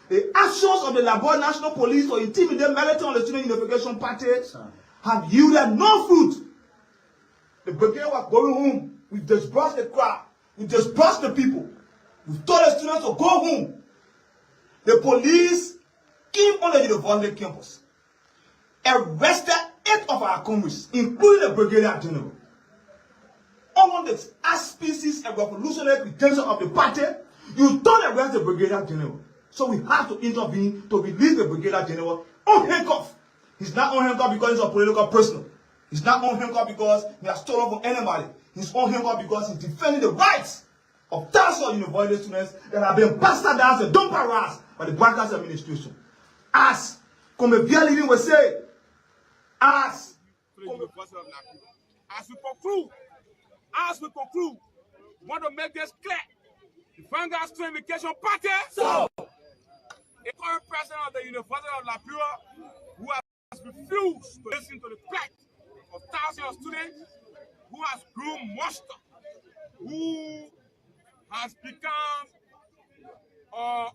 The actions of the Liberia National Police to intimidate militants on the Student Unification Party have yielded no fruit. The brigade was going home. We dispersed the crowd. We dispersed the people. We told the students to go home. The police came on the university campus, arrested 8 of our comrades, including the Brigadier General. Among the auspices and revolutionary credentials of the party, you don't arrest the Brigadier General. So we have to intervene to release the Brigadier General unhandcuffed. He's not unhandcuffed because he's a political prisoner. He's not unhandcuffed because he has stolen from anybody. He's unhandcuffed because he's defending the rights of thousands of university students that have been bastardized and dumped harassed by the Boyka's administration. As Comebia Living will say, as we conclude, we want to make this clear. The Vanguard Student Unification Party, the current president of the University of Liberia, who has refused to listen to the plight of thousands of students, who has grown monster, who has become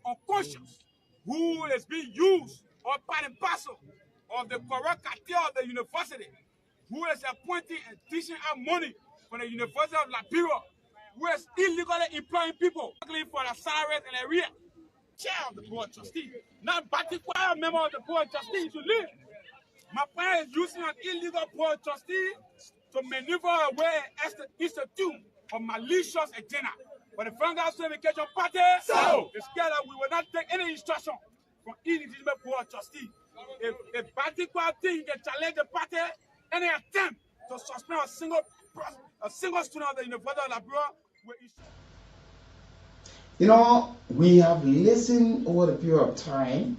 unconscious, who is being used or part and parcel of the corrupt cartel of the university, who is appointing and teaching out money from the University of Liberia, who is illegally employing people for the salaries and area. Chair of the board of trustees, not particular member of the board of trustees to leave. My friend is using an illegal board of trustees to maneuver away as the institute of malicious agenda. But the Vanguard Student Unification Party is scared that we will not take any instruction from illegitimate board of trustees. If particular thing can challenge the party, any attempt to suspend a single student of the University of Liberia will issue. You know, we have listened over the period of time.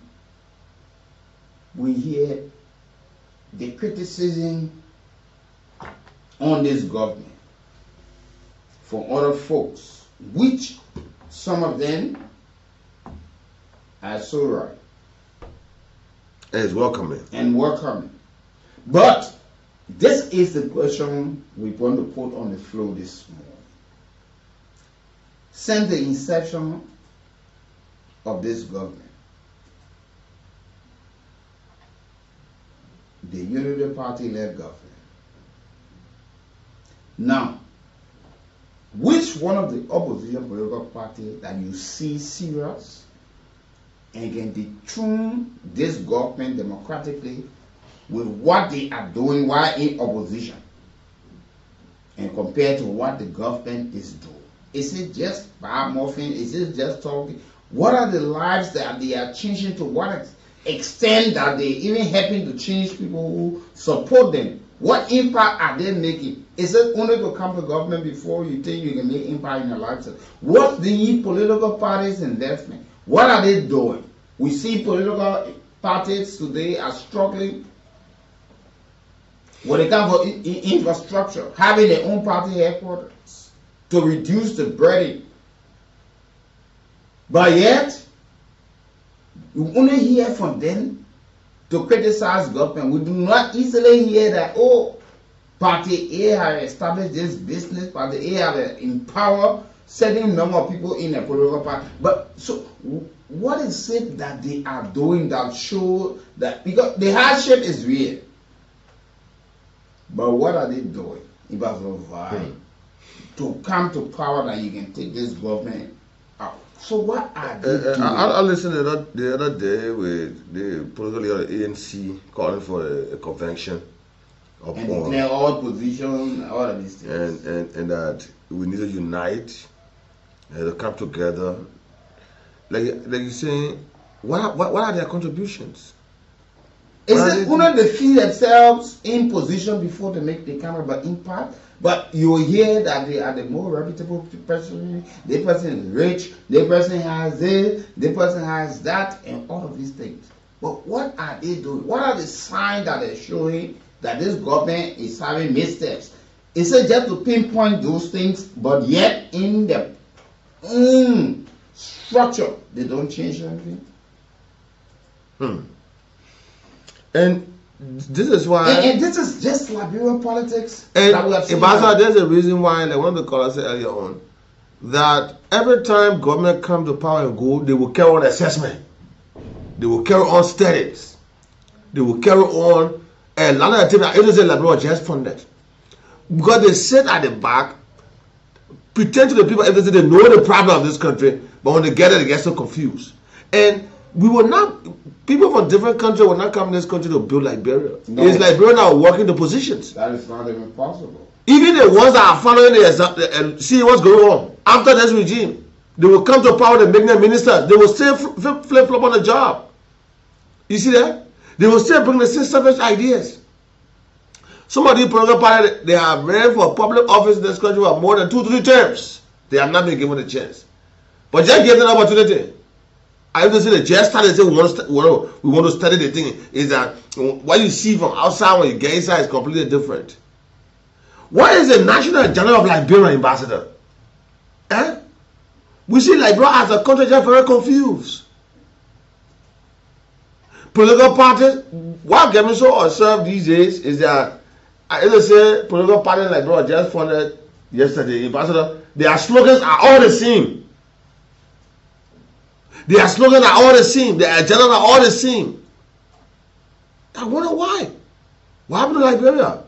We hear the criticism on this government from other folks, which some of them are so right. And it's welcoming. And welcoming. But this is the question we want to put on the floor this morning. Since the inception of this government, the Unity Party-led government. Now, which one of the opposition political parties that you see serious and can dethrone this government democratically with what they are doing while in opposition and compared to what the government is doing? Is it just bad-morphing? Is it just talking? What are the lives that they are changing? To what extent that they even helping to change people who support them? What impact are they making? Is it only to come to government before you think you can make impact in your lifestyle? What's the political parties' investment? What are they doing? We see political parties today are struggling when it comes to infrastructure, having their own party headquarters to reduce the burden. But yet, you only hear from them to criticize government. We do not easily hear that, oh, Party A has established this business, Party A has empowered certain number of people in a political party. But so, what is it that they are doing that show that, because the hardship is real, but what are they doing in Basel to come to power that you can take this government out? So what are they doing? I listened the other day with the political leader of the ANC calling for a convention. And they're all position, all of these things. And that we need to unite, to come together. Like you're saying, what are their contributions? Is it when they feel themselves in position before they make the camera, but impact? But you hear that they are the more reputable person. The person is rich. The person has this. The person has that, and all of these things. But what are they doing? What are the signs that they're showing that this government is having missteps? Is it just to pinpoint those things, but yet in the structure they don't change anything? And this is why, and this is just Liberian politics. And that we have seen there's a reason why, like one of the callers said earlier on, that every time government comes to power and go, they will carry on assessment, they will carry on studies, they will carry on a lot of activities. It is a Liberia just funded because they sit at the back, pretend to the people if they know the problem of this country, but when they get it, they get so confused. And we will not. People from different countries will not come in this country to build Liberia. No. It's Liberia now working the positions. That is not even possible. Even the ones that are following the example and see what's going on after this regime, they will come to power and make them ministers. They will still flip-flop on the job. You see that? They will still bring the same selfish ideas. Some of these political parties, they have ran for public office in this country for more than 2 to 3 terms. They have not been given a chance. But just give them an opportunity. I used to say they just started saying we want to study the thing. Is that what you see from outside when you get inside is completely different. What is the National General of Liberia ambassador? We see Liberia as a country just very confused. Political parties, what gets me so observed these days is that, I used to say political parties in Liberia just funded yesterday, ambassador, their slogans are all the same. Their slogans are all the same. Their agendas are all the same. I wonder why. What happened to Liberia?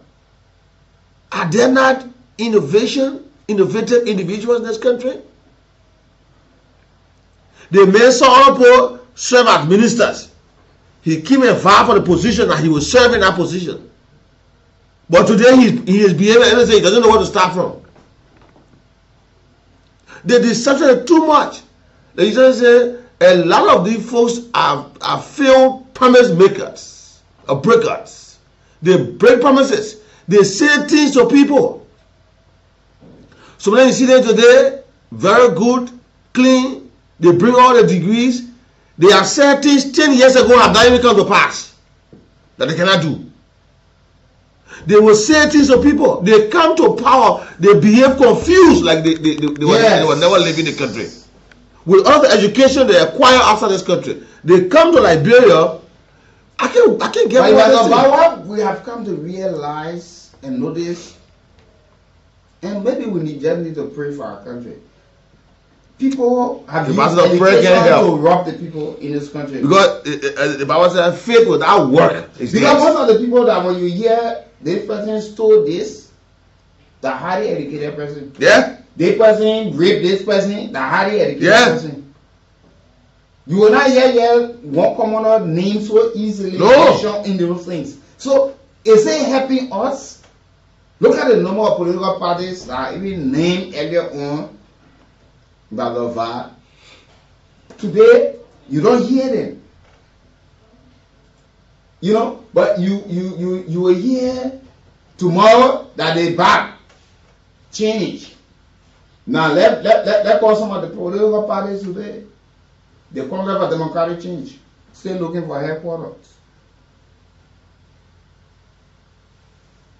Are there not innovative individuals in this country? The mayor Solopo served as ministers. He came and vowed for the position and he was serving that position. But today he is behaving anything. He doesn't know where to start from. The deception is too much. They just say a lot of these folks are failed promise makers or breakers. They break promises. They say things to people. So when you see them today, very good, clean, they bring all the degrees. They have said things 10 years ago have not even come to pass that they cannot do. They will say things to people. They come to power, they behave confused like they were never leaving the country. With all the education they acquire after this country, they come to Liberia. I can't get what we have come to realize and notice, and maybe we just need to pray for our country. People have used education to rob the people in this country. Because the Bible says faith without work is because most of the people that when you hear this person stole this, the highly educated person. Yeah. This person raped this person, the highly educated person. You will not hear one commoner name so easily in those things. So is it helping us? Look at the number of political parties that are even named earlier on. Today you don't hear them. You know, but you will hear tomorrow that they back change. Now let call some of the political parties today. The Congress for Democratic Change still looking for headquarters.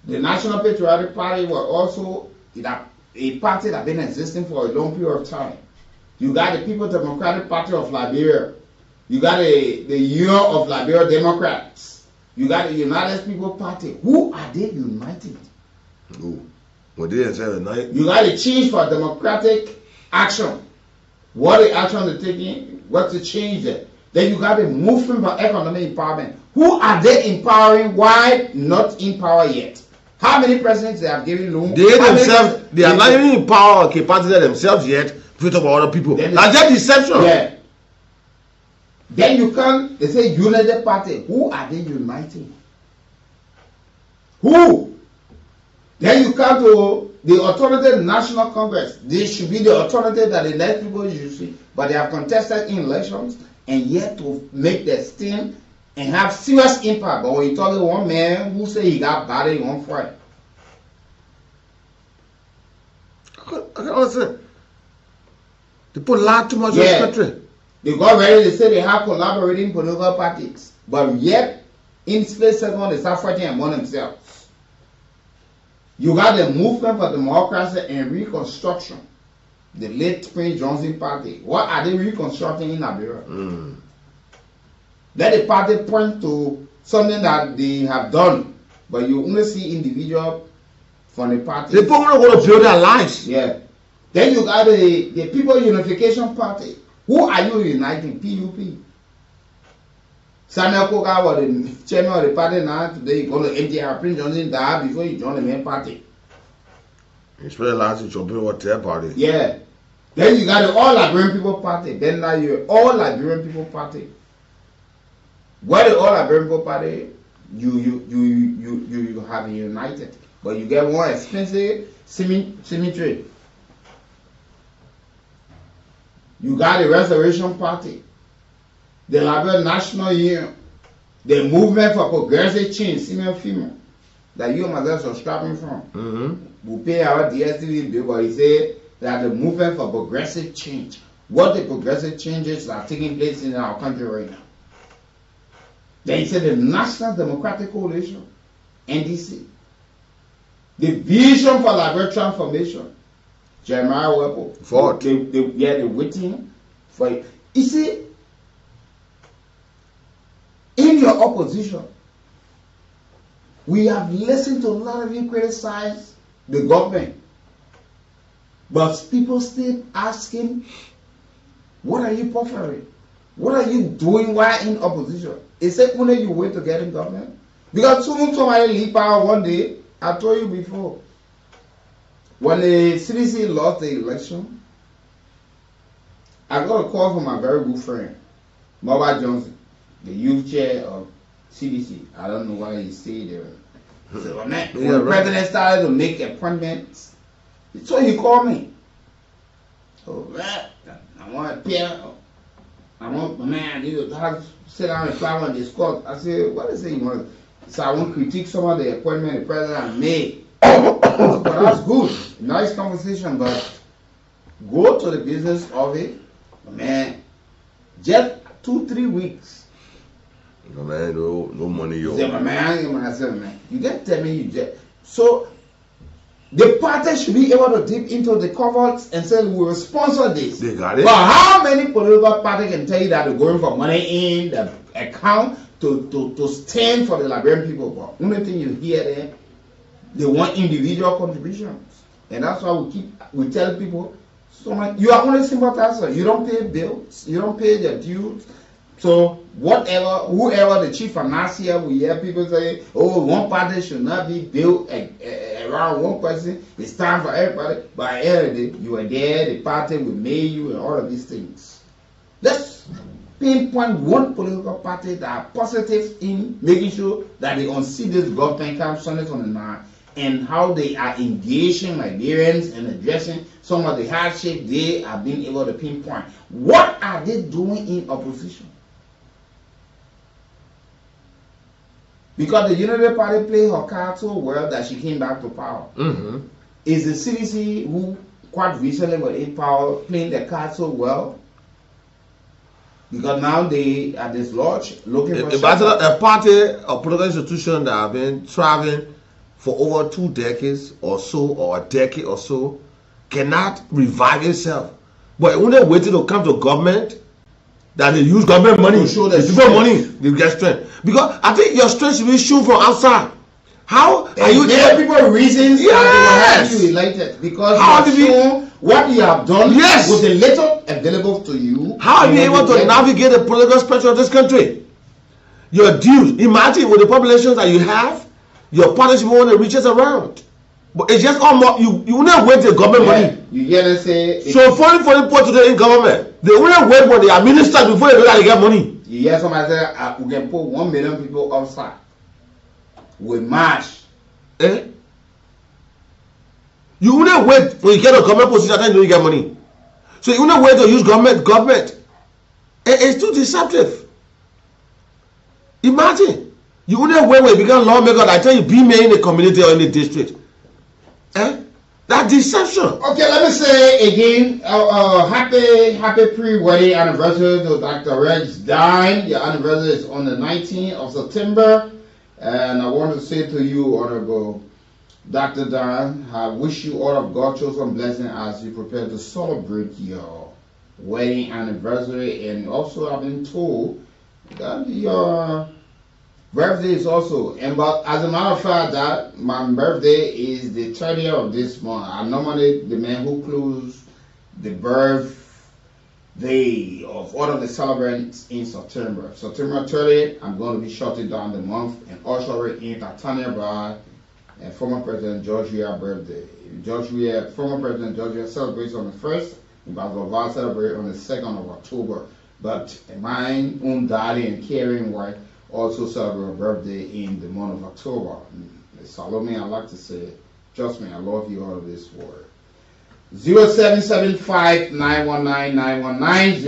The National Patriotic Party was also a party that been existing for a long period of time. You got the People's Democratic Party of Liberia. You got the Union of Liberia Democrats. You got the United People's Party. Who are they united? Who? What they say unite? You got the Change for Democratic Action. What the action they're taking? What's the change there? Then you got the Movement for Economic Empowerment. Who are they empowering? Why not in power yet? How many presidents they have given loan? They themselves, they are not even in power or capacity themselves yet. If you talk about other people, that's just deception. Yeah. Then you come, they say United Party. Who are they uniting? Who? Then you come to the Alternative National Congress. They should be the alternative that the next people should see. But they have contested in elections and yet to make their stand and have serious impact. But when you talk to one man who say he got bad in one fight. I can understand. They put a lot too much on this country. They got ready to say they have collaborating political parties. But yet, in split second, they start fighting among themselves. You got the Movement for Democracy and Reconstruction. The late Prince Johnson Party. What are they reconstructing in Liberia? Let the party point to something that they have done, but you only see individual from the party. The people are going to build their lives. Yeah. Then you got the People Unification Party. Who are you uniting? PUP. Samuel Koga was the chairman of the party now. Today you go to NTR. Prince Johnson died before you join the main party. You spend a lot of jumping with their party. Yeah. Then you got the All Liberian People Party. Then now you're All Liberian People Party. Where the All Liberian People Party, you have united, but you get more expensive cemetery. You got the Restoration Party, the Liberia National Union, the Movement for Progressive Change, female, that you and myself subscribing from. We pay our DSTV bill, but he said that the Movement for Progressive Change. What the progressive changes are taking place in our country right now. Then he said the National Democratic Coalition, NDC. The Vision for Liberia Transformation, Jeremiah Whipple. Ford. They're waiting for it. You see, in your opposition, we have listened to a lot of you criticize the government. But people still asking, what are you proffering? What are you doing while in opposition? Is it only you wait to get in government? Because soon somebody leave power one day, I told you before. When the CDC lost the election, I got a call from my very good friend, Mobile Johnson, the youth chair of CDC. I don't know why he stayed there. So when the president started to make appointments, so he called me. Oh, I want to appear. I want man, you have to sit down and fly on this court. I said, what is it you want? So I want to critique some of the appointment the president made. But that's good. Nice conversation, but go to the business of it. Man, just 2-3 weeks. No man, no money, yo. Man, you get tell me you just so the party should be able to dip into the covers and say we will sponsor this. They got it. But how many political parties can tell you that they're going for money in the account to stand for the Liberian people? But only thing you hear there, they want individual contributions, and that's why we tell people, so much, you are only sympathizer. You don't pay bills, you don't pay the dues. So whoever the chief financier, we hear people say, oh, one party should not be built around one person. It's time for everybody. But at the end of the day, you are there, the party will make you and all of these things. Let's pinpoint one political party that are positive in making sure that they unseat this government come Sunday on the night, and how they are engaging Liberians and addressing some of the hardship they are being able to pinpoint. What are they doing in opposition? Because the Unity Party played her card so well that she came back to power. Is the CDC, who quite recently were in power, playing their card so well? Because now they are dislodged, looking for a party, a political institution that have been thriving for over 2 decades or so, or a decade or so, cannot revive itself. But when they waiting to come to government, that they use government money, to show the people money, they get strength. Because I think your strength should be shown from outside. How are you giving people reasons yes. that they will have you elected? Because how you have shown what you have done yes. with the little available to you. How are you able to navigate the political spectrum of this country? Your dues. Imagine with the populations that you have, your parties will want to reach us around. But it's just almost you wouldn't wait the government money. You get to say so foreign people today in government, they wouldn't wait for the administrators before they really get money. You hear somebody say we can put 1 million people outside. We march. You wouldn't wait when you get a government position and you get money. So you wouldn't wait to use government. It's too deceptive. Imagine. You wouldn't wait when you become lawmaker. I tell you, be mayor in the community or in the district. That deception. Okay, let me say again, happy pre-wedding anniversary to Dr. Reg Dine. Your anniversary is on the 19th of September. And I want to say to you, Honorable Dr. Dine, I wish you all of God's chosen blessing as you prepare to celebrate your wedding anniversary. And also I've been told that your birthday is also, and but as a matter of fact, that my birthday is the 30th of this month. I'm normally the man who close the birthday of all of the celebrants in September. September 30th, I'm going to be shutting down the month and ushering in Nathaniel by and former President George Weah's birthday. Former President George Weah celebrates on the 1st, and Basil celebrates on the 2nd of October. But my own darling and caring wife also celebrate her birthday in the month of October. Salome, I'd like to say, trust me, I love you all of this word. 0775-919-919,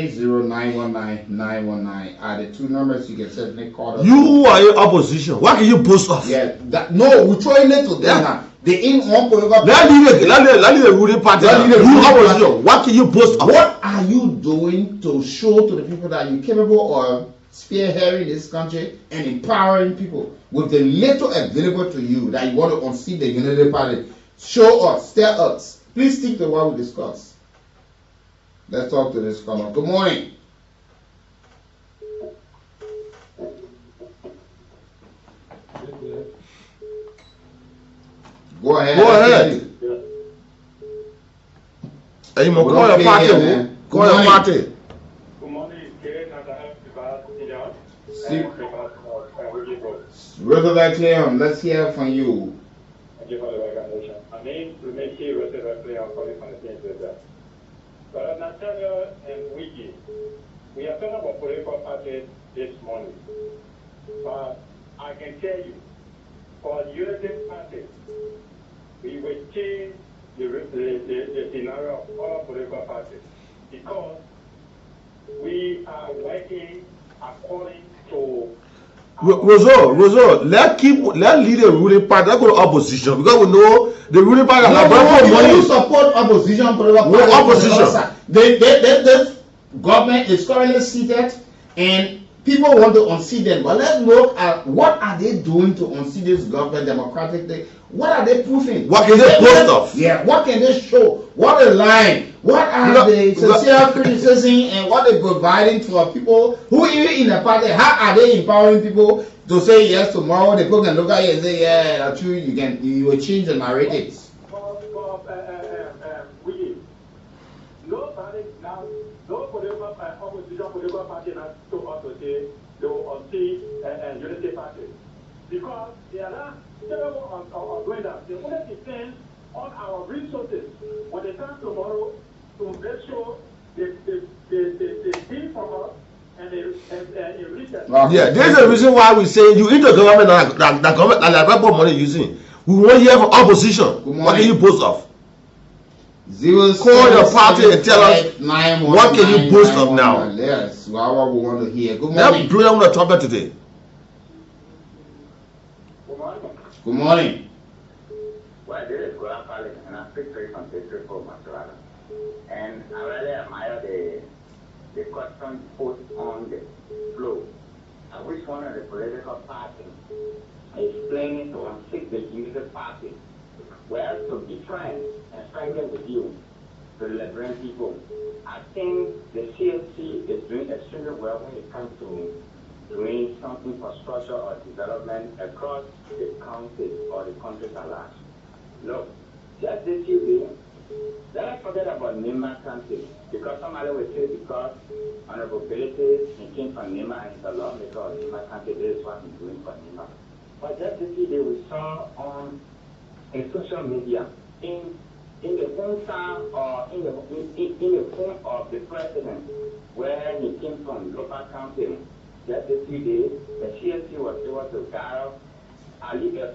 080-919-919 are the 2 numbers you can certainly call us. You are in opposition. Why can you boast us? Yeah, no, we're throwing it to them now. They in one political party. Let the ruling party. You opposition. What can you boast of? What are you doing to show to the people that you're capable of spearheading this country and empowering people with the little available to you that you want to unseat the Unity Party? Show us, tell us. Please stick to what we discuss. Let's talk to this caller. Good morning. Go ahead. Go ahead. Hey, you call your party. Call your party. Good morning. Roosevelt Cleon, let's hear from you. Thank you for the recognition. My name is Weekie, Roosevelt Cleon, calling from the same place. But Nathaniel and Weekie, we are talking about political parties this morning. But I can tell you, for the Unity Party, we will change the scenario of all political parties because we are working according to Rozo, let's lead the ruling party. Let's go to opposition because we know the ruling party has money. You support opposition political party. Opposition. The government is currently seated and people want to unseat them. But let's look at what are they doing to unseat this government democratically. What are they proving? What can they boast of? Yeah, what can they show? What a line? What are the sincere criticism and what they're providing to our people who even in the party? How are they empowering people to say yes tomorrow? The people can look at you and say, yeah, that's true. You will change the narratives. Nobody now, no political opposition political party now to us to say they will unseat Unity Party because they are not capable of doing that. They only depend on our resources when they come tomorrow to make sure they deal for us and they reach us. Yeah, there's a reason why we say you into government that government that the money using. We want to hear from opposition. What can you boast of? Call your party and tell us what can you boast of now. Yes, what we want to hear. Good morning. Let's bring on the topic today. Good morning. Well, this is Goran Palik, and I speak to you from District for Masalala. And I really admire the question put on the floor. I wish one of the political parties explaining to unseat the Unity Party, where to be friends and strengthen with you, the Liberian people. I think the CLC is doing extremely well when it comes to doing something for structure or development across the county or the countries at large. Look, just this evening, let us forget about Nima County, because somebody will say because Honorable Billy came from Nima and he's a lawmaker of Nima County, this is what he's doing for Nima. But just this evening we saw on a social media in the hometown or in the home of the president where he came from local county. Just a few days, the CSC was able to gather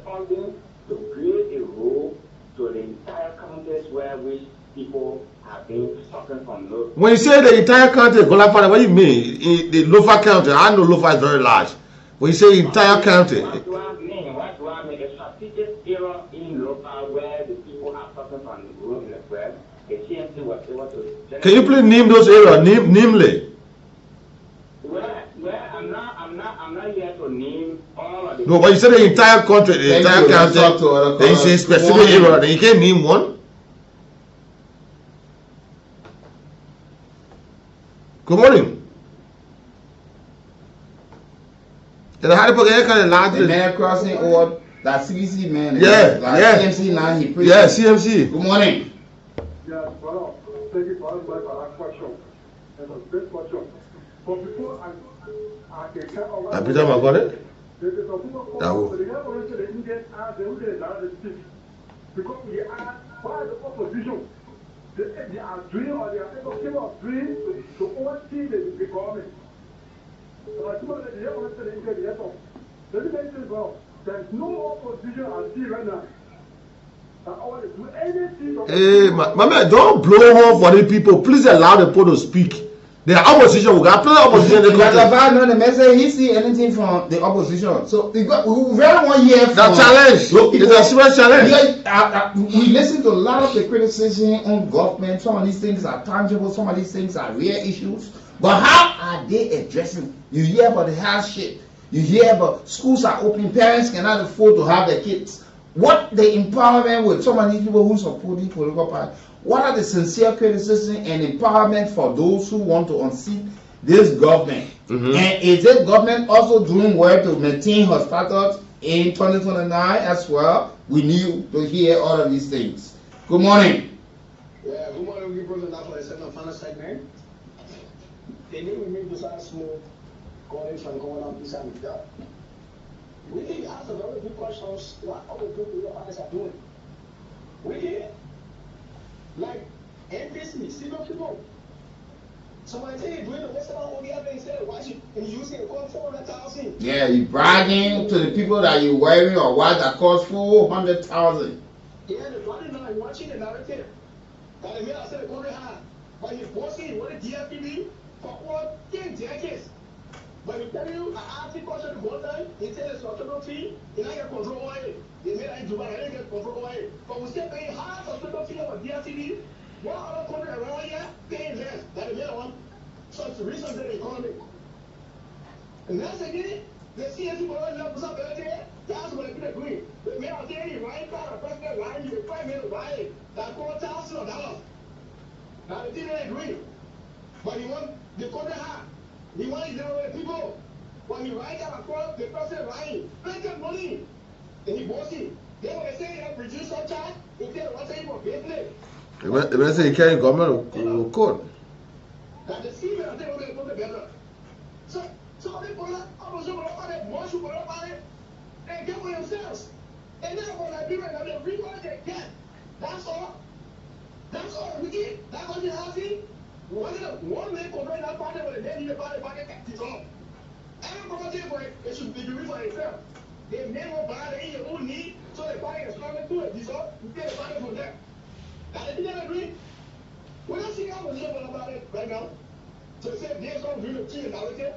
funding to create a rule to the entire counties where which people have been suffering from low. When you say the entire county, what do you mean? The Lofa county, I know Lofa is very large. When you say entire county. What do I mean? A strategic area in Lofa where the people are suffering from the road in the west, the CSC was able to. Can you please name those areas? Namely. I'm not here to name all of the. No, but you said the entire country, the entire county. Then you say specific area. Then you can't name one. Good morning. The man crossing or that CBC man. Yeah, yeah. CMC now he preached. Yeah, CMC. Good morning. Yes, brother. Thank you for asking my question. That's a great question. But before I can tell I put my got it. there's some people call the government they didn't get asked, they didn't get to speak. Because we asked why the opposition they are doing or they are capable of doing to oversee the government. So I told them the government they didn't get the answer. Let me make this well. There's no opposition I see right now. I want to do anything. Hey, my man, don't blow hole for the people. Please allow the people to speak. The opposition, we got plenty of opposition in the country. No, the message he see anything from the opposition. So we very one year from the challenge. It's a serious challenge. We listen to a lot of the criticism on government. Some of these things are tangible. Some of these things are real issues. But how are they addressing? You hear about the house shit. You hear about schools are open. Parents cannot afford to have their kids. What the empowerment with some of these people who support the political party? What are the sincere criticism and empowerment for those who want to unseat this government? And is this government also doing well to maintain her status in 2029 as well? We need to hear all of these things. Good morning. Yeah, good morning, we President Natl. I said, final segment. They need to make this last small coalition going on this and that. We need to ask a very good questions what other people are doing. We need like NPC, civil people. Somebody tell you doing the Western all the other instead, why should you using a call 400,000? Yeah, you bragging to the people that you wearing or what that cost 400,000. Yeah, the funny now you're watching the narrative. That the I said go hard. But he's bossing what the DFPD for what 10 decades. But we tell you, I asked the question one time, he said it's authority, he not get control over it. They made it Dubai, they get control over it. But we still paying half of the fee of DRTV. What other country around here paying less than the main one? So it's the reason of the economy. And that's again, the CSC for all love up there, that's what I agree. The main of the right part of president line, you find me right, that $4,000. Now they didn't agree. But he want the country hard. He wants to generate people. When you write out across the person lying, plenty of money. And he bossy. Then when they say they have reduced surcharge, they say what's it for business. They say you carry government of court. That the civil I think we're going to better. So they pull up, opposition pull up on it, more should pull up on it, and get for themselves. And then when Liberia, they bring what they get. That's all. That's all we get. That's what you have seen. One man comparing that party with the need party is off. Every property for it, it should be doing for itself. They may not buy it in your own need, so the party is stronger to it. This all, you get a party from them. Now they didn't agree. We're not seeing how much about it right now. So they say they're going to do the key narrative.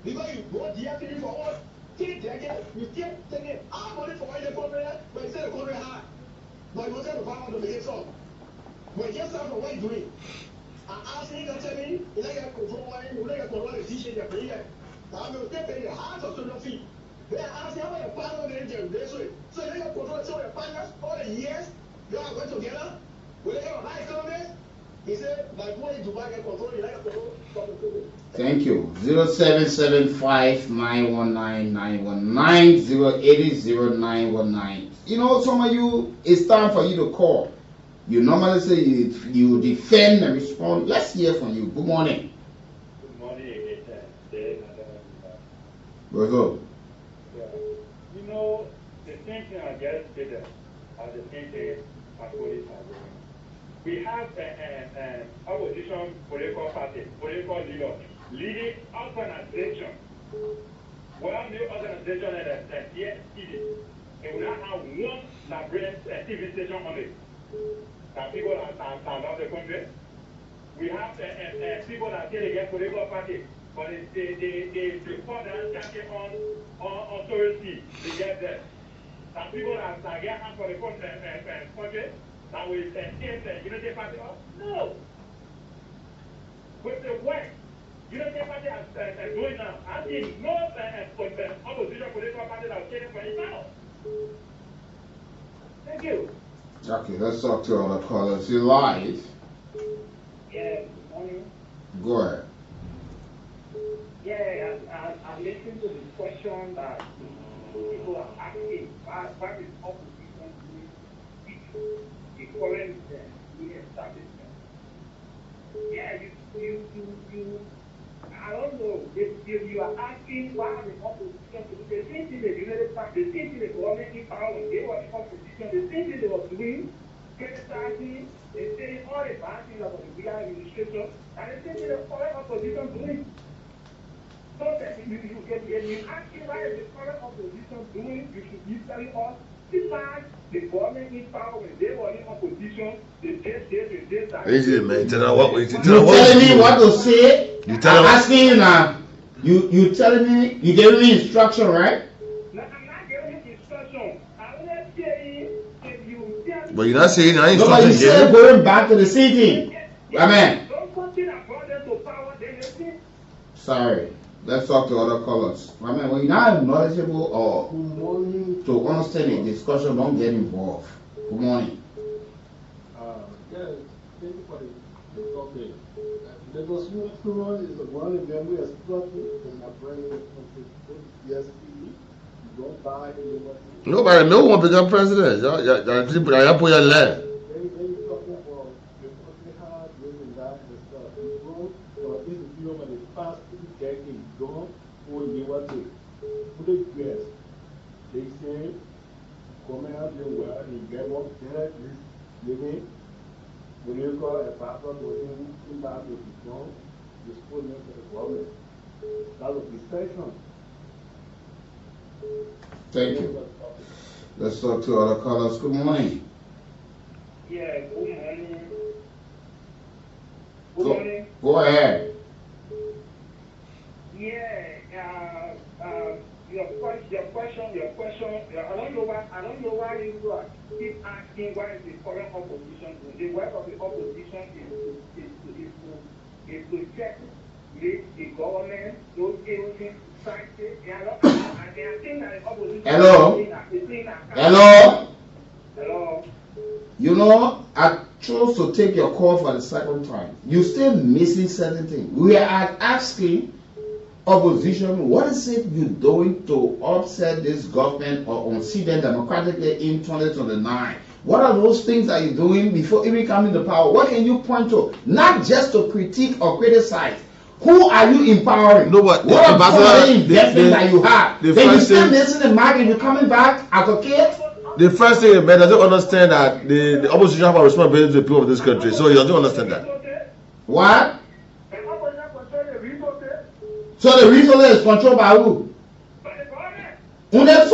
Because you go DFTV for what? Take decades, you take our money for all the country, but instead of country high. But you want to find out the biggest song. But just after what you're doing. I asked him to tell me, you know, you control the decision you're paying. I'm going to pay the half of the fee. They are asking how your partner they do. So they can control your partners all the years you are going together. Will they have a high economy? He said, by going to buy and control, you like control. Thank you. 0775-919-919, 080-0919. You know, some of you, it's time for you to call. You normally say you defend and respond. Let's hear from you. Good morning. Good morning again. What's up? You know, the same thing I just did as the same thing my colleagues are doing. We have opposition political party, political leaders, leading organization. One new organization at TSTV. And we now have one LIBERIA TV station on it. That people are out the country. We have people that say they get political party, but they report that attacking on authority to get there. Some people that get out for the country that will say the Unity Party. No. With the work Unity Party is doing now, I think no opposition political party that will take it for itself. Thank you. Okay, let's talk to other callers. You're live. Yeah, good morning. Go ahead. Yeah, I'm listening to the question that people are asking. What is opposition doing the current establishment? Yeah, you I don't know. If you are asking why the opposition to do the same thing the United States, the same thing the government in power, they were the opposition, the same thing they were doing, criticizing, and saying all the bad things about the real administration, and the same thing the current opposition doing. So that if you asking why is the current opposition doing, you should be telling us the fact the government in power when they were in opposition, they did that. Easy, man. Tell You telling me what to say? You tell I'm asking you now. You telling me, you giving me instruction, right? No, I'm not giving you instruction. I'm not saying if you tell me. But you're not saying any No, but instruction you said going back to the city. Amen. Don't continue to brought them to power, then you see. Sorry. Let's talk to other callers. Amen. When you're not knowledgeable or to understand a discussion, don't get involved. Good morning. Yeah, thank you for the topic. Lagos Furon is the one of them we are struggling in my brain country. Yes, you don't buy anyone. Nobody, no one become president. Y'all put your left. They talking about the country hard, doing that and stuff. You go, or this is the past 2 decades, don't hold you what to put it yes. They say, come out the world, you get up there, living. When you call a pastor to him, in that with his phone, you spoil to the government. That was the session. Thank you. Let's talk to other callers. Good morning. Yeah, good morning. Good morning. Go ahead. Yeah, your question. I don't know why you keep asking why is the current opposition doing. The work of the opposition is to check with the government, those agencies, practice. And I think that the opposition. Hello. You know, I chose to take your call for the second time. You're still missing certain things. We are asking opposition, what is it you're doing to upset this government or unseat them democratically in 2029? What are those things that you're doing before even coming to power? What can you point to? Not just to critique or criticize. Who are you empowering? No, but what are the investment that you have? Then you still missing the mark and you're coming back as a kid? The first thing, man, doesn't understand that the opposition have a responsibility to the people of this country. So he doesn't understand that. What? So the resources is controlled by who? When a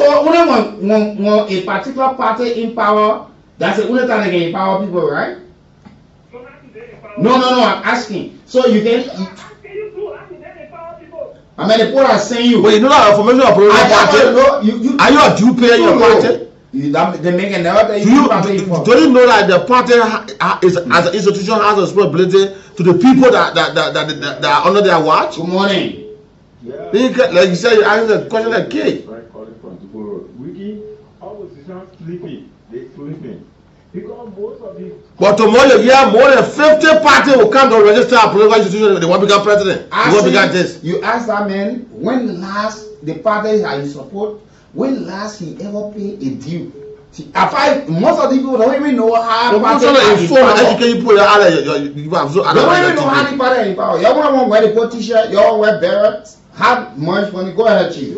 particular party in power, that's the only time they can empower people, right? No, I'm asking. So you can. I mean, the people are saying you. But you know that information of political party. Are you a due payer in your party? They make another. Don't you know that the party is, as an institution, has a responsibility to the people that are under their watch? Good morning. Yeah. Like you said, you asked a question like kid. Right, not sleeping, they're sleeping. Because most of the... But tomorrow, yeah, more than 50 parties will come to register a political institution. They want to become president. They want to become this. You ask that man, when last the party that he support, when last he ever paid a due? Most of the people don't even know how party are in power. They don't even know how the party are in power. You want to wear the coat t-shirt, you want to wear beret, have much money. Go ahead, Chief.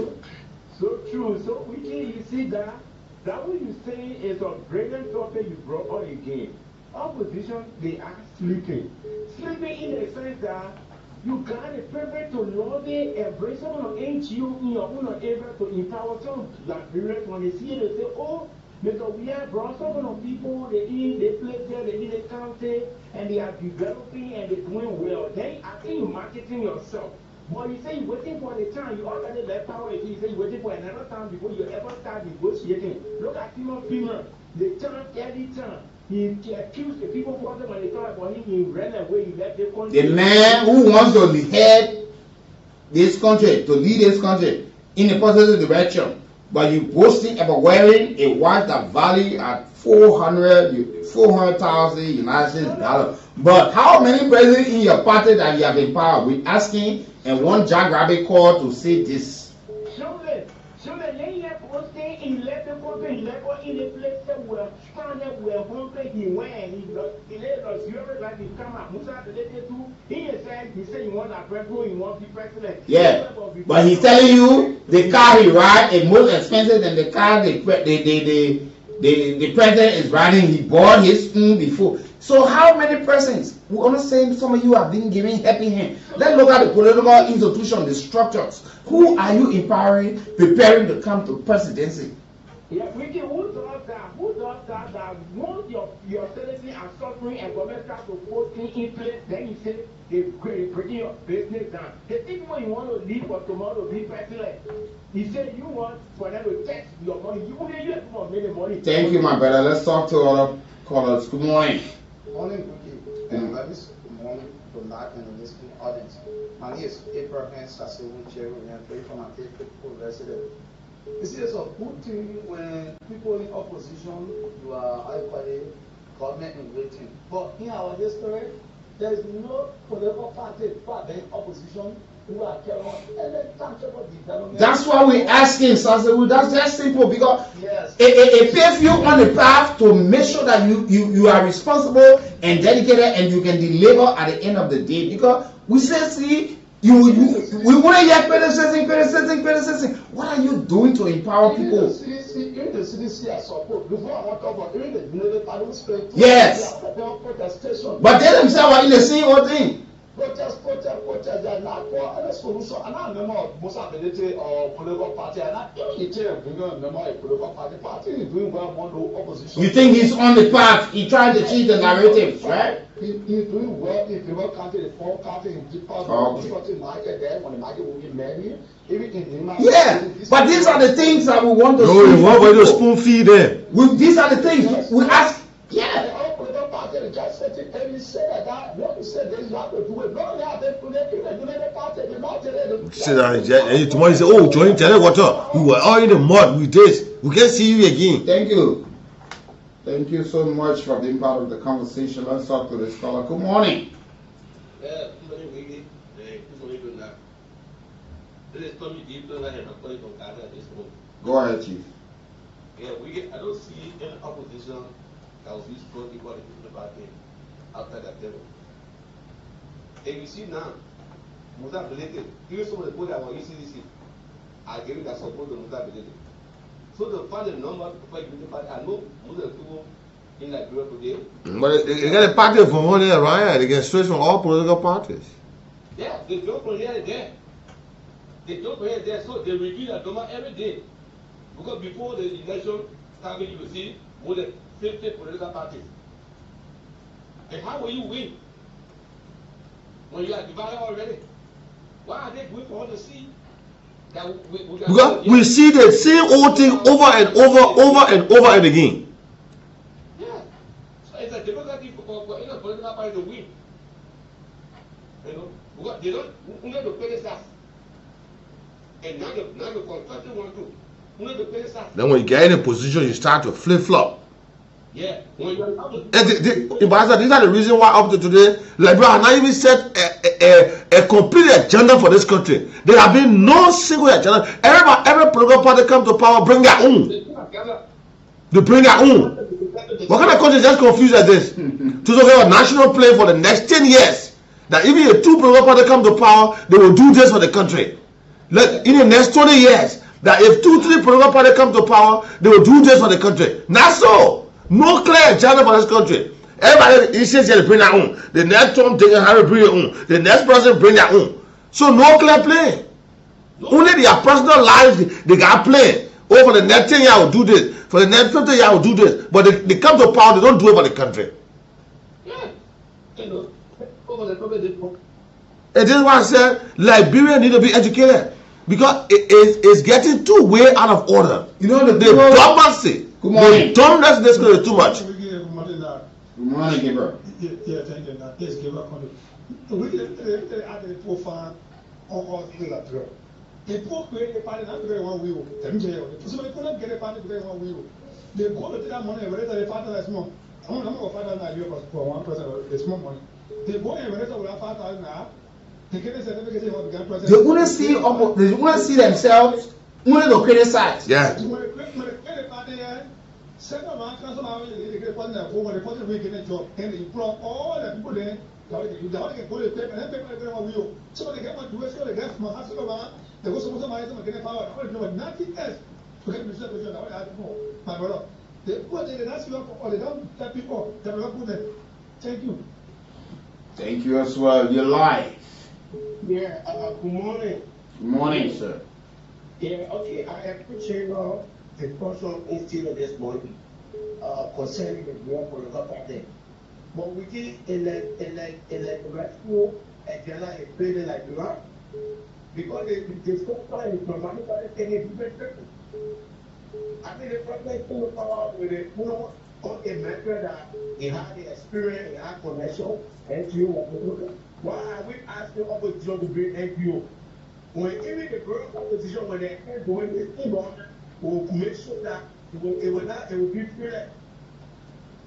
So true. So Weekie, you see that what you say is a brilliant topic you brought on again. Opposition, they are sleeping. Sleeping in the sense that you got the privilege to lobby and bring someone on NGO in your own area to empower some Liberians. When they see it, they say, oh, because we have brought some of people, they place there, they in the county, and they are developing and they're doing well. Then I think you're marketing yourself. But you say you're waiting for the time, you already left power. You say you're waiting for another time before you ever start negotiating. Look at Timon Freeman, the time, every time. He accused the people for them when they talk about him, he ran away, he left the country. The man who wants to head this country, to lead this country in a positive direction, but you boasting about wearing a watch that value at $400,000 United States dollars. But how many presidents in your party that you have in power? We asking and one jackrabbit call to say this. Yeah, but he's telling you the car he ride is more expensive than the car the president is riding. He bought his own before. So how many persons? We understand some of you have been giving helping hand. Let's look at the political institution, the structures. Who are you empowering, preparing to come to presidency? Yeah, Weekie, who does that? Who does that? That once your citizens are suffering and government starts to put things in place, then you say they're breaking your business down. The people you want to leave for tomorrow to be president, he said you want for them to tax your money. You have to make the money. Thank you, my brother. Let's talk to other callers. Good morning. Morning, Weekie. Good morning to Natl and the listening audience. My name is Abraham Sasewu Jerry, and I'm from my faithful resident. You see, it's a good thing when people in opposition, you are equally government in waiting. But in our history, there is no political party in opposition who are carrying on any tangible development. That's why we're asking, Sasewu. That's just simple because yes. It paves you on the path to make sure that you are responsible and dedicated and you can deliver at the end of the day. Because we say, see, we wouldn't hear criticism. What are you doing to empower people? Yes. But they themselves are in the same old thing. Protest, they're not for any solution. And I remember most ability or political party, and I don't remember a political party is doing well more no opposition. You think he's on the path? He tried to change the narrative, right? He's doing well. If you look at the four countries in different market there, when the market will be many, even in the yeah, but these are the things that we want to see. No, you want to spoon feed them. These are the things we ask. Yeah. Tomorrow you say, oh, join Telewater. We were all in the mud with this. We can't see you again. Thank you. Thank you so much for being part of the conversation. Let's talk to this caller. Good morning. Yeah, good morning, Weekie. Good morning, now. This is Tommy Deep, and I'm calling from Ghana this morning. Go ahead, Chief. Yeah, Weekie, I don't see any opposition that will be strong equal to the party after that level. And you see now, Musa Belete, even some of the people that were ECDC are giving their support to Musa Belete. So to find the number before you the party, I know most of the people in Liberia today. But they get a party from one there, right? They get straight from all political parties. Yeah, they don't from here and there. They don't from here and there, so they review their number every day. Because before the election started, you will see more than 50 political parties. And how will you win when you are divided already? Why are they going for all to see that because we see the same old thing over and over and again. Yeah, so it's a difficulty for any political party to win. You know, because they don't need to pay the tax. And now the construction want to. Then when you get in a position, you start to flip-flop. Yeah. These are the reasons why up to today, Liberia has not even set a complete agenda for this country. There have been no single agenda. Every political party come to power, bring their own. They bring their own. What kind of country is just confused like this? To talk about national plan for the next 10 years. That even if two political parties come to power, they will do this for the country. In the next 20 years, that if 2-3 political parties come to power, they will do this for the country. Not so. No clear agenda for this country. Everybody is here to bring their own. The next Trump taking Harry bring their own. The next person bring their own. So no clear plan. Only their personal lives they got plan. Oh, for the next 10 years I will do this. For the next 50 years I will do this. But they come to power, they don't do it for the country. It is why I said Liberia need to be educated. Because it's getting too way out of order. You know the dogmacy. Good morning. The dumbness in this country is too much. Good morning, Gabriel. Yeah, thank you. Yes, Gabriel. We at the profile on the drug. They poor create a party not very one wheel. Somebody couldn't get a party very one wheel. They go to that money and whether they father is small. I'm not going to father an idea for one person, it's small money. They go and whether they have 5,000 now. They get a certificate of the president. They want to see themselves only to criticize. Yeah. Second man, they get one that over the person we get a job and employ all the people there. You don't get good paper and paper everyone will. So they get one to so they get from a hospital. They go some of them get a power. Nothing else. To get the position, I have more. My brother. They put it in that's you for all they don't tell people that will put them. Thank you. Thank you as well. You're live. Yeah, good morning. Good morning, sir. Yeah, okay, I appreciate the person instead this morning concerning the war political party. But we did in the rescue and then I explained like Liberia because the structure is dramatically taking different people. I mean, the problem is to power with the on a method that he had the experience, he had connection, NGO. Why are we asking opposition to bring NGO? When even the growing opposition, when they are doing this thing, will make sure that it will be free.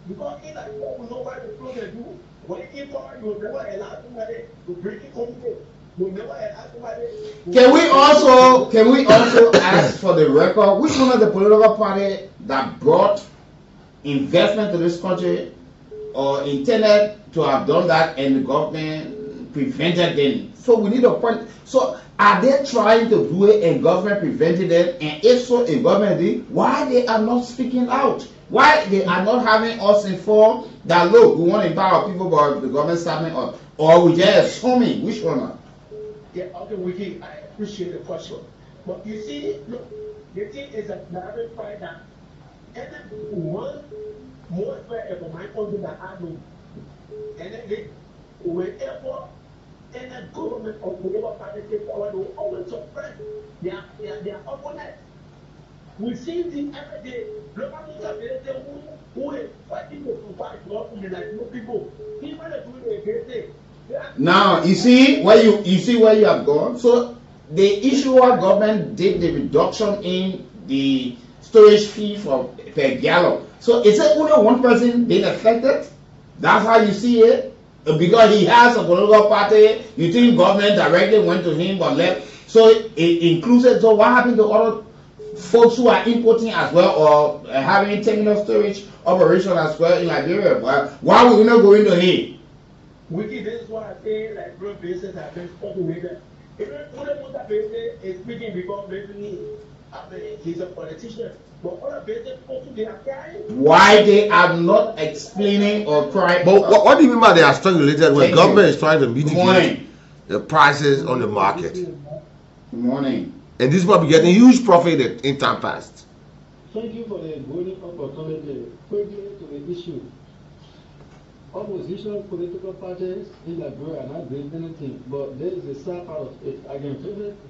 Because in that war, we know what the problem do. When you power, you will never allow somebody to bring it home. You will never allow somebody. Can we also ask for the record which one of the political party that brought investment to this country or intended to have done that and the government prevented them? So we need a point. So are they trying to do it and government prevented it? And if so, if government did, why they are not speaking out? Why they are not having us informed that look, we want to empower people, but the government stopping us, or we just assuming which one? Yeah, okay, Weekie, I appreciate the question, but you see, look, the thing is that clarify that every one more fair for my country that I know, and then whenever any government or whatever party take power, they will always suppress their opponents. We see this every day. Look at the who is fighting to fight for like people. People are doing the great thing. Now you see where you have gone. So the issue of government did the reduction in the storage fee for per gallon. So is it only one person being affected? That's how you see it? Because he has a political party, you think government directly went to him but left. So it includes it. So what happened to other folks who are importing as well or having terminal storage operation as well in Liberia? Why would we not go into him? Weekie, this is what I say, like broad basis have been spoken with them. Even Muda Base is speaking because maybe he's a politician. But other bases they are crying. Why they are not explaining or trying? But what do you mean by they are strangulated when government is trying to mitigate the prices on the market? Good morning. And this will be getting huge profit in time past. Thank you for the golden opportunity. Quickly to the issue. Opposition political parties in Liberia are not doing anything, but there is a sad part of it. I can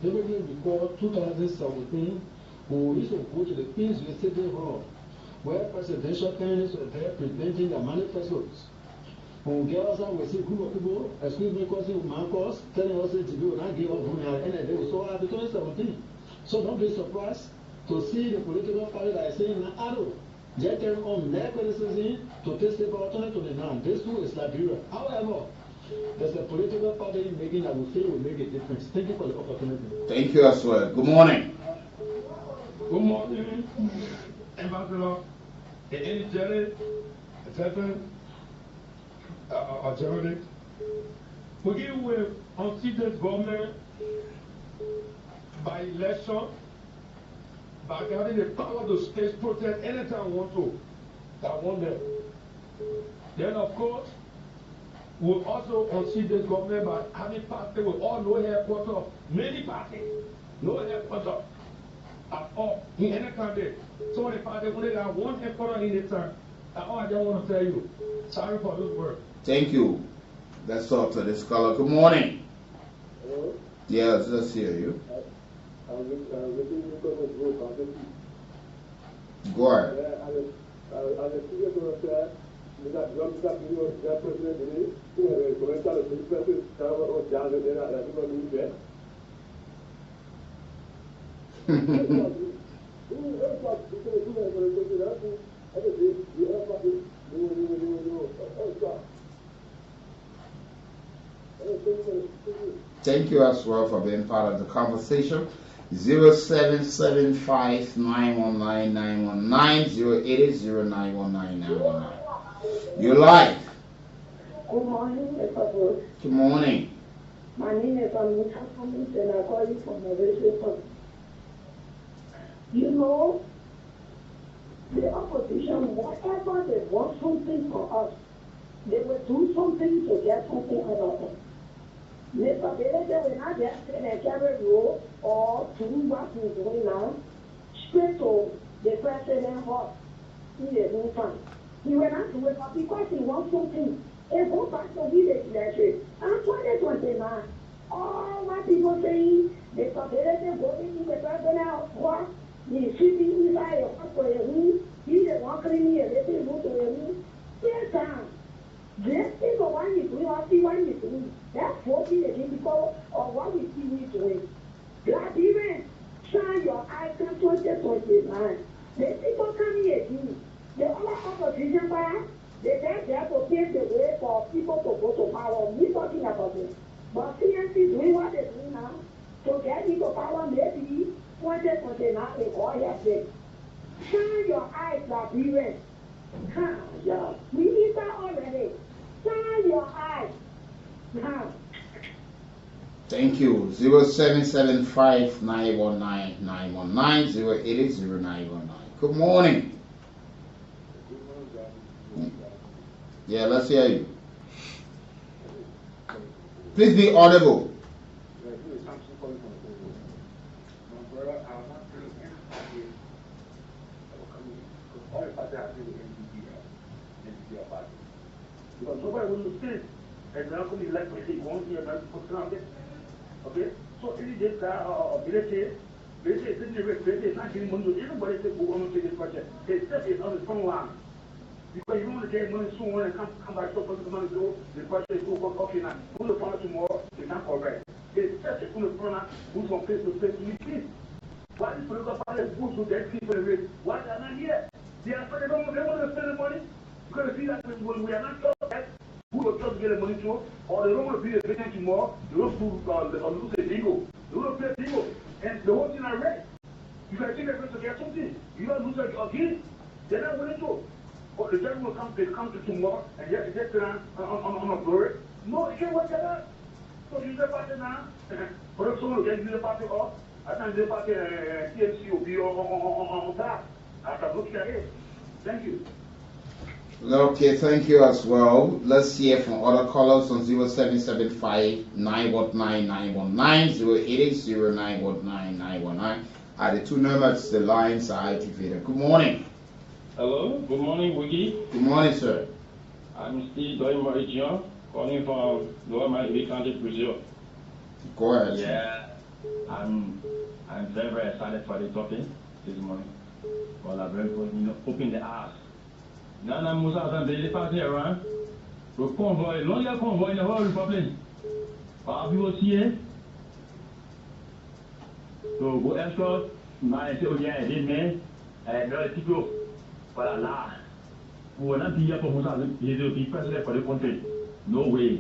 vividly recall 2017, we used to go to the Queensway City Hall, where presidential candidates were there presenting their manifestos. When we get outside, we see a group of people, excuse me, causing Marcos, telling us to do not give up money, and they were so happy 2017. So don't be surprised to see the political party that is saying, Ado, they can on their criticism to take the opportunity to the land. This too is Liberia. However, there's a political party making that we feel will make a difference. Thank you for the opportunity. Thank you as well. Good morning. Good morning, Ambassador. Any journey, a journey. We give away on this government by election, by having the power to stage protest anytime we want to. That want them. Then of course, we'll also unseat this government by having party with all no headquarters of many parties. No headquarters at all in any country. Some of the parties only have one headquarters in the town. That's all I just want to tell you. Sorry for those words. Thank you. Let's talk to this caller. Good morning. Hello? Yes, let's hear you. Go ahead. Thank you as well for being part of the conversation. 0775-919-919, 080-919-919. You're live. Good morning, Mr. Bush. Good morning. My name is Anita Cummings and I call you from the radio. You know, the opposition, whatever they want something from us, they will do something to get something out of us. Mr. Belede will not just say a carry road or to what he's doing now, straight to the president hot in the meantime. He will not do it because he wants something. If go back to be the electric, and 2029, all what people saying, Mr. Belede going in the president hot, he's sitting inside a hot for a room, he's the one cleaning a little room to a room. Yes, sir. This is the one you do, or see what you do. That's 40 again because of what we see you doing. Liberian, shine your eyes to 2029. The people coming again. The other opposition power, they just have to pave the way for people to go to power. We're talking about it. But CNC doing what they do now, to get into power maybe 2029 is all you have said. Shine your eyes, Liberian. Yeah. We need that already. Shine your eyes. Now. Thank you. 0775-919-919, 080-919. Good morning. Yeah, let's hear you. Please be audible. Because nobody will say, and now come elect me, he won't hear nothing for granted. Okay? So, any day that ability, they say, it's not getting money. Everybody says, we want to take this project. They step it on the front line. Because you want to get money soon when it come back to the money go, the project is over, okay now. Who will find tomorrow, they can't correct. They step it on the front line, move from place to place to meet peace. Why is political parties move to get people away? Why they are not here? They are they don't want to spend the money. Because you see that when we are not sure that who will just get the money to, or they don't want to be a victim tomorrow, they don't lose a bingo. They don't play bingo. And the whole thing are red. You can think they're going to get something. You don't lose again. They're not willing to. Or the judge will come to tomorrow and just get on a glory. No, it can't work like that. So you the party now. For someone will get the party off. I think the party TMC will be on that. I can look at it. Thank you. Okay, thank you as well. Let's hear from other callers on 0775-919-919, 080-919-919. At the two numbers, the lines are activated. Good morning. Hello, good morning, Weekie. Good morning, sir. I'm Steve Doyle calling from Lower Miami County, Brazil. Go ahead. Yeah, I'm very, very excited for the topic this morning. Well, I'm very good, open the eyes. Nana Musa and the party around. The convoy, longer convoy in the whole republic. But we will see it. So go escort Man, so yeah, this man, no, people, but Allah, who will not be here for Musa, he will be president for the country. No way.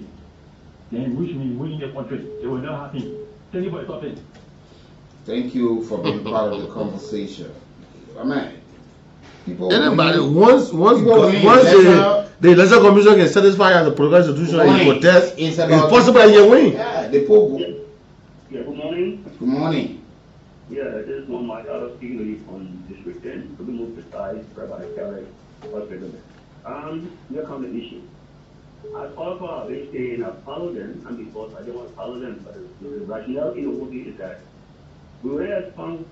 Then wish me winning the country. It will not happen. Thank you for the topic. Thank you for being part of the conversation. Man, people. Anybody once the election commission can satisfy as a political institution and protest, it's possible that you win. Yeah, the Pope. Yeah, good morning. Good morning. Yeah, this is one of my other speakers on District 10. To be moved aside, Rabbi Kelly, Hospital. Here comes the issue. As all for our base day, and I follow them, and because I don't want to follow them, but the rationale in the movie is that we were at found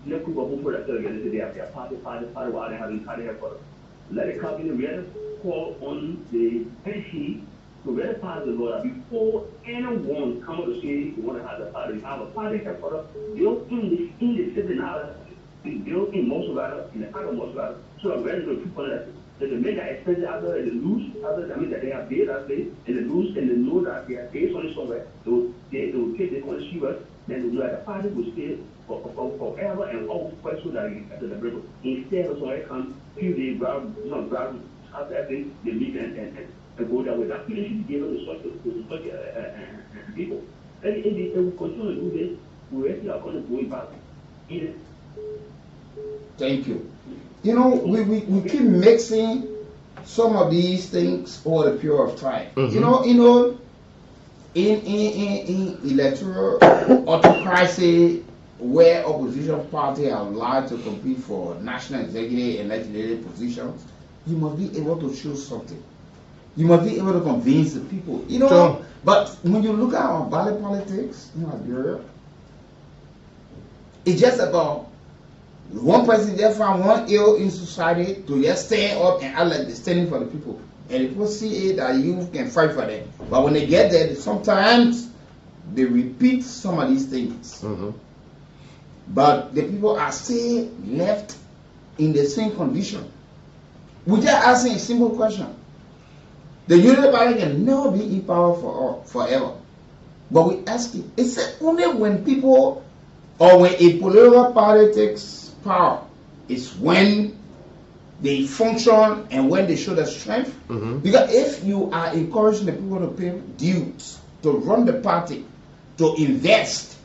the group of people that organized they have their party, while they having party here for us. Let it come in the real call on the NC to verify the law before anyone come to say you want to have a party. Have a party here for us, built in the city now, built in most of it, in the other most of it, so I'm ready to people that the men that expensive other and the loose other, I mean that they have paid us and the loose and the know that they are paid on somewhere, they will take the consumers, then the know that the party will stay forever and always question that at the break. Instead of somebody come few days ground after everything they meet and go that way. That feeling should be given to such people. And if they will continue to do this, we actually are going to go back. Thank you. You know, we keep mixing some of these things over the period of time. You know, in electoral autocracy, where opposition parties are allowed to compete for national executive and legislative positions, you must be able to show something. You must be able to convince the people. You know, sure. But when you look at our ballot politics in Liberia, it's just about one person just found one ill in society to just stand up and act like they're standing for the people. And people see it that you can fight for them. But when they get there, sometimes they repeat some of these things. But the people are still left in the same condition. We're just asking a simple question. The Unity Party can never be in power forever. But we ask it. It's only when people or when a political party takes power is when they function and when they show their strength. Because if you are encouraging the people to pay dues, to run the party, to invest,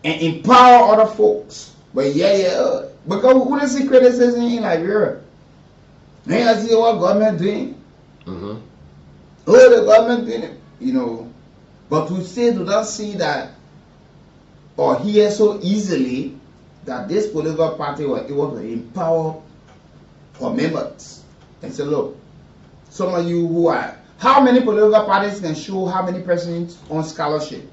and empower other folks, but because we wouldn't see criticism in Liberia. Then I see what government doing. Oh, the government doing it, you know. But we still do not see that or hear so easily that this political party was able to empower our members and say, look, some of you who are, how many political parties can show how many persons on scholarship?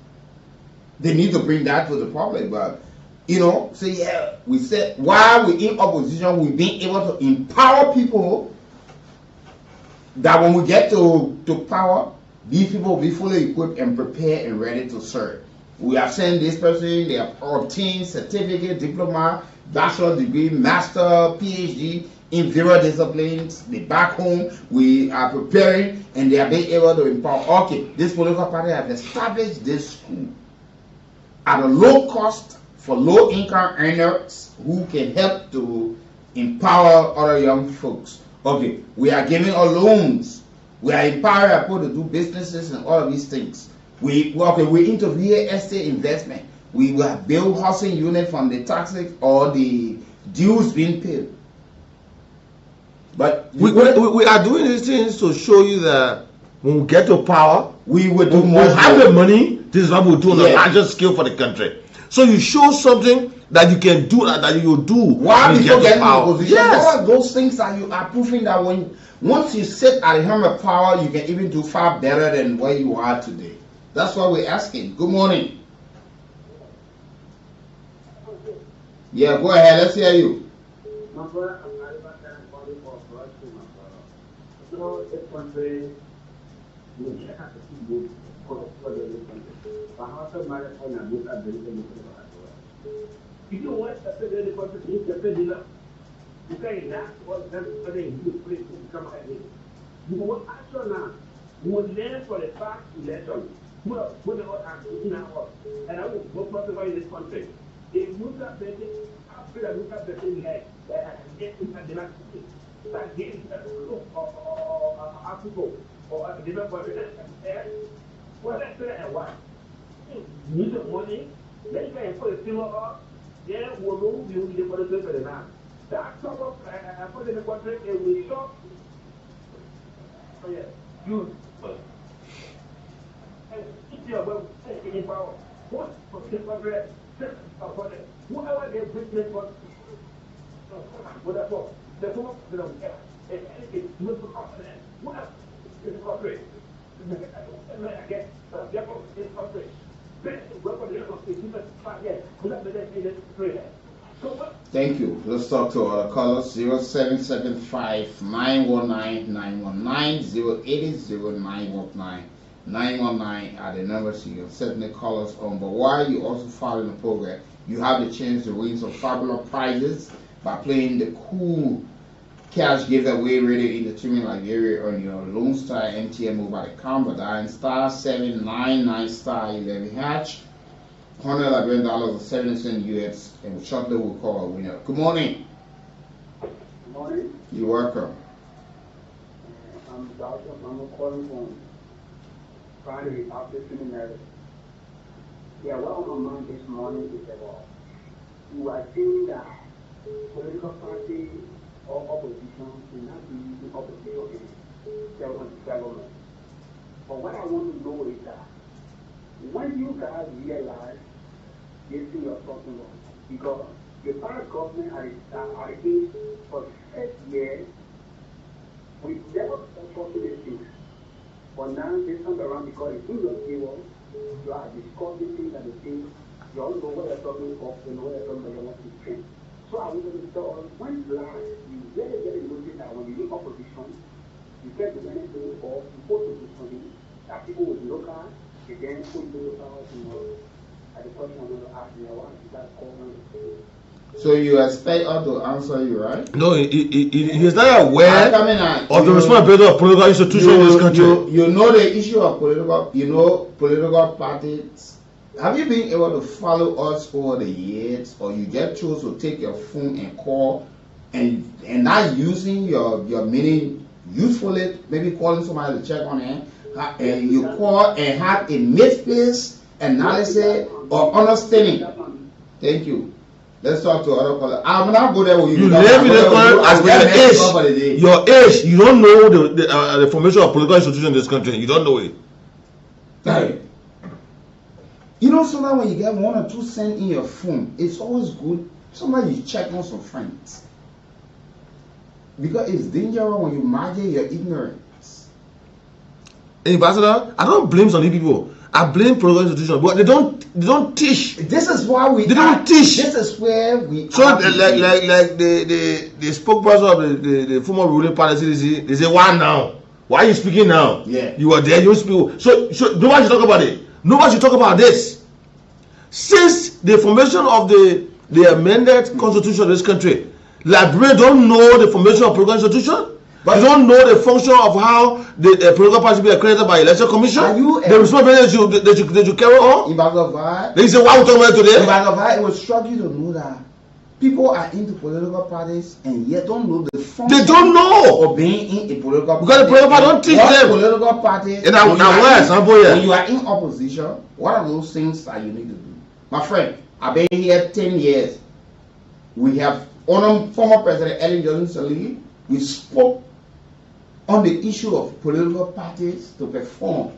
They need to bring that to the public, but you know, say yeah, we said while we're in opposition, we've been able to empower people that when we get to power, these people will be fully equipped and prepared and ready to serve. We have sent this person, they have obtained certificate, diploma, bachelor degree, master, PhD in various disciplines. They back home, we are preparing and they are being able to empower. Okay, this political party has established this school at a low cost for low income earners who can help to empower other young folks. Okay, we are giving our loans. We are empowering people to do businesses and all of these things. We into real estate investment. We will build housing unit from the taxes or the dues being paid. But we are doing these things to show you that when we get to power, we will do more. Have the money. This is what we'll do on a larger scale for the country. So you show something that you can do, that you do. Why people get in position? Yes. All those things that you are proving that once you sit at the helm of power, you can even do far better than where you are today. That's why we're asking. Good morning. Yeah, go ahead. Let's hear you. You know what? I said the country is the federal. You can't ask what them for the place to come at it. You want action now. You will learn for the past election. Well, we know what I'm doing now. And I will go possibly in this country. If Musa Bede, after the Musa Bede had, get to the last that gave or Africa or a different president there, well, that's it and why. You need the money, then you can put a silver up, yeah, we'll move you the president for the now. That's sort of, I put in the contract, it will stop. Oh, yeah, you. If you are well, taking power, what for the contract? Whoever they bring this one, whatever, the form of the anything, look for confidence, whatever, is corporate. Again, therefore, it's corporate. Thank you. Let's talk to our callers 0775 919 919 080 919 are the numbers you can certainly call us on. But while you also following the program, you have the chance to win some fabulous prizes by playing the cool cash giveaway radio in the Tuning Liberia on your Lone Star MTN mobile account by dialing *799*11#. $100 Liberian 70 cents US, and shortly we'll call a winner. Good morning. Good morning. You're welcome. I'm Dr. I'm calling from Friday after seminary. Yeah, what on my mind this morning is about you are saying that political party or opposition should not be using opposition in government. But what I want to know is that when you guys realize this thing you're talking about, because the past government are against for 6 years, we never talked to these things. But now this time around, because it's in your table, you are discussing things and the things, you all know what you're talking about, you know what you're talking about, you want to change. So I want to tell when last you very, very notice that when you do opposition, you get the benefit of you put to something that people will look at, again put to look out, you know, at the question I'm going to ask you, what is that called? So you expect us to answer you, right? No, he is not aware of the responsibility of political institutions in this country. You know the issue of political parties. Have you been able to follow us over the years, or you just chose to take your phone and call, and not using your meaning usefully, maybe calling somebody to check on it, and you call and have a misplaced analysis or understanding? Thank you. Let's talk to other callers. I'm not good at what you live in the country as your age. You don't know the formation of political institutions in this country. You don't know it. Right. You know, sometimes when you get 1 or 2 cents in your phone, it's always good. Sometimes you check on some friends. Because it's dangerous when you margin your ignorance. Ambassador, I don't blame some people. I blame political institutions, but they don't teach. This is why they don't teach. This is where we. So like the spokesperson of the former ruling party, they say, why now? Why are you speaking now? Yeah. You are there, you speak. So nobody should talk about it. Nobody should talk about this. Since the formation of the amended constitution of this country, Liberians don't know the formation of political institution. But you don't know the function of how the political party be accredited by election commission. The responsibility that you carry on. They say, why we talking about it today? It will shock you to know that people are into political parties and yet don't know the function. They don't know of being in a political party. Because the political party don't teach them. Political parties. When you are in opposition, what are those things that you need to do? My friend, I've been here 10 years. We have honored former President Ellen Johnson. We spoke on the issue of political parties to perform.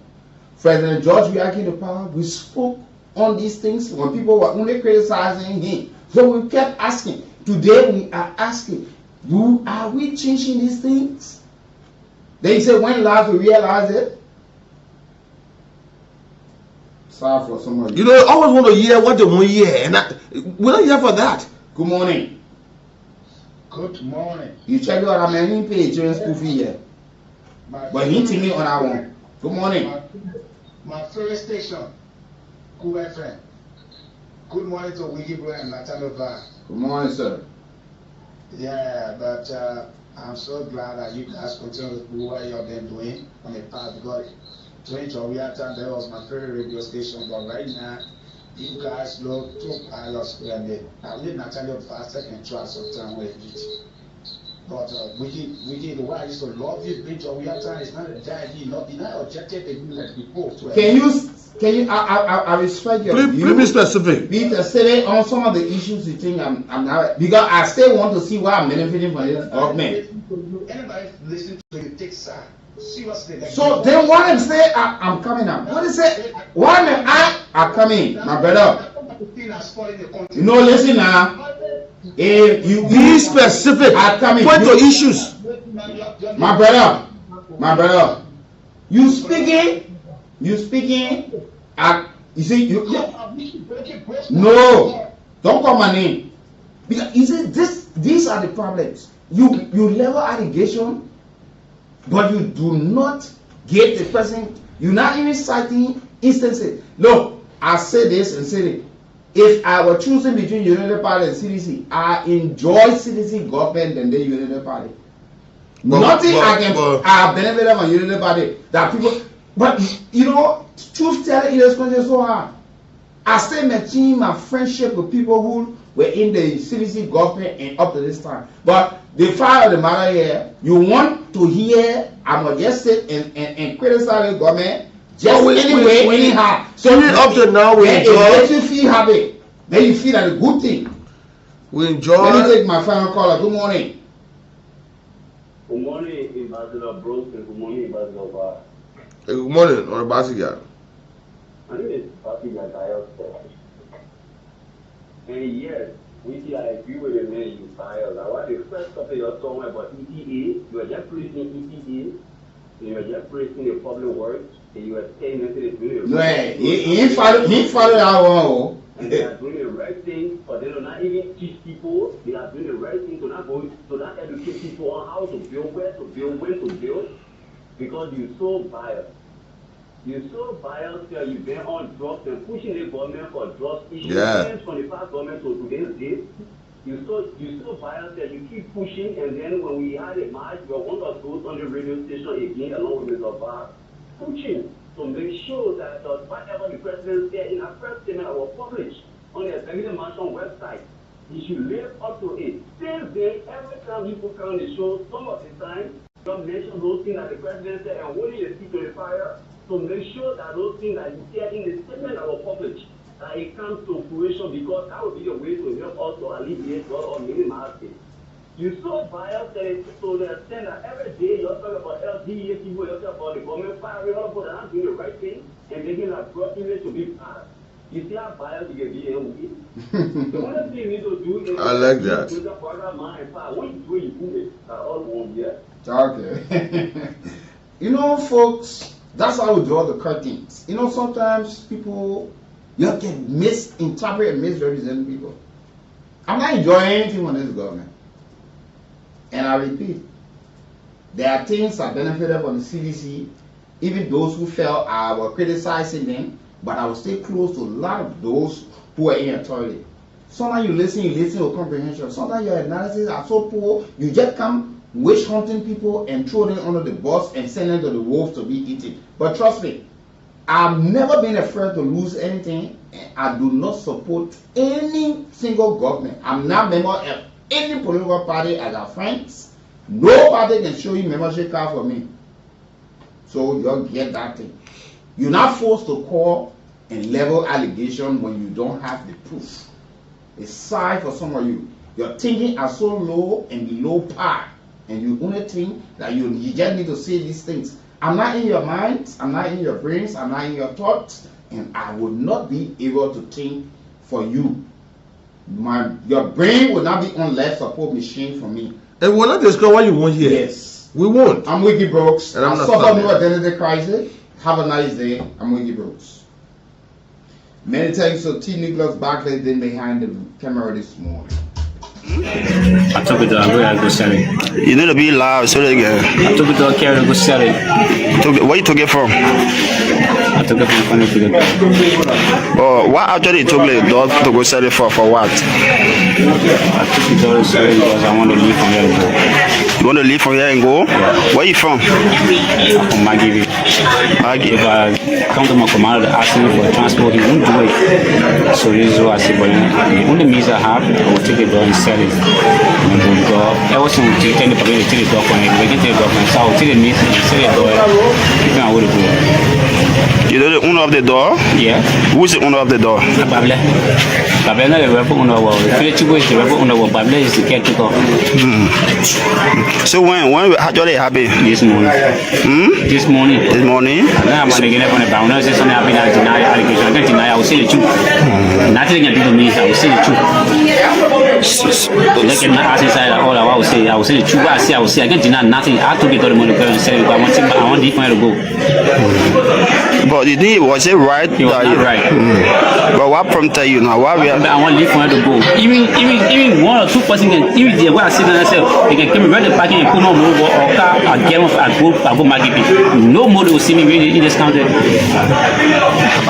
President George Weekie the power, we spoke on these things when people were only criticizing him. So we kept asking. Today we are asking, are we changing these things? They say when last we realize it. Sorry for somebody. You know, I always want to hear what they want to hear, and we're not here for that. Good morning. Good morning. You check out how many pay during school fee here. But he to me on that one. Good morning. My first station, Cool FM. Good morning to Weekie Bro and Natl. Good morning, sir. Yeah, but I'm so glad that you guys continue to do what you have been doing on the path, because during your real time that was my favorite radio station, but right now you guys know took us and I live Nathaniel fast second trust of time where it. But Weekie, the way I used to love you, big job. We have time. It's not a giant. You not objected to you like before. Can you? I respect your view. Please be specific. Be specific on some of the issues you think I'm not, because I still want to see why I'm benefiting from this government. Anybody listen to you take side seriously. Like So then why them say I'm coming out? What is it? Why am I coming, my brother? No, listen now. If you be specific, point to issues. My brother, you speaking, you see, no, don't call my name. Because you see, these are the problems. You level allegation, but you do not get the person, you're not even citing instances. Look, I say this and say it. If I were choosing between United Party and CDC, I enjoy CDC government than the United Party. Nothing I benefited from United Party that people, but you know, truth telling in this country is so hard. I still maintain my friendship with people who were in the CDC government and up to this time. But the fact of the matter here, you want to hear, I'm gonna just sit and criticize the government. Just anyhow. So up to now, we enjoy. It makes you feel happy. Then you feel that a good thing. We enjoy. Let me take my final caller. Good morning. Good morning, Ambassador Brooks, and good morning, Ambassador Bar. Hey, good morning, Ambassador. My name is Ambassador Dial. And yes, Weekie, I agree with the man you filed. I want the first topic you're talking about EPA. You are just praising EPA. You are just praising the public works. And you are saying that they're doing the right thing. He followed that one. And they are doing the right thing, but they do not even teach people. They are doing the right thing to not educate people on how to build, where to build, when to build, because you're so biased. You're so biased that you've been on drugs and pushing the government for drugs issues. From the past government to today's day. You're so biased that you keep pushing, and then when we had a march, you want us to go on the radio station again along with Mr. Bar, pushing to make sure that whatever the president said in our first statement that was published on the Executive Mansion website, he should live up to it. Same day, every time people come on the show, some of the time, you mention those things that the president said and holding the seat to the fire to make sure that those things that you said in the statement that was published, that it comes to fruition, because that would be a way to help us to alleviate or minimize it. You're so biased to the extent that every day you're talking about LDA people, you're talking about the government firing all people that are doing the right thing and making a broad image to be passed. You see how biased you can be here with it? The only thing you need to do is I like that. Okay. You know, folks, that's how we draw the curtains. You know, sometimes people, you can misinterpret and misrepresent people. I'm not enjoying anything from this government. And I repeat, there are things that benefited from the CDC. Even those who felt I was criticizing them, but I will stay close to a lot of those who are in authority. Sometimes you listen with comprehension. Sometimes your analysis are so poor, you just come witch hunting people and throw them under the bus and send them to the wolves to be eaten. But trust me, I've never been afraid to lose anything. I do not support any single government. I'm not a member of any political party as our friends. Nobody can show you membership card for me. So you'll get that thing. You're not forced to call and level allegation when you don't have the proof. It's sad for some of you. Your thinking are so low and below par, and you only think that you just need to say these things. I'm not in your minds, I'm not in your brains, I'm not in your thoughts, and I would not be able to think for you. Your brain will not be on life support machine for me. And we're not discussing what you want here. Yes. We won't. I'm Weekie Brooks. And I'm not suffering no identity crisis. Have a nice day. I'm Weekie Brooks. Many thanks to T. Nicholas Barclay behind the camera this morning. I took it to go sell it. You need to be loud so they get. I took it to carry to go sell it. Where you took it from? I took it from Funny to the dog. Oh, what actually took the dog to go sell it for what? I took it to sell it because I want to leave from here and go. You want to leave from here and go? Yeah. Where you from? I'm from Maggie. If I come to my commander to ask him for transport, he won't do it. So this is what I said, but the only means I have, I will take the dog and sell it. And we'll go. I was going to take the dog from it. We can take the dog from it. So I will take the means and sell the dog. Even I would go. You know the owner of the door? Yeah. Who's the owner of the door? Bable. Bable is the rebel owner. The Chico is the rebel owner. Bable is the caretaker. So when actually happened? This morning. This morning. This morning? Now I'm going to get on the bound. I say something happened. I deny allegation. I can't deny. I will say the truth. Nothing can do to me. I will say the truth. They can ask inside all I will say. I will say the truth. I will say. I can't deny nothing. I have to get all the money and sell it. I want to leave to go. But you did, was it right? It was not right. But what prompted you now? Why we are? I want to leave for her to go. Even 1 or 2 persons can, even there where I sit and say, they can come right the parking and put on move or car and get off and go market. No more will see me really in this country.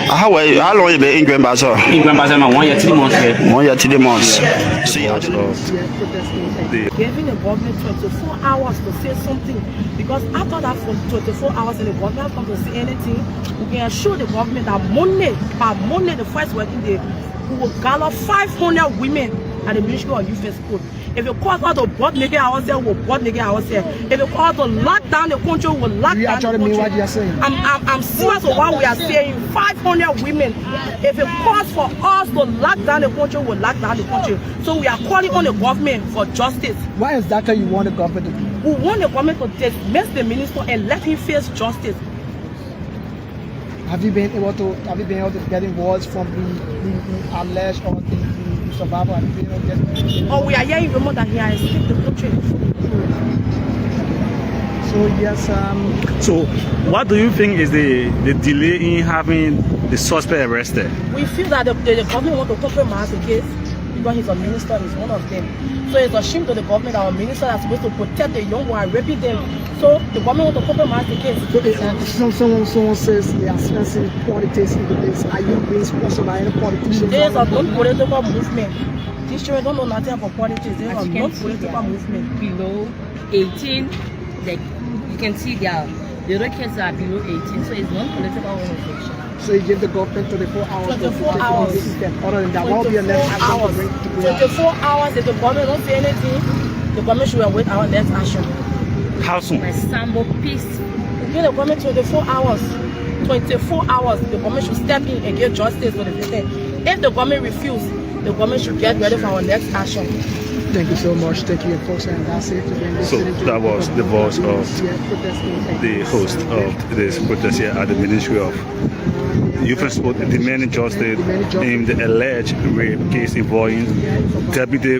How long have you been in Grand Bazaar? In Grand Bazaar, 1 year, 3 months. 1 year, 3 months. Giving the government 24 hours to say something, because after that for 24 hours the government come to say anything, we can assure the government that Monday, the first working day, we will gather 500 women at the Ministry of Youth and Sport. If you call out to board making ourselves, we'll board making ourselves. If you call out to lock down the country, we'll lock down the country. What you are saying? I'm serious with what we are saying. 500 women. If it calls for us to lock down the country, we'll lock down the country. So we are calling on the government for justice. Why exactly you want the government to do? We want the government to dismiss the minister and let him face justice. Have you been able to get involved from the alleged or the survivor? Have you been able to get? Oh, we are hearing rumors that he has escaped the country. So yes. So what do you think is the delay in having the suspect arrested? We feel that the government want to compromise the case because he's a minister, he's one of them. So it's a shame to the government that our minister is supposed to protect the young one and raping them. So the government want to compromise the case. Someone says they are sponsoring politics into this. Are you being sponsored by any politicians? There is a non-political movement. These children don't know nothing about politics. There is a non-political movement. Below 18, like you can see the little kids are below 18, so it's non-political organization. So you give the government 24 hours. 24 hours. Other than that, what will be your next action to bring to 24 hours. If the government don't say anything, the government should await our next action. How soon? My sample peace. We give the government 24 hours. 24 hours. The government should step in and give justice for the victim. If the government refuses, the government should get ready for our next action. Thank you so much. Thank you, folks, and that's it. So that was the voice of the host of this protest here at the Ministry of Youth and Sport, demanding justice in the alleged rape case involving Deputy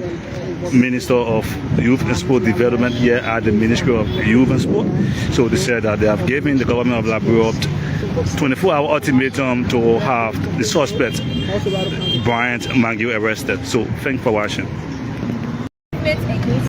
Minister of Youth and Sport Development here at the Ministry of Youth and Sport. So they said that they have given the government of Liberia 24-hour ultimatum to have the suspect, Bryant Mangiu, arrested. So thanks for watching.